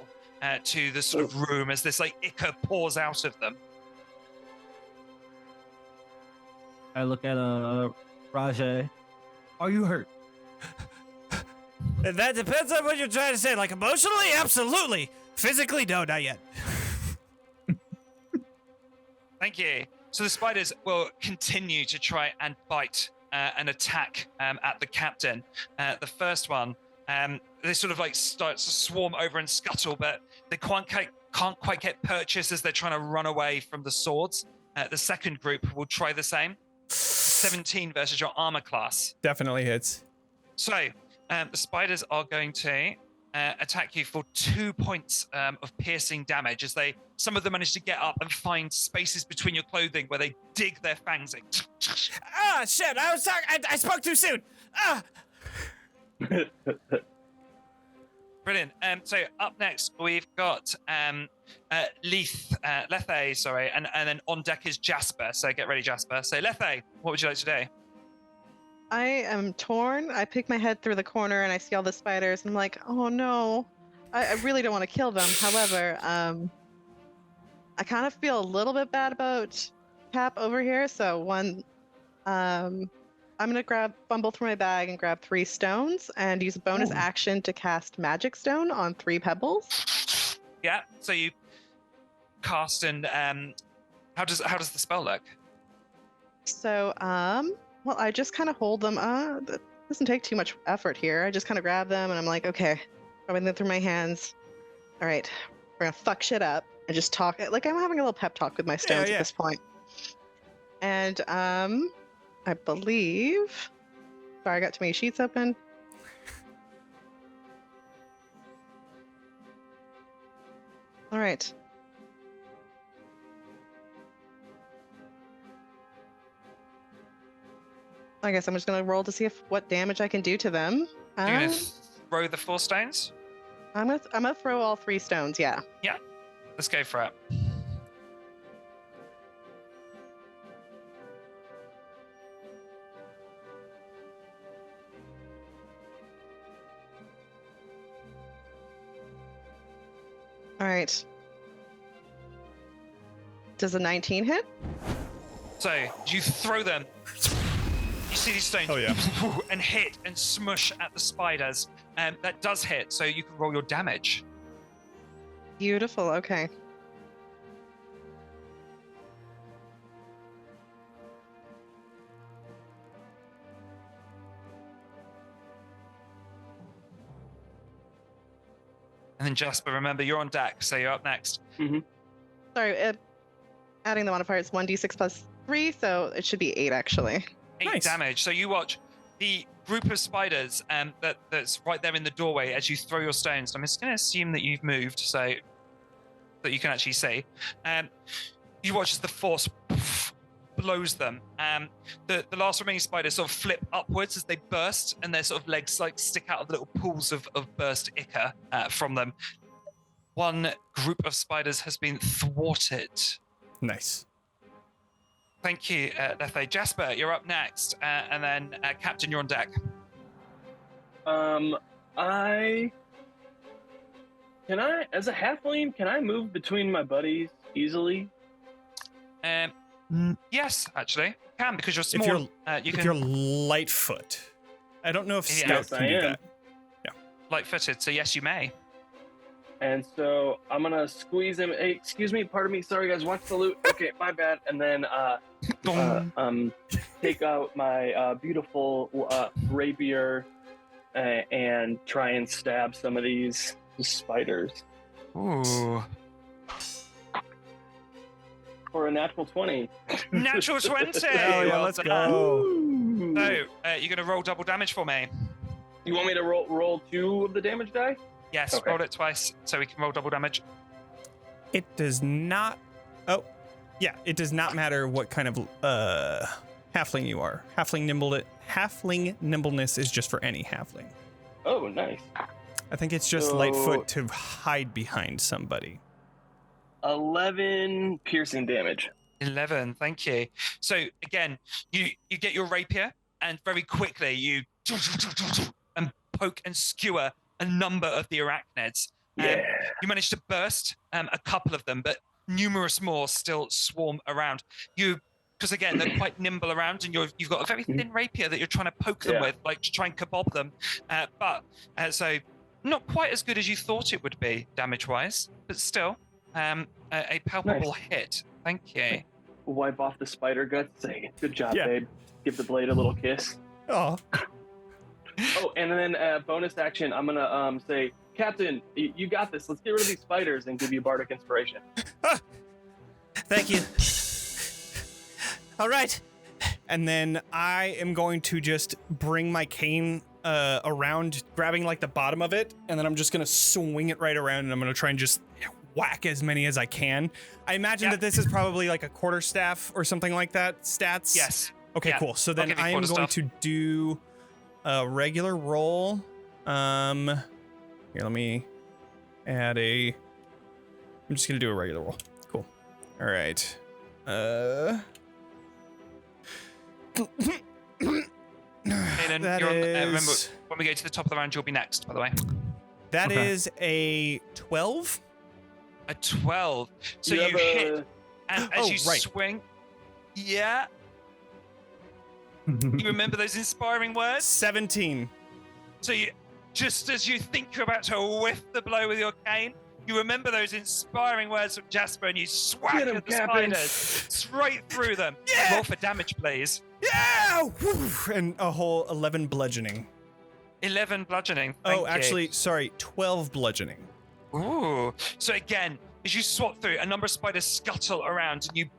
to the sort of room as this like ichor pours out of them. I look at Ragé. Are you hurt? That depends on what you're trying to say. Like emotionally, absolutely. Physically, no, not yet. Thank you. So the spiders will continue to try and bite and attack at the captain. The first one, they sort of like start to swarm over and scuttle, but they can't quite get purchase as they're trying to run away from the swords. The second group will try the same. 17 versus your armor class. Definitely hits. So the spiders are going to attack you for 2 points of piercing damage as some of them manage to get up and find spaces between your clothing where they dig their fangs in. Ah, shit! I spoke too soon. Ah. Brilliant. So up next we've got Lethe, sorry, and then on deck is Jasper. So get ready, Jasper. So Lethe, what would you like to do? I am torn. I peek my head through the corner and I see all the spiders. And I'm like, oh no, I really don't want to kill them. However, I kind of feel a little bit bad about Cap over here. So I'm gonna fumble through my bag and grab 3 stones and use a bonus action to cast Magic Stone on 3 pebbles. Yeah. So you cast and how does the spell look? So well, I just kind of hold them. That doesn't take too much effort here. I just kind of grab them and I'm like, okay, rubbing them through my hands. All right, we're gonna fuck shit up and just talk. Like I'm having a little pep talk with my stones at this point. And I believe. Sorry, I got too many sheets open. All right. I guess I'm just gonna roll to see what damage I can do to them. You're gonna throw the 4 stones? I'm gonna throw all 3 stones. Yeah. Yeah. Let's go for it. All right. Does a 19 hit? So you throw them. You see these stones and hit and smush at the spiders. That does hit, so you can roll your damage. Beautiful. Okay. And then Jasper, remember you're on deck, so you're up next. Mm-hmm. Sorry, adding the modifier is 1d6 plus 3, so it should be 8 actually. 8 damage. So you watch the group of spiders that's right there in the doorway as you throw your stones. I'm just going to assume that you've moved so that you can actually see. You watch as the force blows them. The last remaining spiders sort of flip upwards as they burst, and their sort of legs like stick out of little pools of burst ichor from them. One group of spiders has been thwarted. Nice. Thank you, Lethe. Jasper, you're up next, and then Captain, you're on deck. As a halfling, can I move between my buddies easily? Yes, actually, you can because you're small. If you're Lightfoot, I don't know if Scout can do that. Yeah, light-footed, so yes, you may. And so I'm gonna squeeze him. Hey, excuse me, pardon me. Sorry, guys. Watch the loot. Okay, my bad. And then take out my beautiful rapier and try and stab some of these spiders. Ooh. For a natural 20. Natural 20. Hell yeah, let's go. So you're gonna roll double damage for me. You want me to roll 2 of the damage die? Yes, Okay. roll it twice so we can roll double damage. It does not. Oh, yeah. It does not matter what kind of halfling you are. Halfling nimbleness is just for any halfling. Oh, nice. I think it's just So- Lightfoot to hide behind somebody. 11 piercing damage. 11, thank you. So again, you get your rapier and very quickly you and poke and skewer a number of the arachnids. Yeah. You manage to burst a couple of them, but numerous more still swarm around. Because again, they're quite nimble around, and you've got a very thin rapier that you're trying to poke them with, like to try and kabob them. So not quite as good as you thought it would be damage-wise, but still a palpable hit. Thank you. Wipe off the spider guts. Say, good job, Yeah. babe. Give the blade a little kiss. Oh, Oh, and then bonus action, I'm gonna say, Captain, you got this. Let's get rid of these spiders and give you bardic inspiration. Thank you. All right. and then I am going to just bring my cane around, grabbing like the bottom of it, and then I'm just gonna swing it right around, and I'm gonna try and just whack as many as I can. I imagine that this is probably like a quarterstaff or something like that. Stats. Yes. Okay, Yeah. cool. So then give you I am going quarterstaff. to do a regular roll. Here, let me add a. I'm just gonna do a regular roll. Cool. All right. Vaelan, That remember, is when we go to the top of the round, you'll be next, by the way. that Okay. is a 12. A 12. So you have hit, and as Oh, you right. swing, yeah. You remember those inspiring words? 17. So you, just as you think you're about to whiff the blow with your cane, you remember those inspiring words from Jasper, and you swag Get 'em, at the Captain. spiders straight through them. Yeah. Roll for damage, please. Yeah! Woo! And a whole 11 bludgeoning. 11 bludgeoning. Oh, Thank you. actually, sorry, 12 bludgeoning. Ooh. So again, as you swat through, a number of spiders scuttle around, and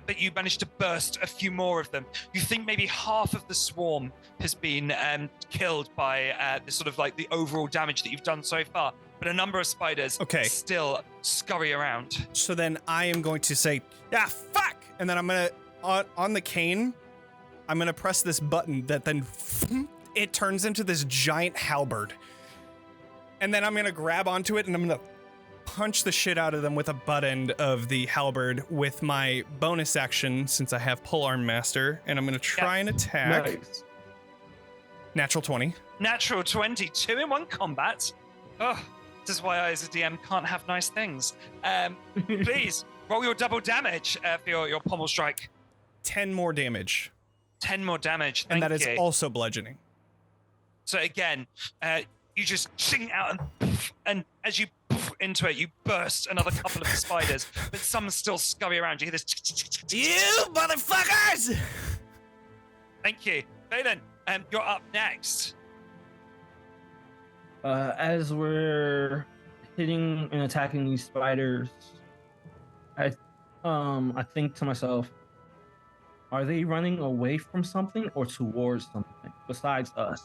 but you manage to burst a few more of them. You think maybe half of the swarm has been killed by the sort of like the overall damage that you've done so far. But a number of spiders still scurry around. So then I am going to say, fuck! And then I'm going to, on the cane, I'm going to press this button that then it turns into this giant halberd. And then I'm going to grab onto it and I'm going to punch the shit out of them with a butt end of the halberd with my bonus action since I have Polearm Master. And I'm going to try and attack. Nice. Natural 20. Natural 20, 2-in-1 combat. Oh, this is why I, as a DM, can't have nice things. Please, roll your double damage for your pommel strike. 10 more damage. 10 more damage. And Thank that is you. also bludgeoning. So again, you just ching out and poof, and as you poof into it, you burst another couple of the spiders, but some still scurry around. You hear this. You motherfuckers! Thank you. Vaelan, you're up next. As we're hitting and attacking these spiders, I think to myself, are they running away from something or towards something besides us?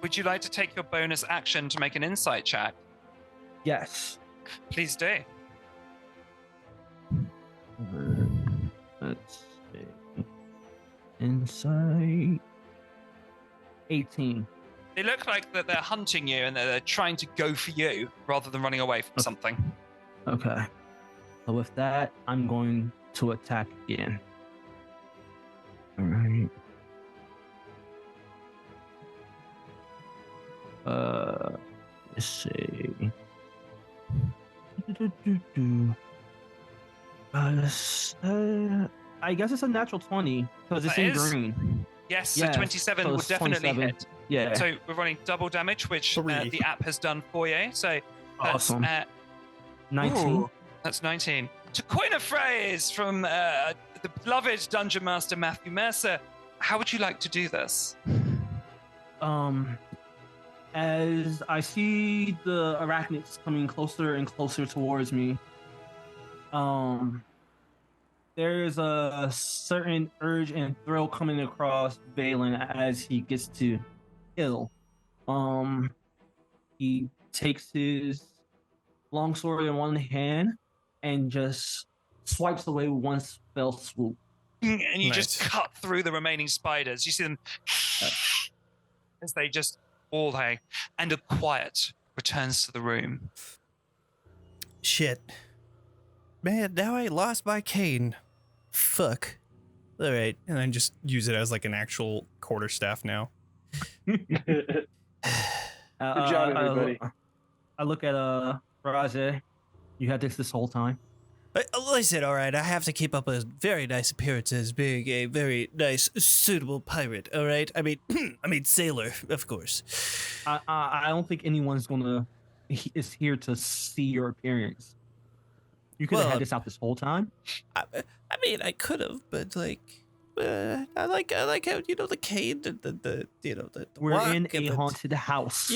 Would you like to take your bonus action to make an insight check? Yes. Please do. Let's see. Insight. 18. They look like that they're hunting you and they're trying to go for you rather than running away from something. Okay. So with that, I'm going to attack again. All right. Let's see. I guess it's a natural 20 because it's That in is. green. Yes, so Yes, 27 so will it's definitely 27. hit. Yeah. So we're running double damage, which 3. the app has done for you. So that's, Awesome. 19. ooh, that's 19. To coin a phrase from the beloved Dungeon Master Matthew Mercer, how would you like to do this? As I see the arachnids coming closer and closer towards me, there's a certain urge and thrill coming across Vaelan as he gets to kill. He takes his longsword in one hand and just swipes away with one fell swoop. And you just Nice. cut through the remaining spiders. You see them as they just all hang, and a quiet returns to the room. Shit. Man, now I lost my cane. Fuck. All right. And then just use it as like an actual quarterstaff now. Good job, everybody. I look at Ragé. You had this whole time. Listen, all right, I have to keep up a very nice appearance as being a very nice, suitable pirate, all right? I mean, sailor, of course. I don't think anyone's is here to see your appearance. You could have had this out this whole time. I mean, I could have, but like, I like how the cane, the We're walk in and a haunted house.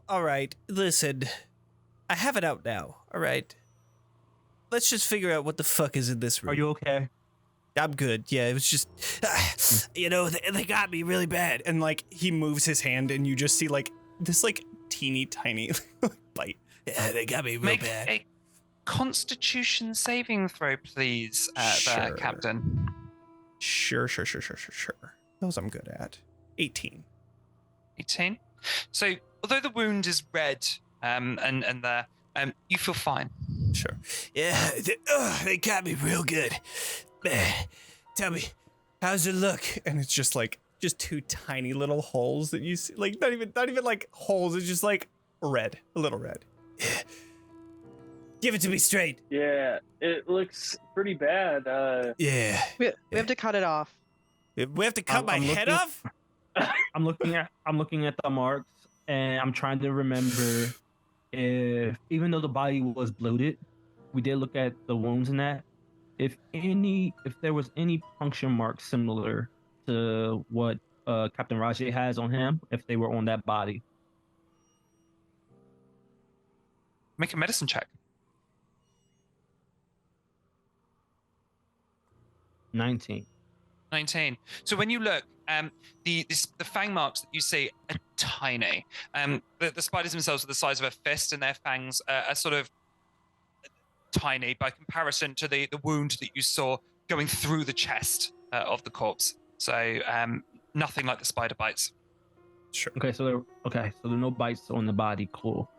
All right, listen, I have it out now, all right? Let's just figure out what the fuck is in this room. Are you okay? I'm good. Yeah, it was just, they got me really bad. And like, he moves his hand and you just see like this like teeny tiny bite. Yeah, they got me real Make bad. a Constitution saving throw, please, Sure. Captain. Sure. Those I'm good at. 18. 18. So, although the wound is red, and there, you feel fine. Sure. Yeah, they got me real good. Tell me, how's it look? And it's just like, just two tiny little holes that you see. Like, not even like holes. It's just like red, a little red. Give it to me straight. Yeah, it looks pretty bad. Yeah. We have to cut it off. We have to cut my I'm head looking- off? I'm looking at the marks, and I'm trying to remember if, even though the body was bloated, we did look at the wounds in that. If there was any puncture marks similar to what Captain Ragé has on him, if they were on that body. Make a medicine check. 19. 19. So when you look, the fang marks that you see are tiny. The spiders themselves are the size of a fist, and their fangs are sort of tiny by comparison to the wound that you saw going through the chest of the corpse. So nothing like the spider bites. Sure. Okay, so there are no bites on the body. Cool.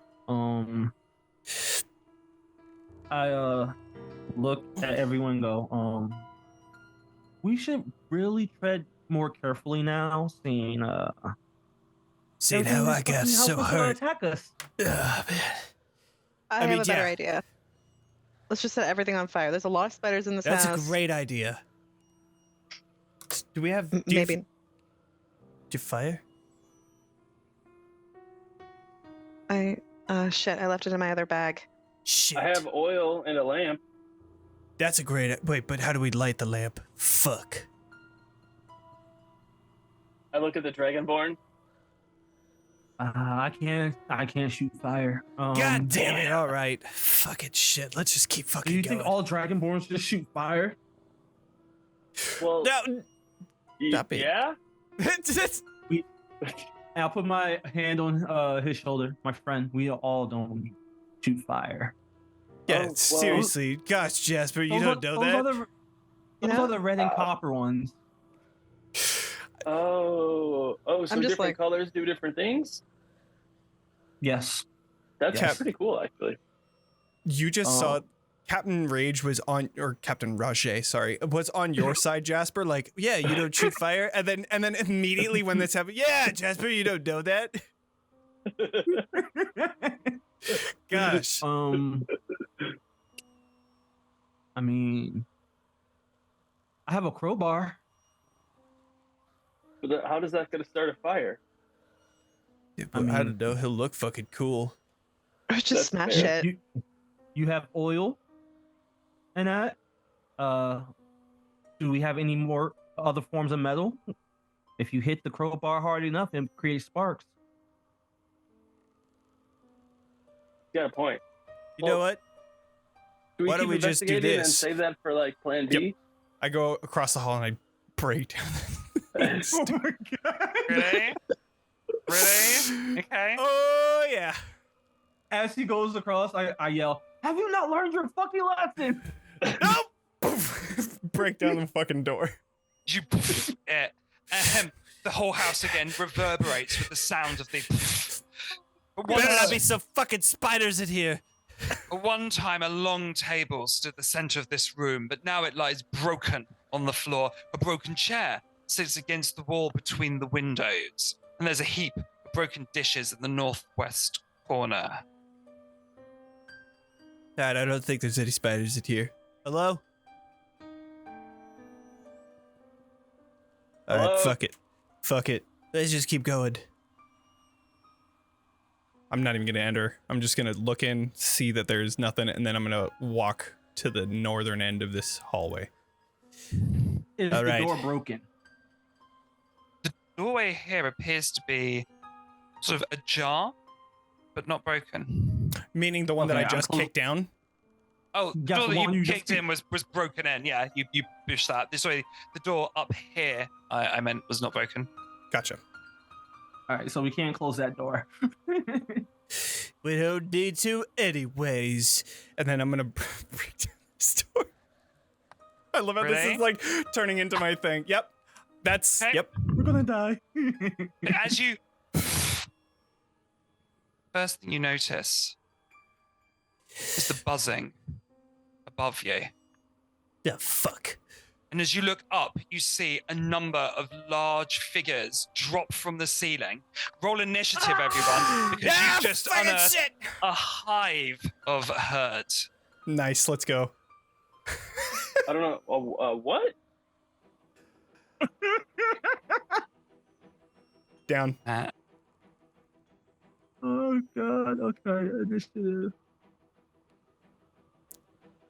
I look at everyone and go, we should really tread more carefully now, seeing Seeing everything how this I got fucking so house is gonna hurt. attack us. Man. I mean, have a better yeah. idea. Let's just set everything on fire. There's a lot of spiders in this That's house. a great idea. Do we have, Maybe. do you fire? Shit, I left it in my other bag. Shit. I have oil and a lamp. That's a great... Wait, but how do we light the lamp? Fuck. I look at the Dragonborn. I can't shoot fire. God damn it. All right. Fuck it. Shit. Let's just keep fucking Do you going. think all Dragonborns just shoot fire? Well, No. Stop it. yeah. And I'll put my hand on his shoulder. My friend, we all don't shoot fire. Yeah, Oh, well- seriously. Gosh, Jasper, you don't know that? Those know? are the red and copper ones. So I'm just different like- colors do different things? Yes. That's Cap- pretty cool, actually. You just saw Captain Rage was on, or Captain Ragé, sorry, was on your side, Jasper. Like, yeah, you don't shoot fire, and then immediately when this happened, yeah, Jasper, you don't know that. Gosh, I mean, I have a crowbar. But how does that going to start a fire? Yeah, I but I mean- don't know. He'll look fucking cool. Or just That's smash fair. it. You have oil and that. Do we have any more other forms of metal? If you hit the crowbar hard enough, it creates sparks. Got a point. You know what? Do Why don't keep we just do investigating and this? save that for like Plan B? I go across the hall and I break down. the Oh my god! Really? Really? Okay. Oh yeah. As he goes across, I yell, "Have you not learned your fucking lesson?" Nope. Break down the fucking door. You it. The whole house again reverberates with the sound of the. Better not be some fucking spiders in here. At one time, a long table stood at the center of this room, but now it lies broken on the floor. A broken chair sits against the wall between the windows, and there's a heap of broken dishes in the northwest corner. Dad, I don't think there's any spiders in here. Hello? Alright, Hello? fuck it. Fuck it. Let's just keep going. I'm not even gonna enter. I'm just gonna look in, see that there's nothing, and then I'm gonna walk to the northern end of this hallway. Is All the right. door broken? The doorway here appears to be sort of ajar, but not broken. Meaning the one that Okay, I I'm just close- kicked down? Oh, the Yes, door the that one you you just kicked in was broken in. Yeah, you pushed that. Sorry, the door up here, I meant, was not broken. Gotcha. All right, so we can't close that door. We don't need to anyways. And then I'm gonna break down this door. I love how this Really? is like turning into my thing. Yep. That's, Okay. yep. We're gonna die. As you first thing you notice is the buzzing above you. Yeah, fuck. And as you look up, you see a number of large figures drop from the ceiling. Roll initiative, everyone, because Ah, you've just fucking unearthed shit. a hive of herd. Nice, let's go. I don't know. What? Down. Oh god. Okay, initiative.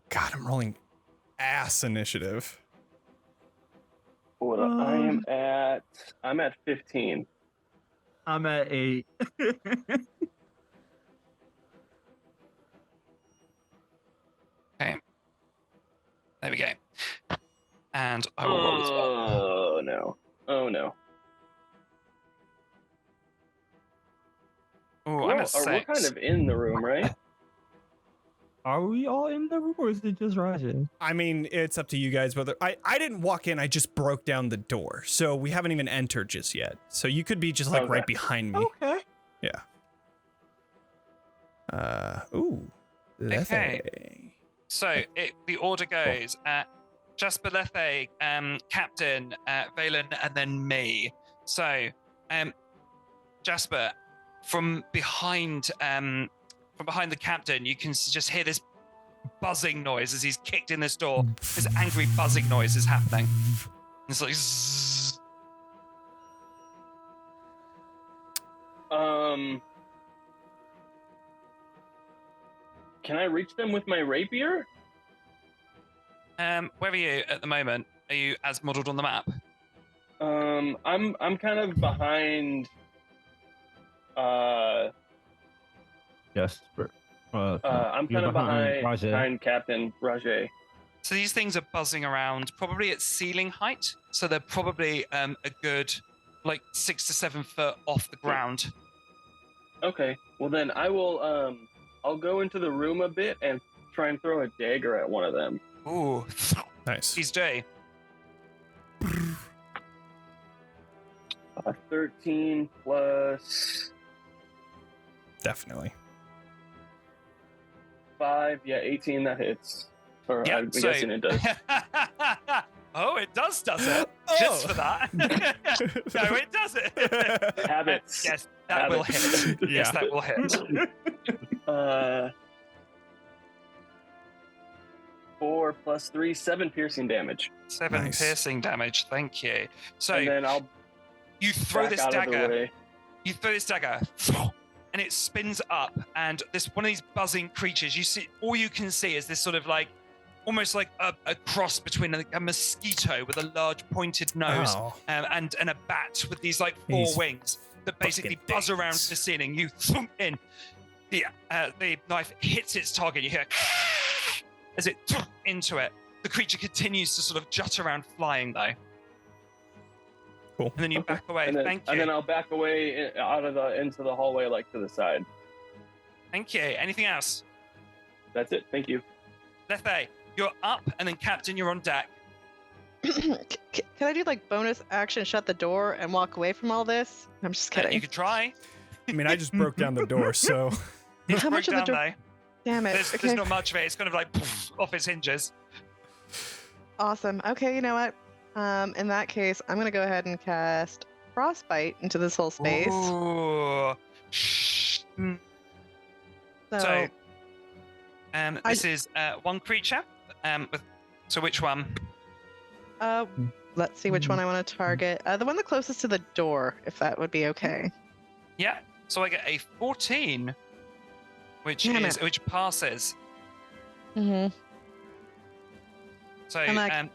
God, I'm rolling ass initiative. Hold on. I'm at 15. I'm at 8. Okay. There we go. And I will roll as well. Oh no. Oh no. Oh, I'm at We're 6. kind of in the room, right? Are we all in the room, or is it just Ragé? I mean, it's up to you guys whether I didn't walk in, I just broke down the door. So we haven't even entered just yet. So you could be just like Okay. right behind me. Okay. Yeah. Ooh. Okay. Lethe. So the order goes Jasper, Lethe, Captain, Vaelan, and then me. So, Jasper, from behind the captain, you can just hear this buzzing noise as he's kicked in this door. This angry buzzing noise is happening. It's like zzz. Can I reach them with my rapier? Where are you at the moment? Are you as modeled on the map? I'm kind of behind. Jasper. I'm You're kind of behind Ragé. Captain Ragé. So these things are buzzing around, probably at ceiling height. So they're probably a good, like 6 to 7 foot off the ground. Okay. Well then, I will. I'll go into the room a bit and try and throw a dagger at one of them. Ooh, Nice. he's doing. 13 plus Definitely. 5. Yeah, 18. That hits. Or Yeah, I'm guessing it does. Oh, it does it? Just for that. No, it does it. Habits. Yes, that will Habits. hit. Yes, that will hit. 4 plus 3, 7 piercing damage. 7 Nice. piercing damage. Thank you. So And then I'll you throw back this out of the dagger. way. You throw this dagger, and it spins up, and this one of these buzzing creatures. You see, all you can see is this sort of like, almost like a cross between a mosquito with a large pointed nose Oh. and a bat with these like 4 These wings that basically fucking buzz around things. the ceiling. You thump in, the knife hits its target. You hear as it thump into it. The creature continues to sort of jut around, flying though. Cool. And then you back away. And then, Thank you. and then I'll back away into the hallway, like to the side. Thank you. Anything else? That's it. Thank you. Lethe, you're up, and then Captain, you're on deck. Can I do like bonus action, shut the door, and walk away from all this? I'm just kidding. You could try. I mean, I just broke down the door, so It's How broke much of the down, door- though. Damn it. There's Okay. not much of it. It's kind of like poof, off its hinges. Awesome. Okay, you know what? In that case, I'm gonna go ahead and cast frostbite into this whole space. Ooh. So, I- this is one creature. So which one? Let's see which one I want to target. The one the closest to the door, if that would be okay. Yeah. So I get a 14, which Damn it. which passes. Mm-hmm. So And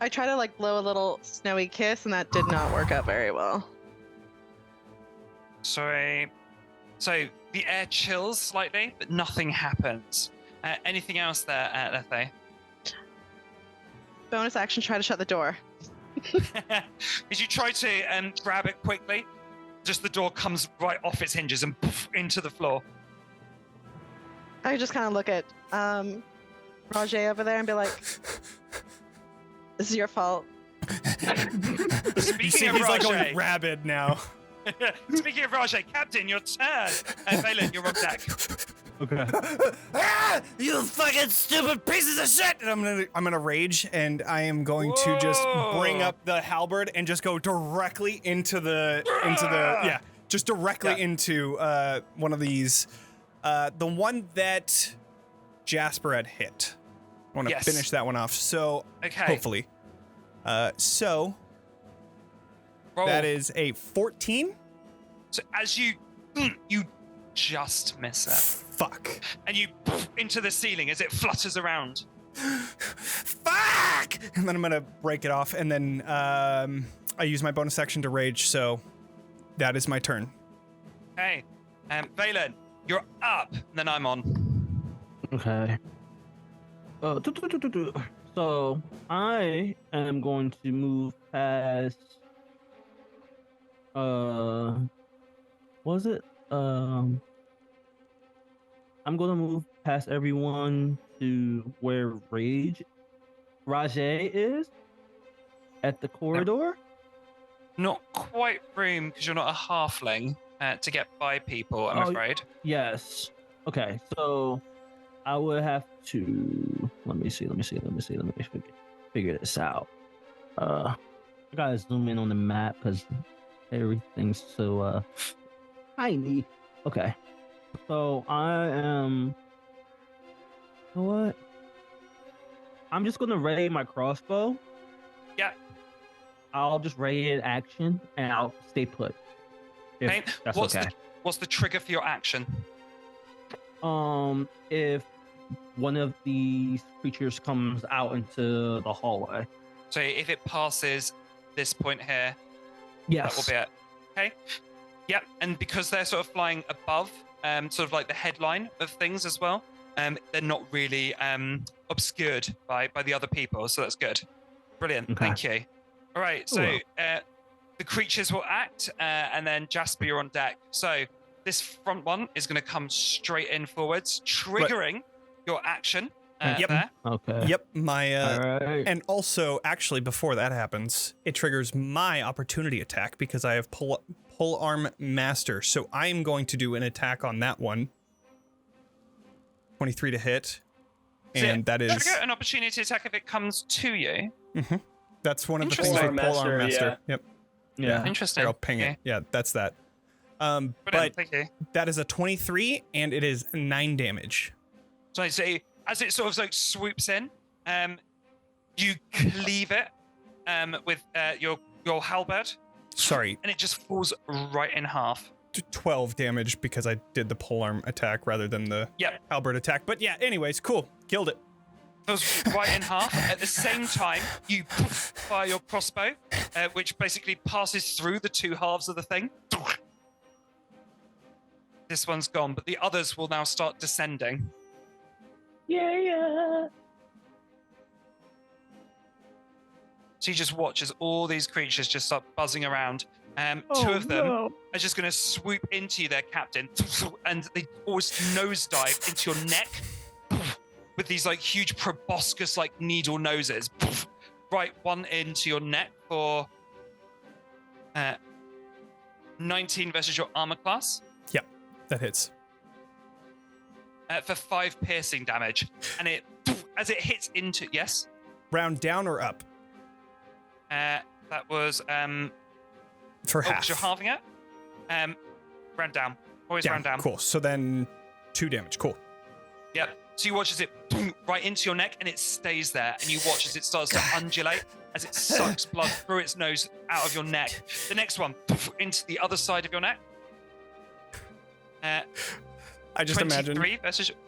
I try to like blow a little snowy kiss, and that did not work out very well. sorry. So the air chills slightly, but nothing happens. Anything else there, Lethe? Bonus action, try to shut the door. As you try to grab it quickly, just the door comes right off its hinges and poof, into the floor. I just kind of look at Ragé over there and be like, "This is your fault." You see, Speaking of he's like Ragé, going rabid now. speaking of Ragé, Captain, your turn. Vaelan, you're on deck. Okay. Ah! You fucking stupid pieces of shit! And I'm gonna rage, and I am going to just bring Whoa. up the halberd and just go directly into the just directly into one of these, the one that Jasper had hit. I want to Yes. finish that one off. So Okay. hopefully, so Roll. that is a 14. So as you just miss it, Fuck. and you poof, into the ceiling as it flutters around. Fuck! And then I'm gonna break it off, and then I use my bonus action to rage. So that is my turn. Hey, Vaelan, you're up. And then I'm on. Okay. So I am going to move past. Was it? I'm gonna move past everyone to where Ragé is at the corridor. Not quite room because you're not a halfling to get by people, I'm Oh, afraid. Yes. Okay, so I would have to. Let me figure this out. I gotta zoom in on the map because everything's so tiny. Okay, so I am. You know what? I'm just gonna raid my crossbow. Yeah. I'll just raid it action and I'll stay put. If Okay. that's What's okay. what's the trigger for your action? If one of these creatures comes out into the hallway. So if it passes this point here, Yes. that will be it. Okay. Yep. And because they're sort of flying above, sort of like the headline of things as well, they're not really obscured by the other people. So that's good. Brilliant. Okay. Thank you. All right. So the creatures will act, and then Jasper, you're on deck. So this front one is going to come straight in forwards, triggering your action Yep. there. Okay. Yep, my All right. and also actually before that happens, it triggers my opportunity attack because I have pull arm master. So I am going to do an attack on that one. 23 to hit. So And that is trigger an opportunity attack if it comes to you. that's one of the things Interesting. with pull arm master. Yeah. Yep. Yeah. Interesting. Here, I'll ping Okay. it. Yeah, that's that. Brilliant. But Thank you. that is a 23 and it is 9 damage. So I say, as it sort of like swoops in, you cleave it with your halberd, Sorry, and it just falls right in half. 12 damage because I did the pole arm attack rather than the Yep, halberd attack. But yeah, anyways, cool. Killed it. falls right in half. At the same time, you poof, fire your crossbow, which basically passes through the two halves of the thing. This one's gone, but the others will now start descending. Yeah. So you just watch as all these creatures just start buzzing around. Two of them are just going to swoop into you there, Captain, and they always nosedive into your neck with these like huge proboscis like needle noses. Right, one into your neck for 19 versus your armor class. Yep, that hits. For 5 piercing damage, and it as it hits into Round down or up? That was For oh, half. 'cause you're halving it. Round down. Always round down. Cool. So then 2 damage. Cool. Yep. So you watch as it right into your neck and it stays there, and you watch as it starts to undulate as it sucks blood through its nose out of your neck. The next one into the other side of your neck. I just imagine.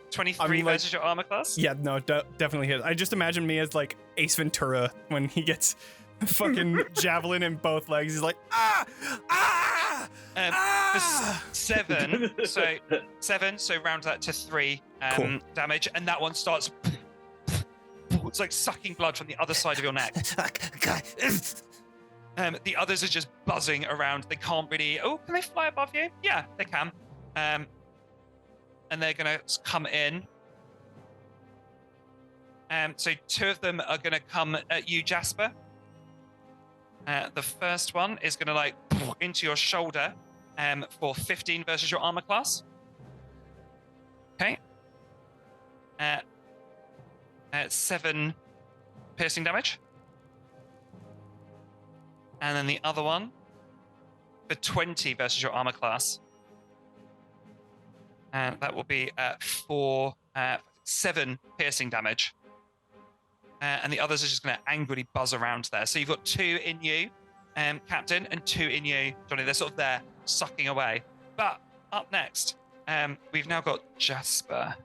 23 versus your armor class. Yeah, no, definitely hit. I just imagine me as like Ace Ventura when he gets fucking javelin in both legs. He's like, ah, ah, ah. 7. So round that to 3 Cool. damage, and that one starts. It's like sucking blood from the other side of your neck. The others are just buzzing around. They can't really. Oh, can they fly above you? Yeah, they can. And they're gonna come in. So 2 of them are gonna come at you, Jasper. The first one is gonna like into your shoulder for 15 versus your armor class. Okay. 7 piercing damage. And then the other one for 20 versus your armor class. And that will be 7 piercing damage. And the others are just going to angrily buzz around there. So you've got 2 in you, Captain, and 2 in you, Jonny. They're sort of there, sucking away. But up next, we've now got Jasper.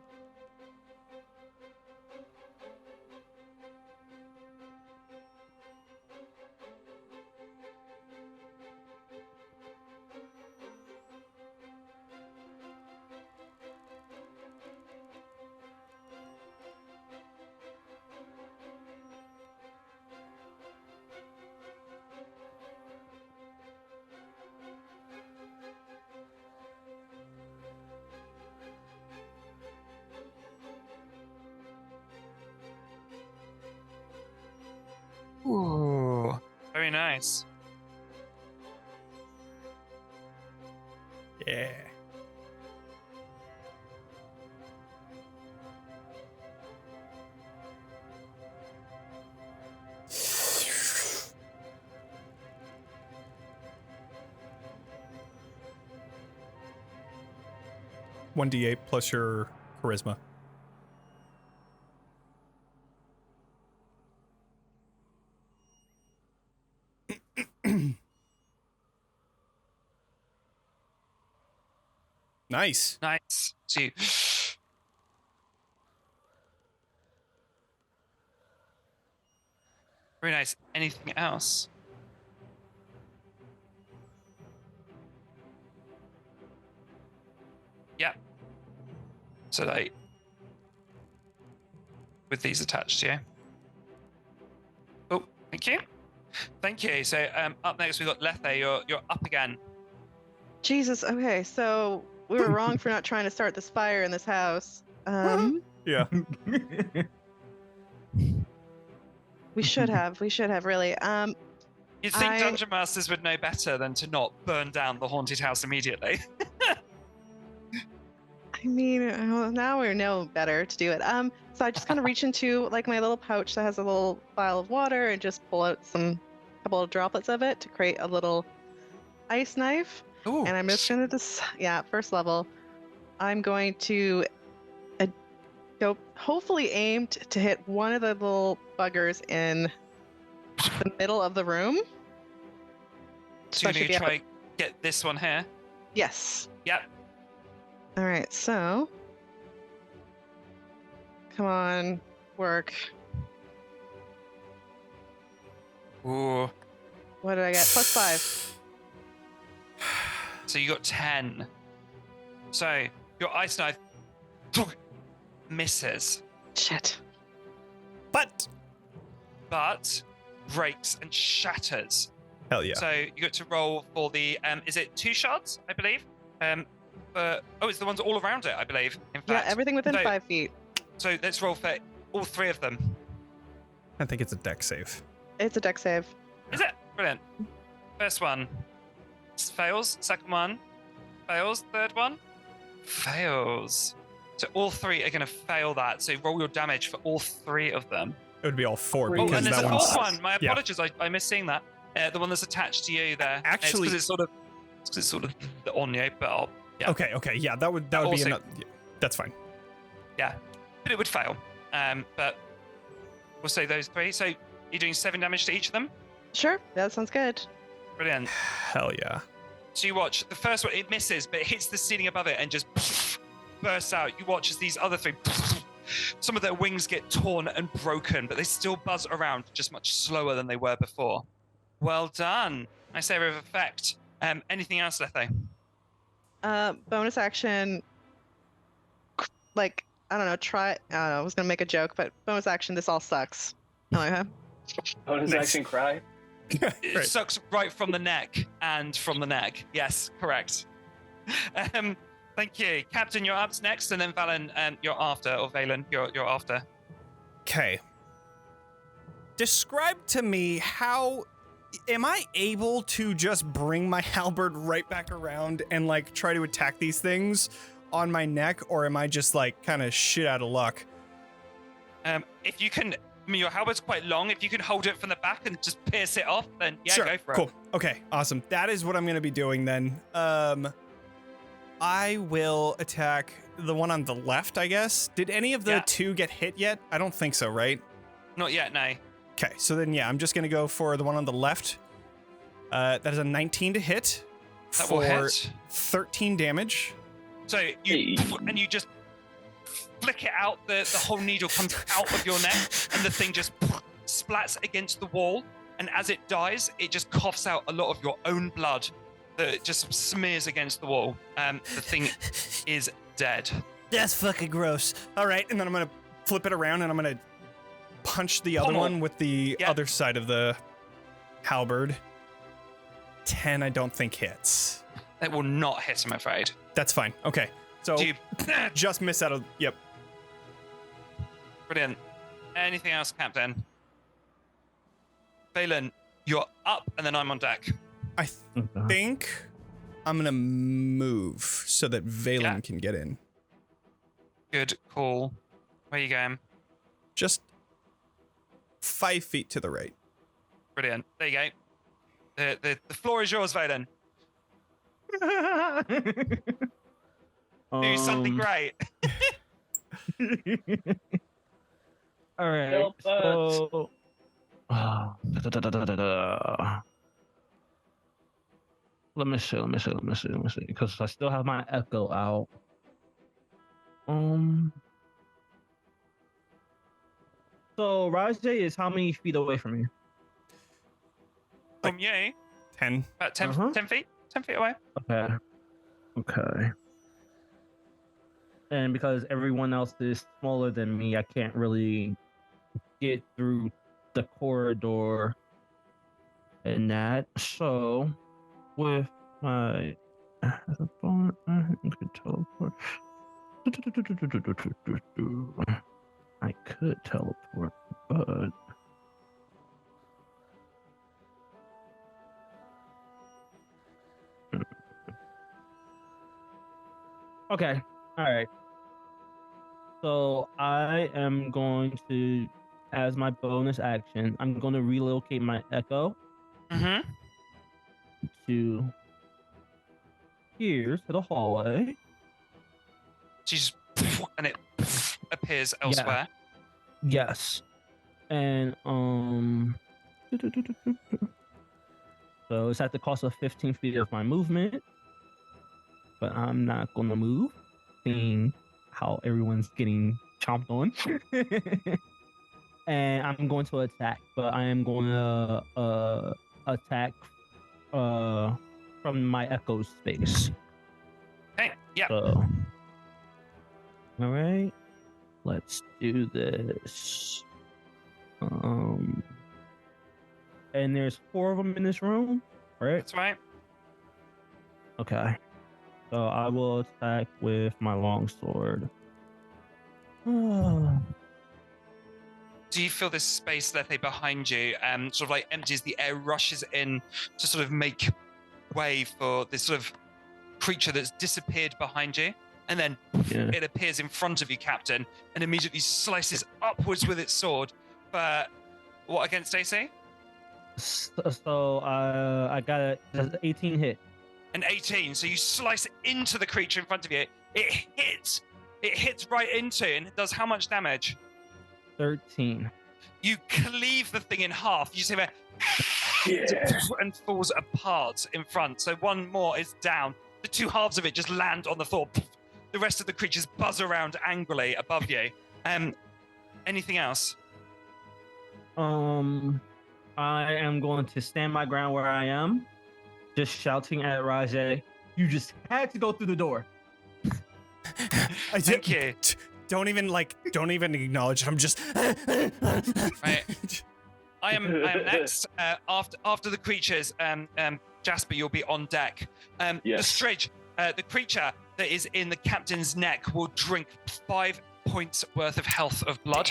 Ooh, very nice. Yeah. One d8 plus your charisma. Nice. Nice. So you... Very nice. Anything else? Yeah. So like with these attached to you. Oh, thank you. Thank you. So up next we've got Lethe. You're up again. Jesus. Okay, so we were wrong for not trying to start this fire in this house. Yeah. We should have really. You'd think Dungeon Masters would know better than to not burn down the haunted house immediately. I mean, now we know better to do it. So I just kind of reach into like my little pouch that has a little vial of water and just pull out couple of droplets of it to create a little ice knife. Ooh. And I'm just gonna first level. I'm going to go hopefully aimed to hit one of the little buggers in the middle of the room. So you're going to try get this one here? Yes. Yep. All right, so come on, work. Ooh. What did I get? +5. So you got 10. So your ice knife misses. Shit. But breaks and shatters. hell yeah. So you got to roll for the is it 2 shards, I believe? It's the ones all around it, I believe. In fact. Yeah, everything within 5 feet. So let's roll for all 3 of them. I think it's a deck save. It's a deck save. Is it? Brilliant. First one fails. Second one fails. Third one fails. So all 3 are going to fail that. So roll your damage for all 3 of them. It would be all 4 Oh, because and there's that a one's 4th one. My apologies. I missed seeing that. The one that's attached to you there. Actually- it's sort of on you, but yeah. Okay, yeah, that would be also- enough. Yeah, that's fine. Yeah, but it would fail. But we'll say those 3. So you're doing 7 damage to each of them. Sure, that sounds good. Brilliant. Hell yeah. So you watch the first one; it misses, but it hits the ceiling above it and just bursts out. You watch as these other 3, some of their wings get torn and broken, but they still buzz around, just much slower than they were before. Well done. Nice area of effect. Anything else, Lethe? Bonus action. Like, I don't know, I was going to make a joke, but bonus action, this all sucks. Okay. Bonus Nice. action cry. It Right. sucks right from the neck and from the neck. Yes, correct. Thank you. Captain, you're up next, and then Vaelan, you're after, or Vaelan, you're after. Okay. Describe to me how am I able to just bring my halberd right back around and like try to attack these things on my neck, or am I just like kind of shit out of luck? If you can, I mean, your halberd's quite long. If you can hold it from the back and just pierce it off, then yeah, Sure. go for Cool. it. Okay, awesome. That is what I'm going to be doing then. I will attack the one on the left, I guess. Did any of the Yeah. 2 get hit yet? I don't think so, right? Not yet, no. Okay, so then yeah, I'm just going to go for the one on the left. That is a 19 to hit That will for hit. 13 damage. So you just flick it out. The whole needle comes out of your neck, and the thing just splats against the wall. And as it dies, it just coughs out a lot of your own blood that just smears against the wall. The thing is dead. That's fucking gross. All right, and then I'm going to flip it around and I'm going to punch the other Pummel. one with the Yeah. other side of the halberd. 10 I don't think hits. It will not hit, I'm afraid. That's fine. Okay. So Do you... just miss out of yep. Brilliant. Anything else, Captain? Vaelan, you're up, and then I'm on deck. I think I'm going to move so that Vaelan Yeah. can get in. Good call. Where are you going? Just 5 feet to the right. Brilliant. There you go. The floor is yours, Vaelan. Do something great. All right. Help us. So, let me see, because I still have my echo out. So Ragé is how many feet away from me? From you, 10. about 10, Uh-huh. 10 feet? 10 feet away. Okay. And because everyone else is smaller than me, I can't really get through the corridor and that. So, with my I could teleport. I could teleport, but okay. All right. So I am going to, as my bonus action, I'm going to relocate my echo Mm-hmm. to here to the hallway. She's and it appears elsewhere. Yes. And so it's at the cost of 15 feet of my movement. But I'm not gonna move, seeing how everyone's getting chomped on. And I'm going to attack, but I am going to attack from my echo space. Okay. Yeah. So, all right, let's do this. And there's 4 of them in this room, right? That's right. Okay. So I will attack with my longsword. Do you feel this space, Lethe, behind you, sort of like empties, the air rushes in to sort of make way for this sort of creature that's disappeared behind you, and then Yeah. it appears in front of you, Captain, and immediately slices upwards with its sword. But what against AC? So I got an 18 hit. An 18. So you slice into the creature in front of you. It hits right into it, and it does how much damage? 13. You cleave the thing in half. You see that and falls apart in front. So one more is down. The two halves of it just land on the floor. The rest of the creatures buzz around angrily above you. Anything else? I am going to stand my ground where I am, just shouting at Ragé, "You just had to go through the door." Thank you. Don't even acknowledge it. I'm just. Right. I am next. After the creatures, Jasper, you'll be on deck. Yes. The creature that is in the captain's neck will drink 5 points worth of health of blood.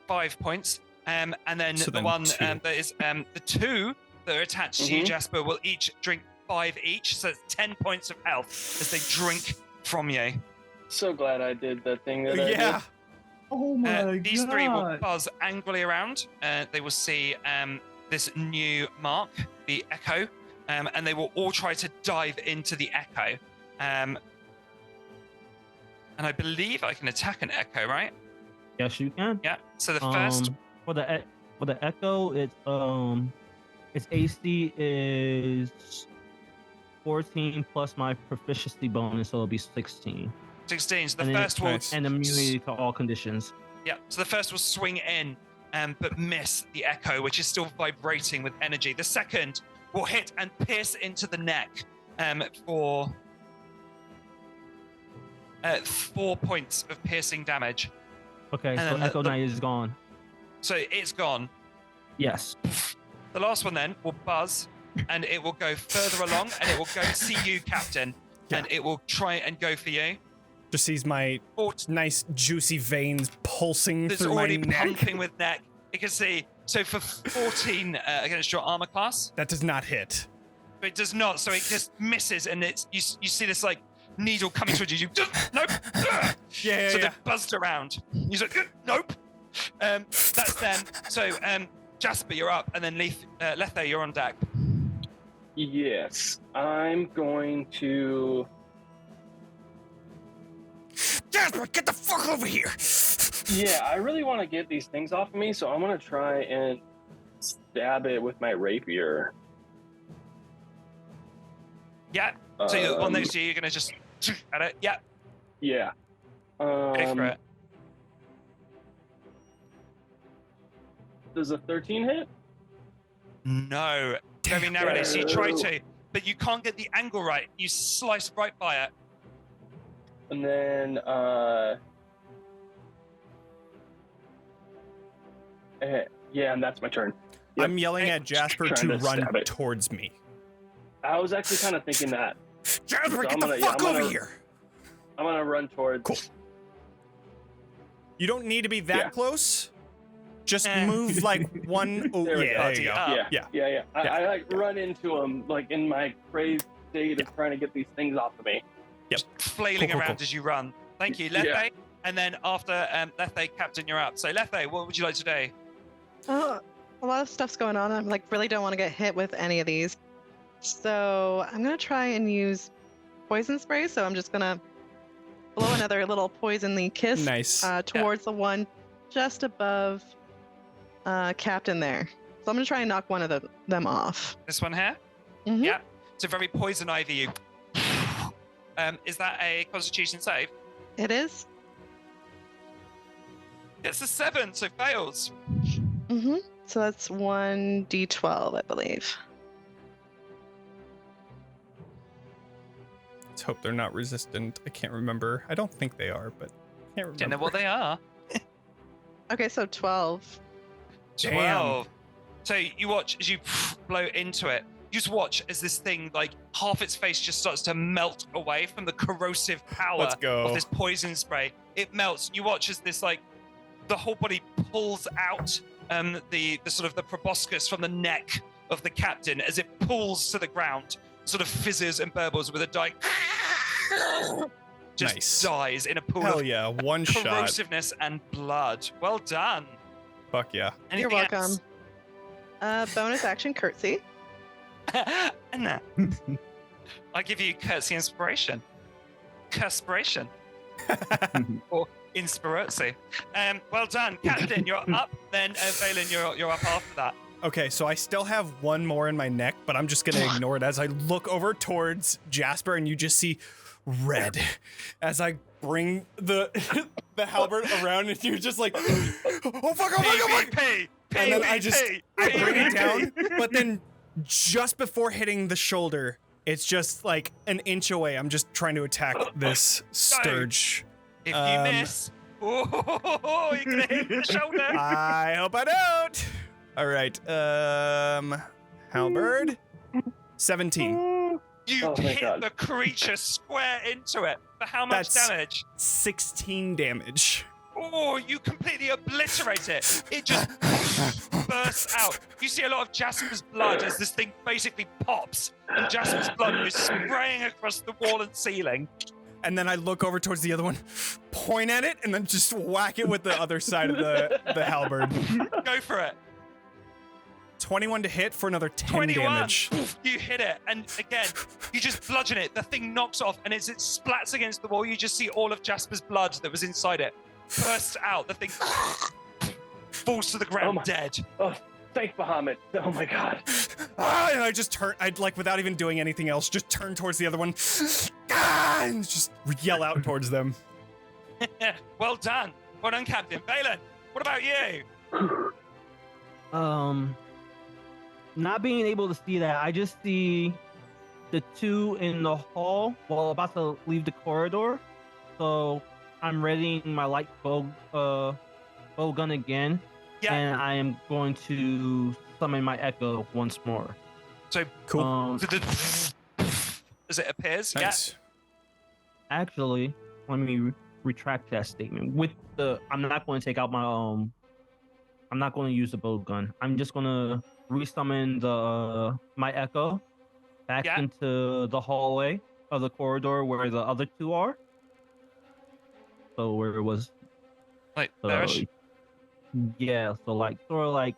5 points. And then So the then one two. that is the two that are attached to you, Jasper, will each drink 5 each. So it's 10 points of health as they drink from you. So glad I did the thing that I Yeah. did. Oh my god! These three will buzz angrily around. They will see this new mark, the Echo, and they will all try to dive into the Echo. And I believe I can attack an Echo, right? Yes, you can. Yeah. So the first. For the Echo, its AC is 14 plus my proficiency bonus, so it'll be 16. 16. So the And first will. nice. And immunity to all conditions. Yeah. So the first will swing in, but miss the Echo, which is still vibrating with energy. The second will hit and pierce into the neck for 4 points of piercing damage. Okay, And so then Echo Knight is gone. So it's gone. Yes. The last one then will buzz, and it will go further along, and it will go see you, Captain, and it will try and go for you. Just sees my nice juicy veins pulsing It's through my already neck. pumping with neck. You can see. So for 14 against your armor class, That does not hit. but it does not. So it just misses, and it's you see this like needle coming towards you. You just nope. Yeah, So they buzzed around. You said nope. That's them. So Jasper, you're up, and then Lethe, you're on deck. Yes, I'm going to. Jasper, get the fuck over here! Yeah, I really want to get these things off of me, so I'm gonna try and stab it with my rapier. Yeah. So the one next to you, you're gonna just at it. Yeah. Yeah. Go for it. Does a 13 hit? No. Very narrowly. So you try to, but you can't get the angle right. You slice right by it. And then, yeah, and that's my turn. Yep. I'm yelling at Jasper Trying to to run stab it. towards me. I was actually kind of thinking that. Jasper, So get I'm the gonna- yeah, fuck I'm over gonna- here! I'm gonna run towards. Cool. You don't need to be that Yeah. close. Just move like one. Oh, There we yeah, go. there you go. Yeah. I like run into him like in my crazed state of trying to get these things off of me. Flailing Cool, around as you run. Thank you, Lethe. Yeah. And then after Lethe, Captain, you're up. So Lethe, what would you like to do? A lot of stuff's going on. I'm like really don't want to get hit with any of these. So I'm gonna try and use poison spray. So I'm just gonna blow another little poisonly kiss Nice. towards the one just above Captain there. So I'm gonna try and knock one of them off. This one here? Mhm. Yeah. So very poison ivy you. Is that a Constitution save? It is. It's a 7, so fails. Mm-hmm. So that's 1d12, I believe. Let's hope they're not resistant. I can't remember. I don't think they are, but I can't remember. Don't know what they are. Okay, so 12. 12. So you watch as you blow into it. You just watch as this thing, like half its face just starts to melt away from the corrosive power Let's go. of this poison spray. It melts. You watch as this, like, the whole body pulls out the sort of the proboscis from the neck of the captain as it pulls to the ground, sort of fizzes and burbles with a die. Just Nice. dies in a pool Hell of yeah, one shot. corrosiveness and blood. Well done. Fuck yeah. You're Anything welcome. else? Bonus action curtsy. No. I give you curtsy inspiration. Curspiration. Or inspirazzi. Well done, Captain. You're up. Then Vaelan, you're up after that. Okay, so I still have one more in my neck, but I'm just gonna ignore it as I look over towards Jasper, and you just see red as I bring the halberd around, and you're just like, oh fuck, PvP, and then I bring it down, PvP. but then just before hitting the shoulder, it's just like an inch away. I'm just trying to attack this sturge. If you miss, oh, you're gonna hit the shoulder. I hope I don't. All right, halberd, 17. You my hit God. the creature square into it. For how much That's- damage? 16 damage. Oh, you completely obliterate it. It just bursts out. You see a lot of Jasper's blood as this thing basically pops, and Jasper's blood is spraying across the wall and ceiling. And then I look over towards the other one, point at it, and then just whack it with the other side of the halberd. Go for it. 21 to hit for another 10 21. damage. You hit it, and again, you just bludgeon it. The thing knocks off, and as it splats against the wall, you just see all of Jasper's blood that was inside it burst out. The thing falls to the ground dead. Oh, thank Bahamut. Oh my God. And I just turn, I'd like without even doing anything else, just turn towards the other one and just yell out towards them. Well done, Captain. Vaelan, what about you? Not being able to see that, I just see the two in the hall while about to leave the corridor. So I'm readying my light bow gun again, Yeah. and I am going to summon my echo once more. So Cool. as it appears, Nice. Actually, let me retract that statement. I'm not going to take out my I'm not going to use the bow gun. I'm just going to resummon my echo back into the hallway of the corridor where the other two are. So where it was, like bearish. yeah. So like sort of like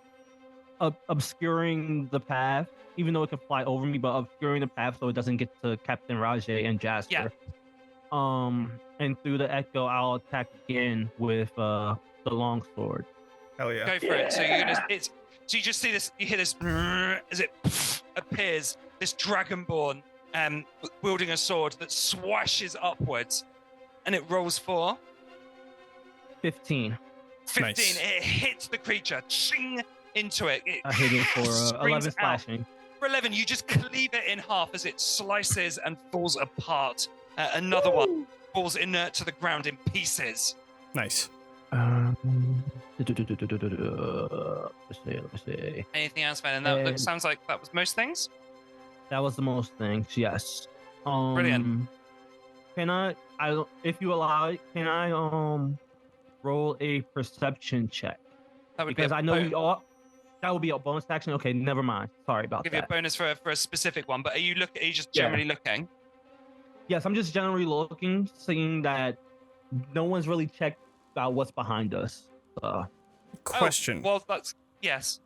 obscuring the path, even though it can fly over me, but obscuring the path so it doesn't get to Captain Ragé and Jasper. Yeah. And through the echo, I'll attack again with the longsword. Hell yeah. Go for it. So you're gonna. So you just see this. You hear this as it appears. This dragonborn, wielding a sword that swashes upwards, and it rolls for 15. 15. Nice. It hits the creature, ching into it. It I hit it for springs 11 out. slashing. For 11, you just cleave it in half as it slices and falls apart. Another one falls inert to the ground in pieces. Nice. Let's see. Anything else, man? And that sounds like that was most things. That was the most things, yes. Brilliant. Can I, if you allow it, can I roll a perception check? That would Because be I know we all, that would be a bonus action. Okay, never mind. Sorry about give you a that. bonus for a specific one. But are you just generally looking? Yes, I'm just generally looking, seeing that no one's really checked out what's behind us. Question. Oh, well, that's yes.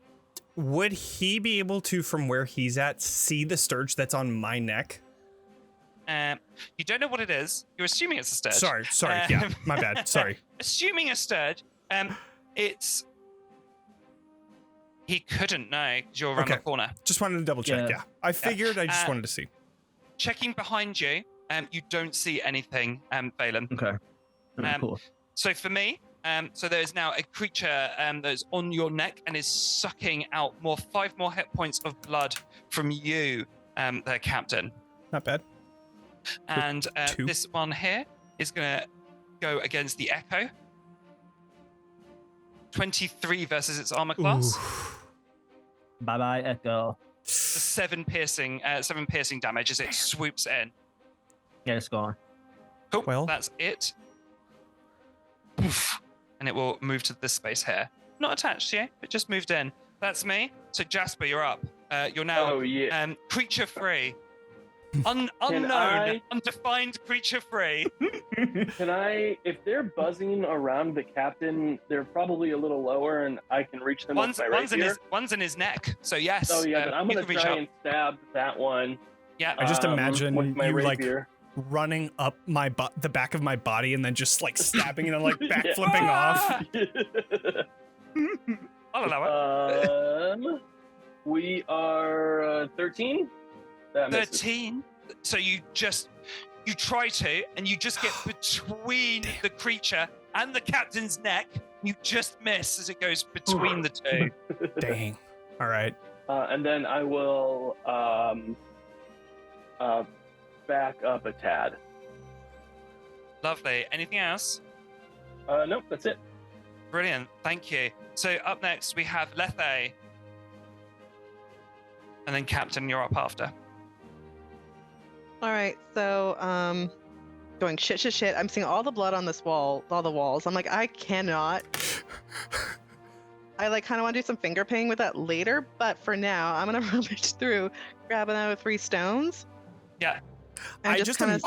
Would he be able to, from where he's at, see the sturge that's on my neck? You don't know what it is. You're assuming it's a sturge. Sorry. Yeah, my bad. Sorry. Assuming a sturge, it's. He couldn't know because you're around the corner. Just wanted to double check. Yeah. I figured. I just wanted to see. Checking behind you, you don't see anything, Vaelan. Okay. Cool. So for me, so there is now a creature that is on your neck and is sucking out 5 more hit points of blood from you, there, Captain. Not bad. And 2. this one here is going to go against the Echo. 23 versus its armor class. Bye bye, Echo. 7 piercing damage as it swoops in. Yeah, it's gone. Cool. Well. That's it. Poof. And it will move to this space here. Not attached to you, but just moved in. That's me. So Jasper, you're up. You're now creature free. Unknown, undefined creature free. Can I, if they're buzzing around the captain, they're probably a little lower, and I can reach them with my rapier? One's in his neck. So yes. Oh yeah, then I'm gonna try and stab that one. Yeah. I just imagine with my you rapier. like running up the back of my body and then just like stabbing and then like backflipping Ah! off. I'll allow it. We are 13. That misses. 13. So you try to, and you just get between the creature and the captain's neck. You just miss as it goes between the two. Dang. All right. And then I will back up a tad. Lovely. Anything else? Nope, that's it. Brilliant. Thank you. So up next we have Lethe. And then Captain, you're up after. All right, so going shit. I'm seeing all the blood on this wall, all the walls. I'm like, I cannot. I like kind of want to do some finger painting with that later, but for now, I'm gonna rummage through, grab another 3 stones. Yeah. And I just kind of.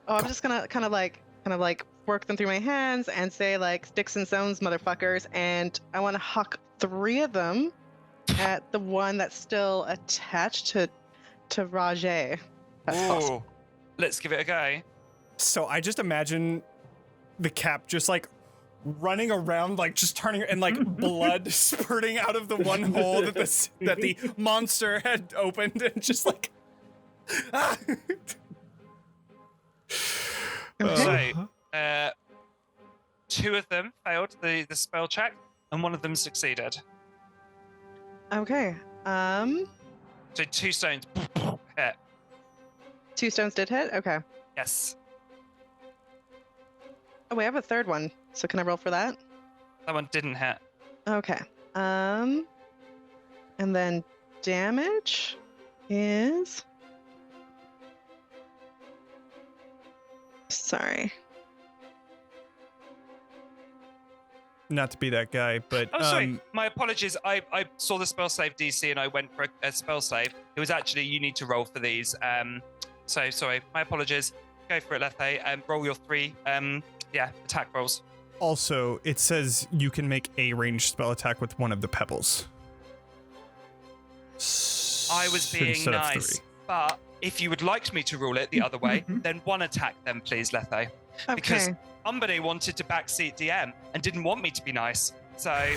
I'm just gonna kind of like work them through my hands and say like sticks and stones, motherfuckers, and I want to huck 3 of them at the one that's still attached to Ragé. That's possible. Let's give it a go. So I just imagine the cap just like running around, like just turning and like blood spurting out of the one hole that the monster had opened, and just like. Ah! So, 2 of them failed the spell check, and 1 of them succeeded. Okay. So 2 stones hit. 2 stones did hit? Okay. Yes. Oh, we have a 3rd one. So can I roll for that? That one didn't hit. Okay. And then damage is... Sorry. Not to be that guy, but Oh, sorry. My apologies. I saw the spell save DC and I went for a spell save. It was actually you need to roll for these. So sorry. My apologies. Go for it, Lethe. Roll your 3 attack rolls. also it says you can make a ranged spell attack with one of the pebbles. I was being Instead of nice, 3. but if you would like me to rule it the other way, then 1 attack then please, Lethe. Because Okay. somebody wanted to backseat DM and didn't want me to be nice. So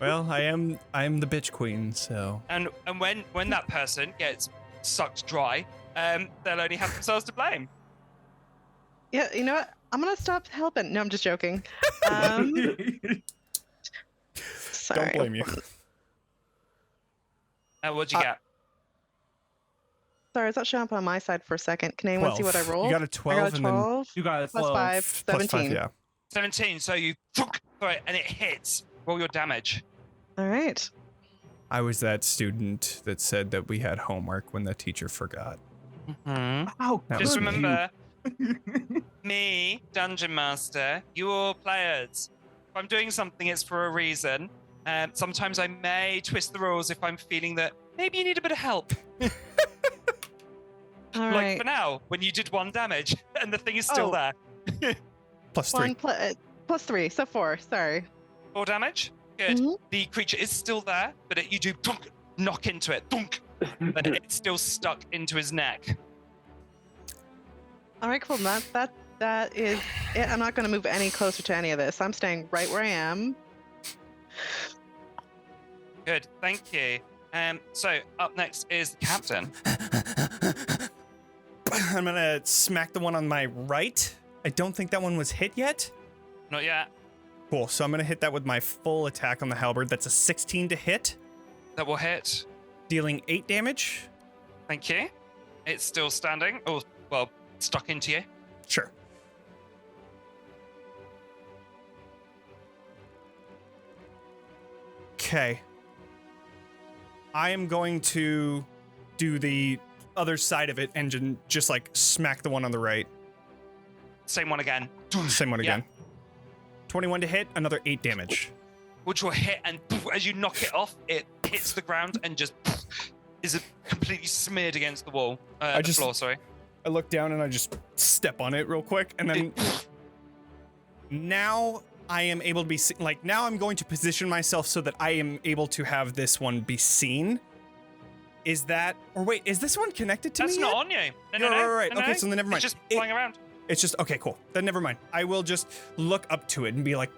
Well, I am the bitch queen, so. and when that person gets sucked dry, they'll only have themselves to blame. Yeah, you know what? I'm gonna stop helping. No, I'm just joking. Sorry. Don't blame you. What'd you get? Sorry, it's not showing up on my side for a second. Can anyone see what I 12. rolled? You got a 12 I got a and then 12 You got a plus 12. 5, plus 17. 5, yeah. 17. So you throw it and it hits. Roll your damage. All right. I was that student that said that we had homework when the teacher forgot. Mm-hmm. How That Just was me. remember, me, Dungeon Master, you all players. If I'm doing something, it's for a reason. Sometimes I may twist the rules if I'm feeling that maybe you need a bit of help. All Like right. for now, when you did 1 damage and the thing is still Oh. there. Plus 3. Plus 3, so 4. Sorry. 4 damage. Good. Mhm. The creature is still there, but you do thunk, knock into it, thunk, and it's still stuck into his neck. All right, cool. That is it. I'm not going to move any closer to any of this. I'm staying right where I am. Good. Thank you. So up next is the captain. I'm gonna smack the one on my right. I don't think that one was hit yet. Not yet. Cool, so I'm gonna hit that with my full attack on the halberd. That's a 16 to hit, That will hit. dealing 8 damage. Thank you. It's still standing. Oh, well, stuck into you. Sure. Okay. I am going to do the other side of it and just like smack the one on the right. Same one again. Same one Yeah. again. 21 to hit, another 8 damage. Which will hit, and as you knock it off, it hits the ground and just is completely smeared against the wall. I The floor, sorry. I look down and I just step on it real quick, and then now I am able to be now I'm going to position myself so that I am able to have this one be seen. Is that, or wait, is this one connected to That's me not yet? on you. No, You're no. right. No, Okay, no. so then never mind. It's just flying around. It's just, okay, cool. Then never mind. I will just look up to it and be like,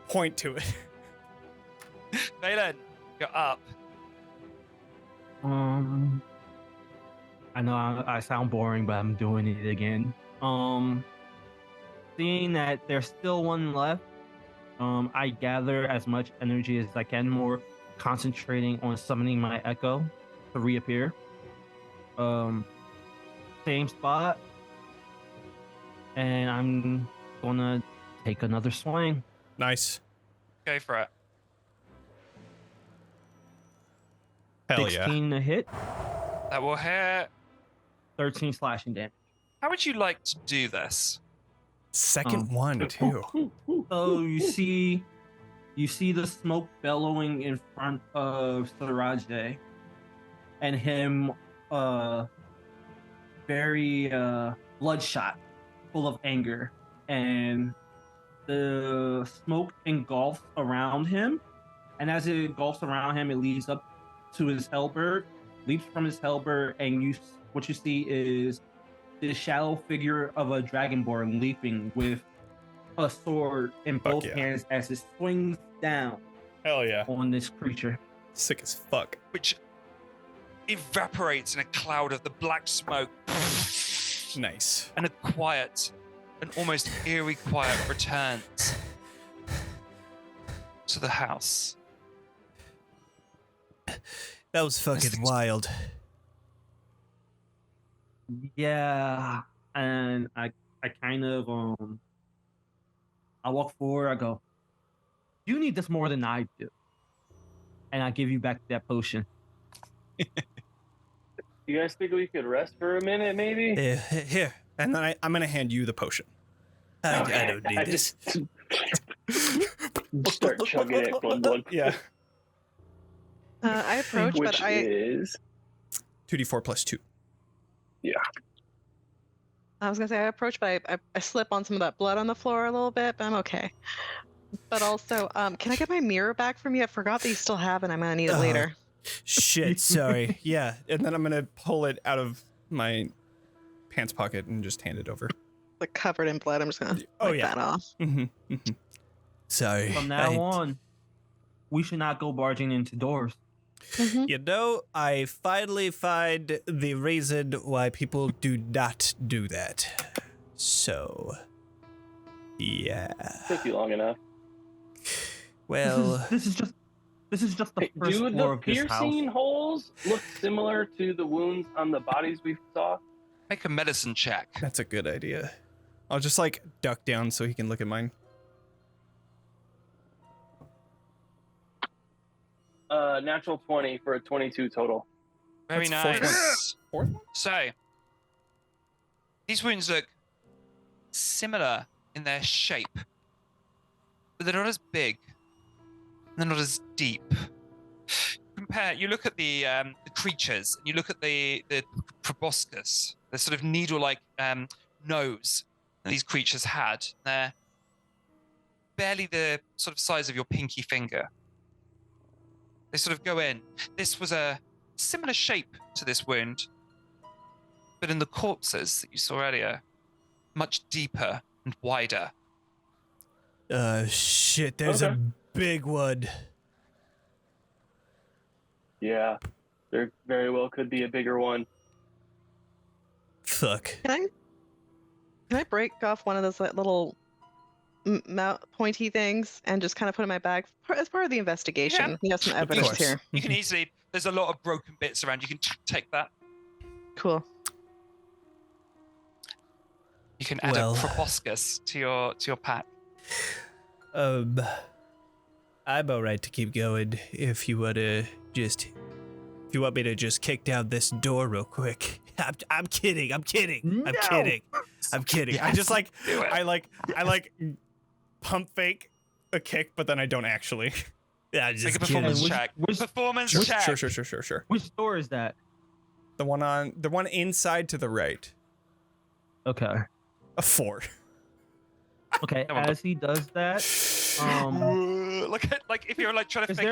point to it. Vaelan, you're up. I know I sound boring, but I'm doing it again. Seeing that there's still one left, I gather as much energy as I can, more concentrating on summoning my echo to reappear. Same spot, and I'm gonna take another swing. Nice. Go for it. Hell yeah. 16 to hit, That will hit. 13 slashing damage. How would you like to do this? Second one, too. So you see the smoke bellowing in front of Ragé, and him very bloodshot, full of anger, and the smoke engulfs around him, and as it engulfs around him, it leads up to his halberd, leaps from his halberd, and what you see is the shadow figure of a dragonborn leaping with a sword in both yeah. hands as it swings down Hell yeah. on this creature. Sick as fuck. Which evaporates in a cloud of the black smoke. Nice. And an almost eerie quiet returns to the house. That was fucking wild. Yeah, and I kind of I walk forward. I go, "You need this more than I do," and I give you back that potion. You guys think we could rest for a minute, maybe? Here. And then I'm going to hand you the potion. I Okay, don't need this. Start chugging it, glug glug. Yeah. I approach, Which but I is 2d4 plus 2. was gonna say I approach, but I slip on some of that blood on the floor a little bit, but I'm okay. But also, can I get my mirror back from you? I forgot that you still have it. I'm gonna need it later. Shit, sorry. Yeah. And then I'm going to pull it out of my pants pocket and just hand it over. Like covered in blood. I'm just gonna wipe that off. Mm-hmm. Mm-hmm. Sorry. From now on, we should not go barging into doors. Mhm. You know, I finally find the reason why people do not do that. So, yeah. took you long enough. Well, This is just the Hey, first do floor the of this piercing house. holes look similar to the wounds on the bodies we saw? Make a medicine check. That's a good idea. I'll just like duck down so he can look at mine. Natural 20 for a 22 total. Very That's nice. Fourth one? So, these wounds look similar in their shape, but they're not as big. They're not as deep. You look at the creatures, and you look at the proboscis, the sort of needle-like nose that these creatures had. They're barely the sort of size of your pinky finger. They sort of go in. This was a similar shape to this wound, but in the corpses that you saw earlier, much deeper and wider. shit, there's Okay. a big one. Yeah, there very well could be a bigger one. Fuck. Can I break off one of those like, little pointy things and just kind of put it in my bag as part of the investigation? Yeah. We have some Of evidence course. here. You can easily, there's a lot of broken bits around. You can take that. Cool. You can add Well. a proboscis to your pack. I'm alright to keep going if you wanna if you want me to just kick down this door real quick. I'm kidding. I'm kidding. I'm No! kidding. I'm kidding. I just like Do it. I like pump fake a kick, but then I don't actually. yeah, I'm Make just a performance kidding. check. Which- Performance Sure, check. sure. Which door is that? The one inside to the right. Okay. A 4. Okay. Come on. As he does that, Like if you're like trying to Is fake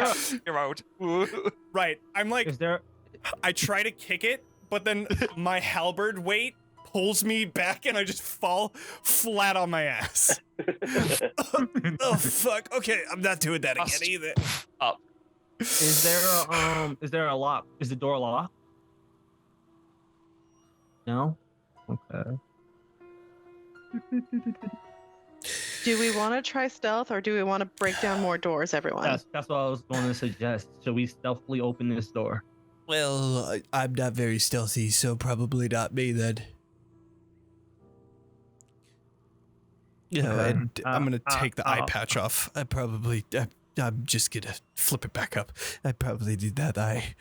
there out your old. Right. I'm like, is there? I try to kick it, but then my halberd weight pulls me back and I just fall flat on my ass. Oh, fuck. Okay, I'm not doing that again Bust. either. Up. Is there a lock? Is the door locked? No. Okay. Do we want to try stealth or do we want to break down more doors, everyone? That's what I was going to suggest. Should we stealthily open this door? Well, I'm not very stealthy, so probably not me then. Yeah, Okay. and I'm gonna take the eye patch off. I'm just gonna flip it back up. I probably need that eye.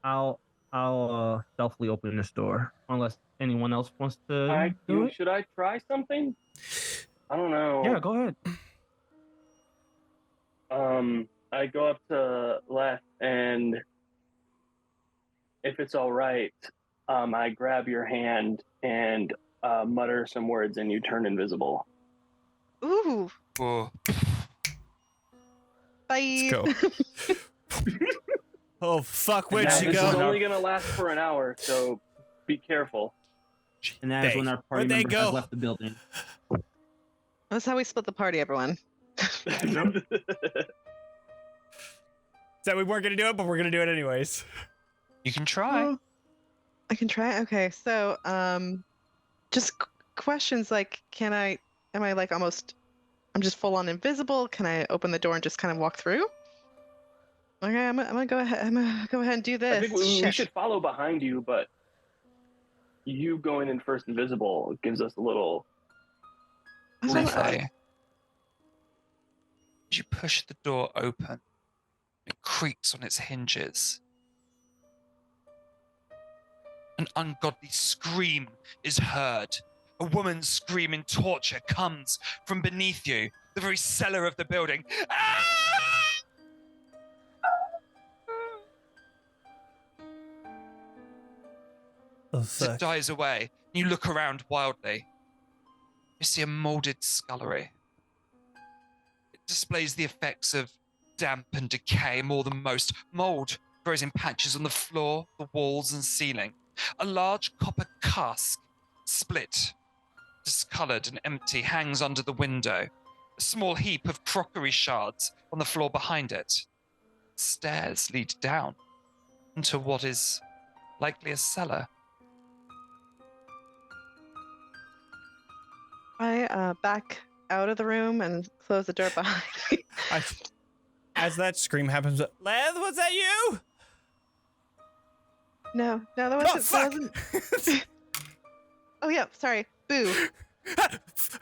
I'll stealthily open this door unless anyone else wants to do it. Should I try something? I don't know. Yeah, go ahead. I go up to Lethe, and if it's all right, I grab your hand and mutter some words, and you turn invisible. Ooh, Whoa. bye. Let's go. Oh fuck, where'd Now, she this is go? only gonna last for an hour, so be careful. And that is when our party Where'd they member has go? left the building. That's how we split the party, everyone. Said we weren't gonna do it, but we're gonna do it anyways. You can try. I can try. Okay, so just questions like, am I like almost? I'm just full on invisible. Can I open the door and just kind of walk through? Okay, I'm gonna go ahead. I'm gonna go ahead and do this. I think we Shit. should follow behind you, but you going in first invisible gives us a little. Lethe. As you push the door open, it creaks on its hinges. An ungodly scream is heard. A woman's scream in torture comes from beneath you, the very cellar of the building. Ah! Oh As it fuck. dies away, you look around wildly. You see a molded scullery. It displays the effects of damp and decay more than most. Mold grows in patches on the floor, the walls, and ceiling. A large copper cask, split, discolored and empty, hangs under the window. A small heap of crockery shards on the floor behind it. Stairs lead down into what is likely a cellar. I back out of the room and close the door behind me. As that scream happens, Lethe, was that you? No, that Oh wasn't. fuck! That wasn't... Oh yeah, sorry. Boo. It's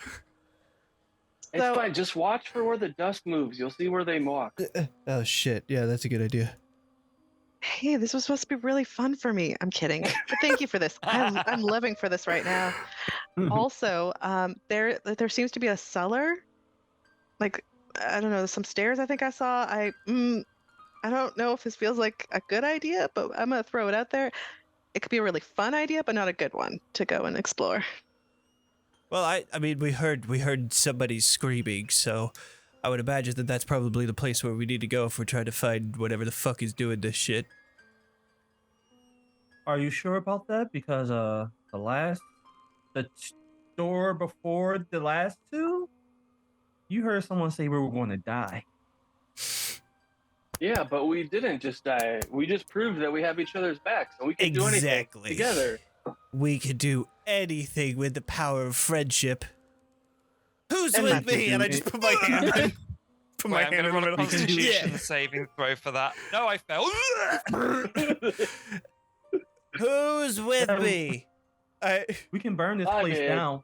So- fine. Just watch for where the dust moves. You'll see where they walk. Oh shit, yeah, that's a good idea. Hey, this was supposed to be really fun for me. I'm kidding. But thank you for this. I'm living for this right now. Also, there seems to be a cellar. Like, I don't know, some stairs I think I saw. I don't know if this feels like a good idea, but I'm gonna throw it out there. It could be a really fun idea, but not a good one to go and explore. Well, I mean, we heard somebody screaming, so I would imagine that that's probably the place where we need to go if we're trying to find whatever the fuck is doing this shit. Are you sure about that? Because the door before the last two, you heard someone say we were going to die. Yeah, but we didn't just die. We just proved that we have each other's backs and we can do anything Exactly. together. We could do anything with the power of friendship. Who's And with magic. me? And I just put my hand in. put Wait, my I'm hand going to in roll the a middle. constitution Yeah. saving throw for that. No, I failed. Who's with me? We can burn this I place did. down.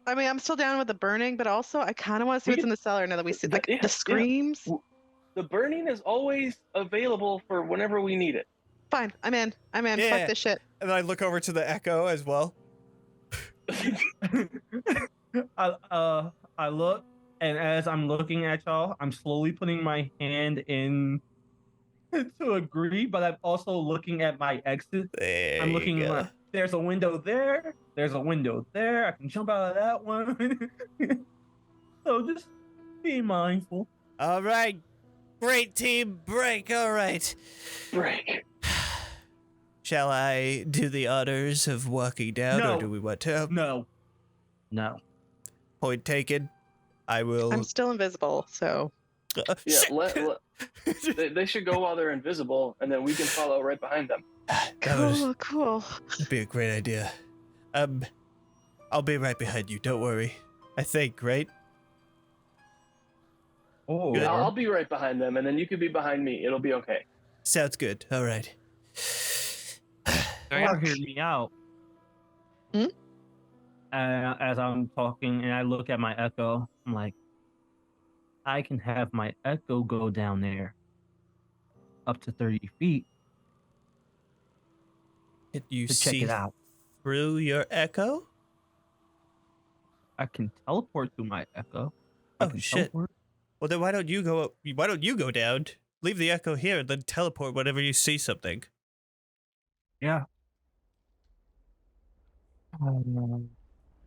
I mean, I'm still down with the burning, but also I kind of want to see We what's could- in the cellar now that we see like Yeah, the screams. The burning is always available for whenever we need it. Fine, I'm in. Yeah. Fuck this shit. And then I look over to the echo as well. I look, and as I'm looking at y'all, I'm slowly putting my hand in to agree, but I'm also looking at my exit. There I'm you looking go. like there's a window there. There's a window there. I can jump out of that one. So just be mindful. All right. Great team break. All right. Break. Shall I do the honors of walking down, No. or do we want to? No. Point taken. I will. I'm still invisible, so Yeah, shit. they should go while they're invisible, and then we can follow right behind them. That was- cool. That'd be a great idea. I'll be right behind you. Don't worry. I think, right? Oh, Good. I'll be right behind them, and then you can be behind me. It'll be okay. Sounds good. All right. Very or much. hear me out. Hmm? As I'm talking, and I look at my echo, I'm like, I can have my echo go down there up to 30 feet Can you to see check it out. through your echo? I can teleport through my echo. I Oh, can shit. teleport. Well, then why don't you go? Why don't you go down? Leave the echo here, and then teleport whenever you see something. Yeah.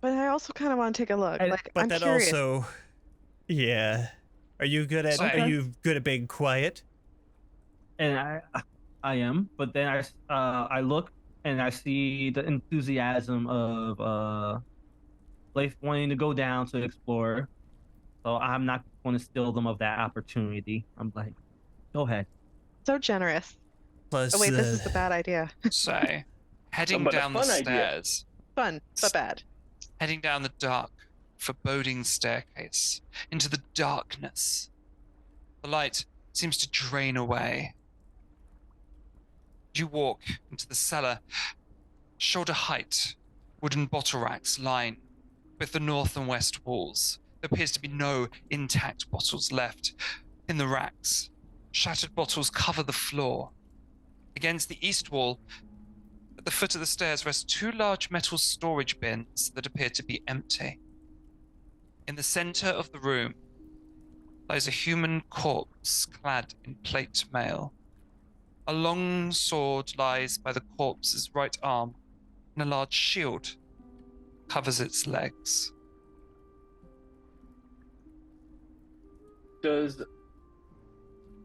But I also kind of want to take a look. And- Like, But I'm then curious. also, yeah. Are you good at? Okay. Are you good at being quiet? And I am, but then I look and I see the enthusiasm of Lethe wanting to go down to explore. So I'm not going to steal them of that opportunity. I'm like, go ahead. So generous. Plus, Oh wait, this is the bad idea. So, heading But a down the fun idea. stairs, Fun, but bad. heading down the dark, foreboding staircase into the darkness. The light seems to drain away. You walk into the cellar. Shoulder height, wooden bottle racks line with the north and west walls. There appears to be no intact bottles left in the racks. Shattered bottles cover the floor. Against the east wall, at the foot of the stairs, rest two large metal storage bins that appear to be empty. In the center of the room lies a human corpse clad in plate mail. A long sword lies by the corpse's right arm, and a large shield covers its legs. Does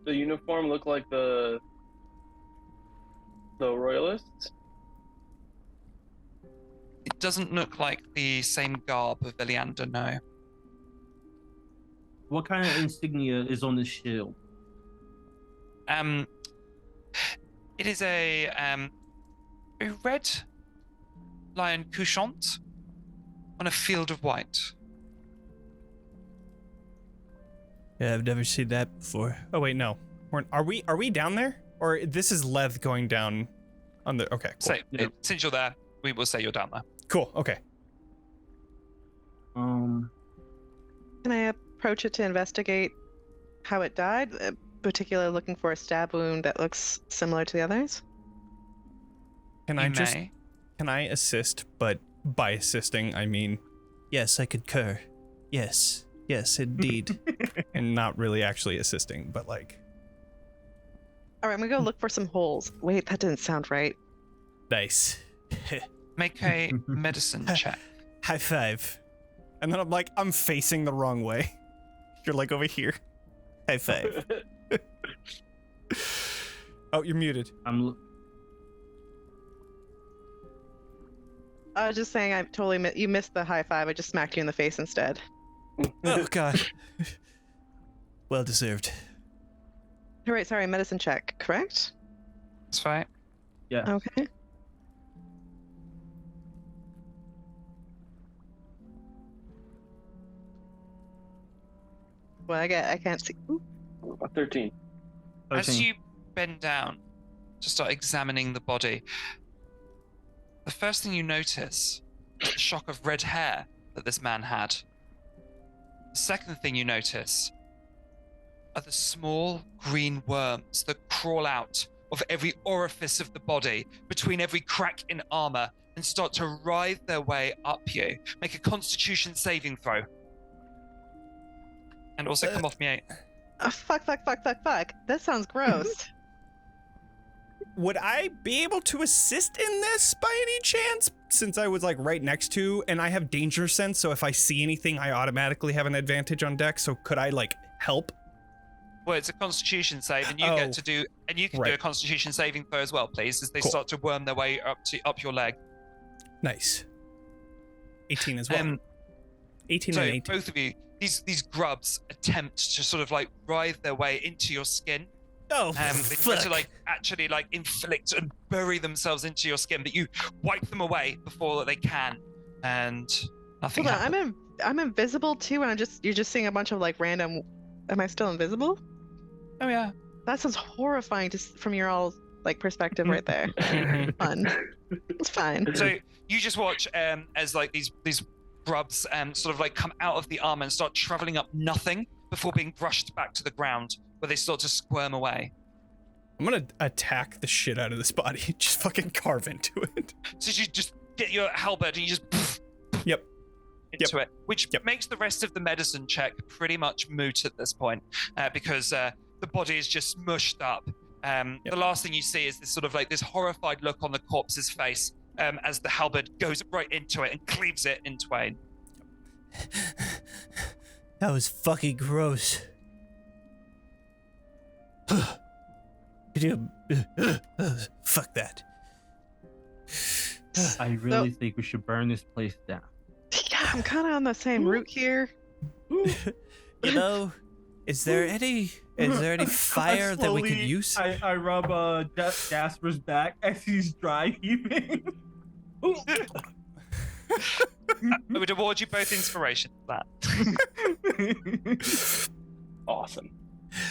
the uniform look like the royalists? It doesn't look like the same garb of Eliander, no. What kind of insignia is on the shield? It is a red lion couchant on a field of white. Yeah, I've never seen that before. Oh wait, no. Are we down there? Or this is Lethe going down on the okay, cool. So, Yeah. since you're there, we will say you're down there. Cool, okay. Can I approach it to investigate how it died? Particularly looking for a stab wound that looks similar to the others. Can I assist, but by assisting I mean yes, I concur. Yes. Yes, indeed. And not really actually assisting, but like All right, I'm gonna go look for some holes. Wait, that didn't sound right. nice. Make a medicine check. High five. And then I'm facing the wrong way. You're like over here. High five. Oh, you're muted. I'm I was just saying, I totally you missed the high five. I just smacked you in the face instead. Oh god. Well deserved. All right, sorry, medicine check, correct? That's right. yeah. Okay. Well, I can't see. Ooh. 13. As 13. you bend down to start examining the body, the first thing you notice is the shock of red hair that this man had. The second thing you notice are the small green worms that crawl out of every orifice of the body, between every crack in armor, and start to writhe their way up you. Make a constitution saving throw. And also come off me 8. Fuck. That sounds gross. would I be able to assist in this by any chance? Since I was like right next to, and I have danger sense, so if I see anything, I automatically have an advantage on deck. So could I like help? Well, it's a Constitution save, and you get to do, and you can do a Constitution saving throw as well, please, as they start to worm their way up your leg. Nice. 18 as well. 18 so and 18. Both of you, these grubs attempt to sort of like writhe their way into your skin. Oh, they try to like actually like inflict and bury themselves into your skin, but you wipe them away before they can, and nothing happens. Hold on, I'm invisible too, and you're just seeing a bunch of like random. Am I still invisible? Oh yeah. That sounds horrifying from your all like perspective right there. Fun. It's fine. So you just watch as like these grubs sort of like come out of the armor and start traveling up nothing before being brushed back to the ground, where they start to squirm away. I'm gonna attack the shit out of this body. Just fucking carve into it. So you just get your halberd and you just Yep. into it, which makes the rest of the medicine check pretty much moot at this point, because the body is just smushed up. The last thing you see is this sort of like this horrified look on the corpse's face as the halberd goes right into it and cleaves it in twain. That was fucking gross. Could you... fuck that. I really think we should burn this place down. Yeah, I'm kind of on the same route here. You know, is there any fire that we could use? I rub Jasper's back as he's dry heaving. I would award you both inspiration for that. Awesome.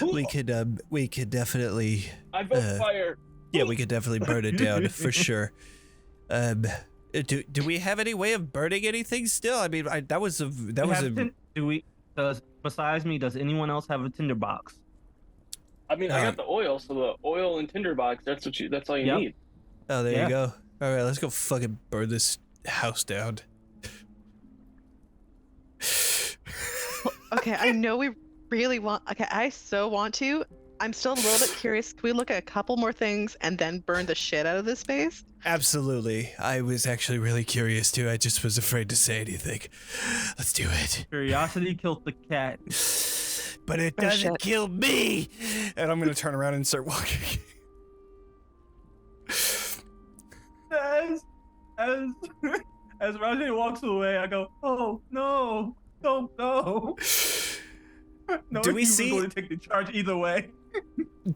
We could definitely. I built fire. Yeah, we could definitely burn it down for sure. Do we have any way of burning anything still? I mean, Besides me, does anyone else have a tinderbox? I mean, I got the oil, so the oil and tinderbox. That's all you need. Oh, there you go. All right, let's go fucking burn this house down. Okay, I know we really want. Okay, I so want to. I'm still a little bit curious. Can we look at a couple more things and then burn the shit out of this space? Absolutely. I was actually really curious too. I just was afraid to say anything. Let's do it. Curiosity killed the cat. But it doesn't kill me. And I'm gonna turn around and start walking. As Ragé walks away, I go, "Oh no, don't go." No, do we see? Going to take the charge either way.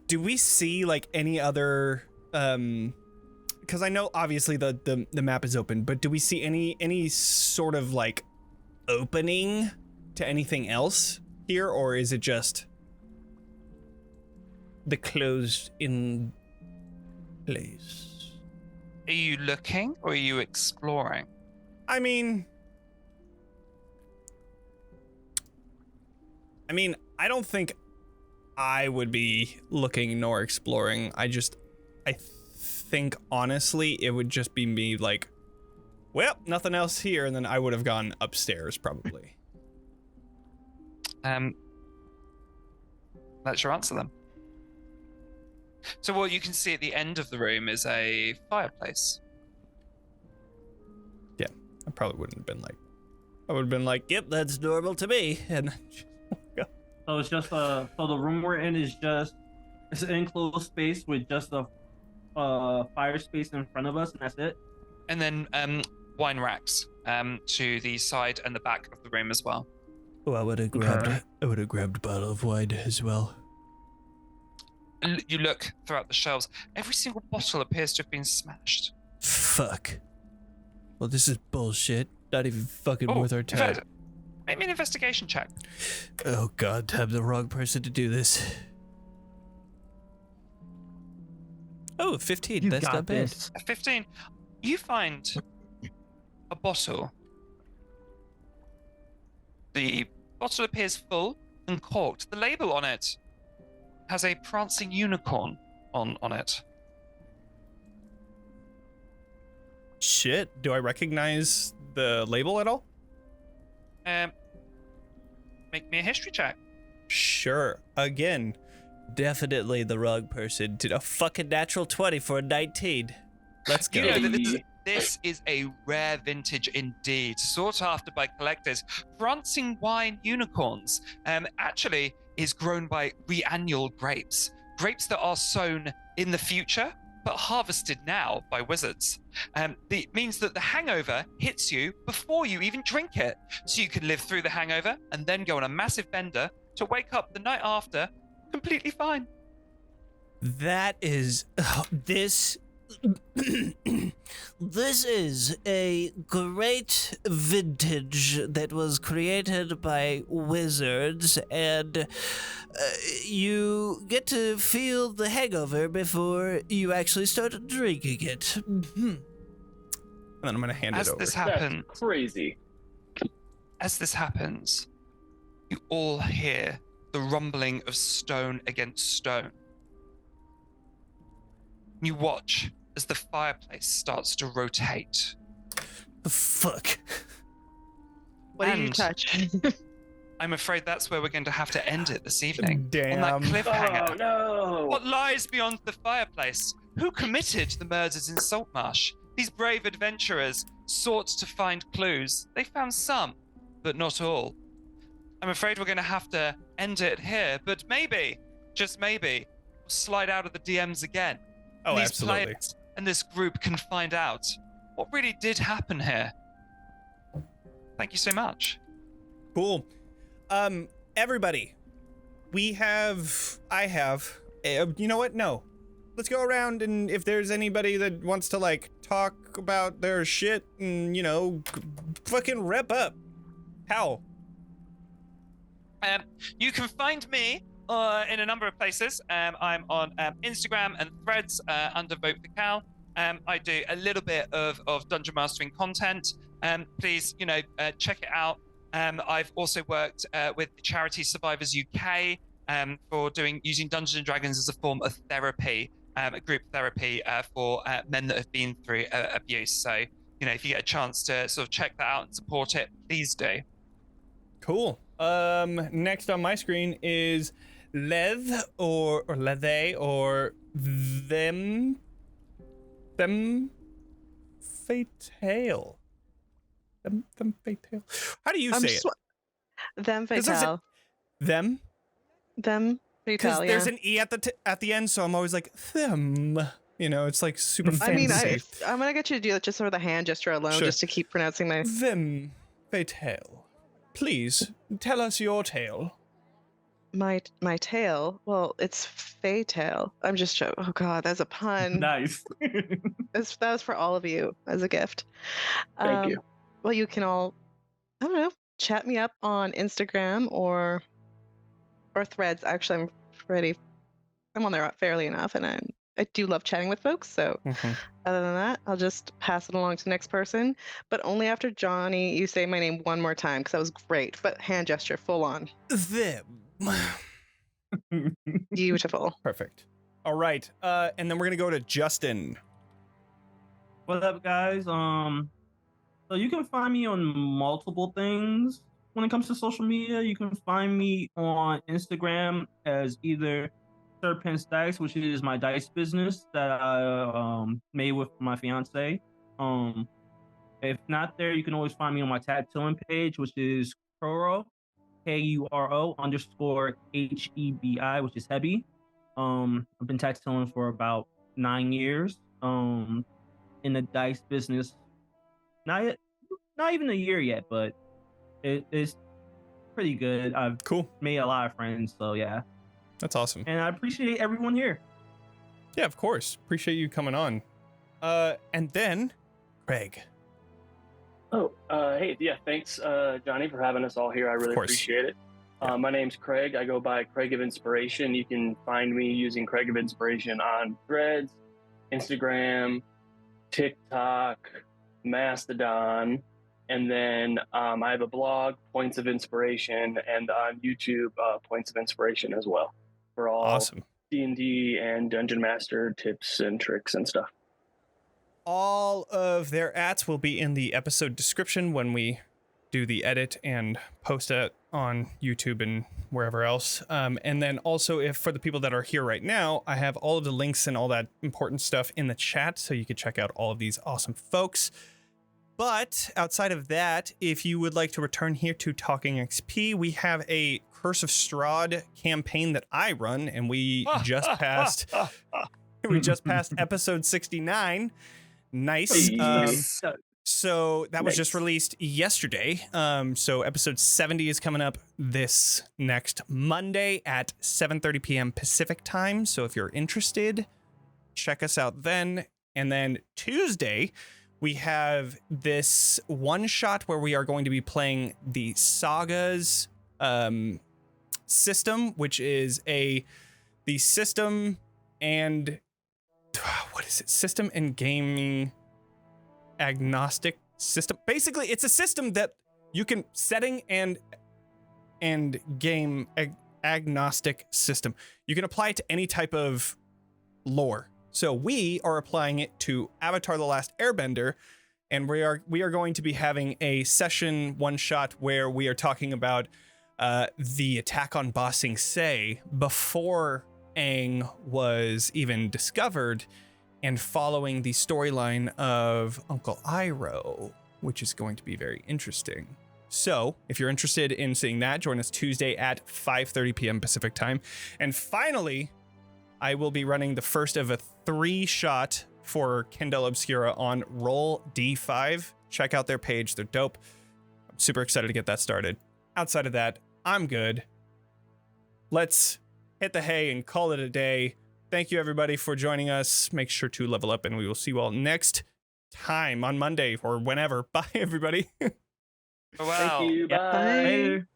Do we see like any other? Because I know obviously the map is open, but do we see any sort of like opening to anything else here, or is it just the closed in place? Are you looking or are you exploring? I mean, I don't think I would be looking nor exploring. I think honestly it would just be me like, well, nothing else here, and then I would have gone upstairs probably. That's your answer then. So what you can see at the end of the room is a fireplace. Yeah, I probably wouldn't have been like, I would have been like, yep, that's normal to me, and So it's just so the room we're in is just it's an enclosed space with just a fire space in front of us, and that's it. And then wine racks to the side and the back of the room as well. Oh, I would have grabbed a bottle of wine as well. And you look throughout the shelves. Every single bottle appears to have been smashed. Fuck. Well, this is bullshit. Not even fucking worth our time. Make me an investigation check. Oh god, I'm the wrong person to do this. Oh, 15. You That's got not bad. this. At 15, you find a bottle. The bottle appears full and corked. The label on it has a prancing unicorn on it. shit. Do I recognize the label at all? Make me a history check. Sure. Again, Definitely the wrong person. Did a fucking natural 20 for a 19. Let's go. You know that this is a rare vintage indeed, sought after by collectors. Prancing wine unicorns actually is grown by reannual grapes. Grapes that are sown in the future, but harvested now by wizards. It means that the hangover hits you before you even drink it. So you can live through the hangover and then go on a massive bender to wake up the night after completely fine. That is... this... This is a great vintage that was created by wizards, and you get to feel the hangover before you actually start drinking it. And then I'm going to hand it over. This happens, That's crazy. as this happens, you all hear the rumbling of stone against stone. You watch as the fireplace starts to rotate. Fuck. What did you And- touch? I'm afraid that's where we're going to have to end it this evening. Damn. On that cliffhanger. Oh no! What lies beyond the fireplace? Who committed the murders in Saltmarsh? These brave adventurers sought to find clues. They found some, but not all. I'm afraid we're going to have to end it here, but maybe, just maybe, we'll slide out of the DMs again. Oh, These absolutely. players and this group can find out what really did happen here. Thank you so much. Cool. Everybody, I have, you know what? No. Let's go around, and if there's anybody that wants to, like, talk about their shit and, you know, fucking rep up. How? You can find me in a number of places. I'm on Instagram and Threads under Vote for Cal. I do a little bit of dungeon mastering content. Please, check it out. I've also worked with the charity Survivors UK for using Dungeons and Dragons as a form of therapy, a group therapy for men that have been through abuse. So, if you get a chance to sort of check that out and support it, please do. Cool. Next on my screen is Lethe or Lethe or Themme Fatale. Themme Fatale. How do you say it? Them 'Cause there's fatal. Them? Them Because fatal, there's yeah. an E at the end, so I'm always like, them. It's like super I mean, fancy. I'm gonna get you to do that just for the hand gesture alone, Sure. just to keep pronouncing my. Themme Fatale. Please, tell us your tale. My tail. Well, it's fatal. I'm just joking. Oh God, that's a pun. Nice. That was for all of you as a gift. Thank you. Well, you can all, I don't know, chat me up on Instagram or Threads. Actually, I'm on there fairly enough, and I do love chatting with folks. So other than that, I'll just pass it along to the next person. But only after Jonny, you say my name one more time, because that was great. But hand gesture, full on. Them. Beautiful. Perfect. All right. And then we're gonna go to Justin. What up, guys? So you can find me on multiple things when it comes to social media. You can find me on Instagram as either Serpent's Dice, which is my dice business that I made with my fiance. If not there, you can always find me on my tattooing page, which is Kuro, KURO_HEBI, which is Hebi. I've been tattooing for about 9 years. In the dice business, not even a year yet, but it's pretty good. I've Cool. made a lot of friends, so yeah. That's awesome. And I appreciate everyone here. Yeah, of course. Appreciate you coming on. And then Craig. Oh, hey, yeah, thanks, Jonny, for having us all here. I really course. appreciate it. Yeah. My name's Craig. I go by Craig of Inspiration. You can find me using Craig of Inspiration on Threads, Instagram, TikTok, Mastodon, and then I have a blog, Points of Inspiration, and on YouTube, Points of Inspiration as well, for all Awesome. D&D and Dungeon Master tips and tricks and stuff. All of their ats will be in the episode description when we do the edit and post it on YouTube and wherever else. And then also, if for the people that are here right now, I have all of the links and all that important stuff in the chat, so you can check out all of these awesome folks. But outside of that, if you would like to return here to Talking XP, we have a Curse of Strahd campaign that I run, and we just passed episode 69. Nice. So that was just released yesterday. So episode 70 is coming up this next Monday at 7:30 p.m. Pacific time. So if you're interested, check us out then. And then Tuesday, we have this one shot where we are going to be playing the Sagas system, which is the system and system and gaming agnostic system. Basically, it's a system that you can setting and game agnostic system. You can apply it to any type of lore. So we are applying it to Avatar: The Last Airbender, and we are going to be having a session one shot where we are talking about the attack on Ba Sing Se before Aang was even discovered, and following the storyline of Uncle Iroh, which is going to be very interesting. So if you're interested in seeing that, join us Tuesday at 5:30 p.m. Pacific time. And finally, I will be running the first of a 3-shot for Kindle Obscura on Roll D5. Check out their page. They're dope. I'm super excited to get that started. Outside of that, I'm good. Let's hit the hay and call it a day. Thank you, everybody, for joining us. Make sure to level up, and we will see you all next time on Monday or whenever. Bye, everybody. Wow. Thank you. Bye. Later.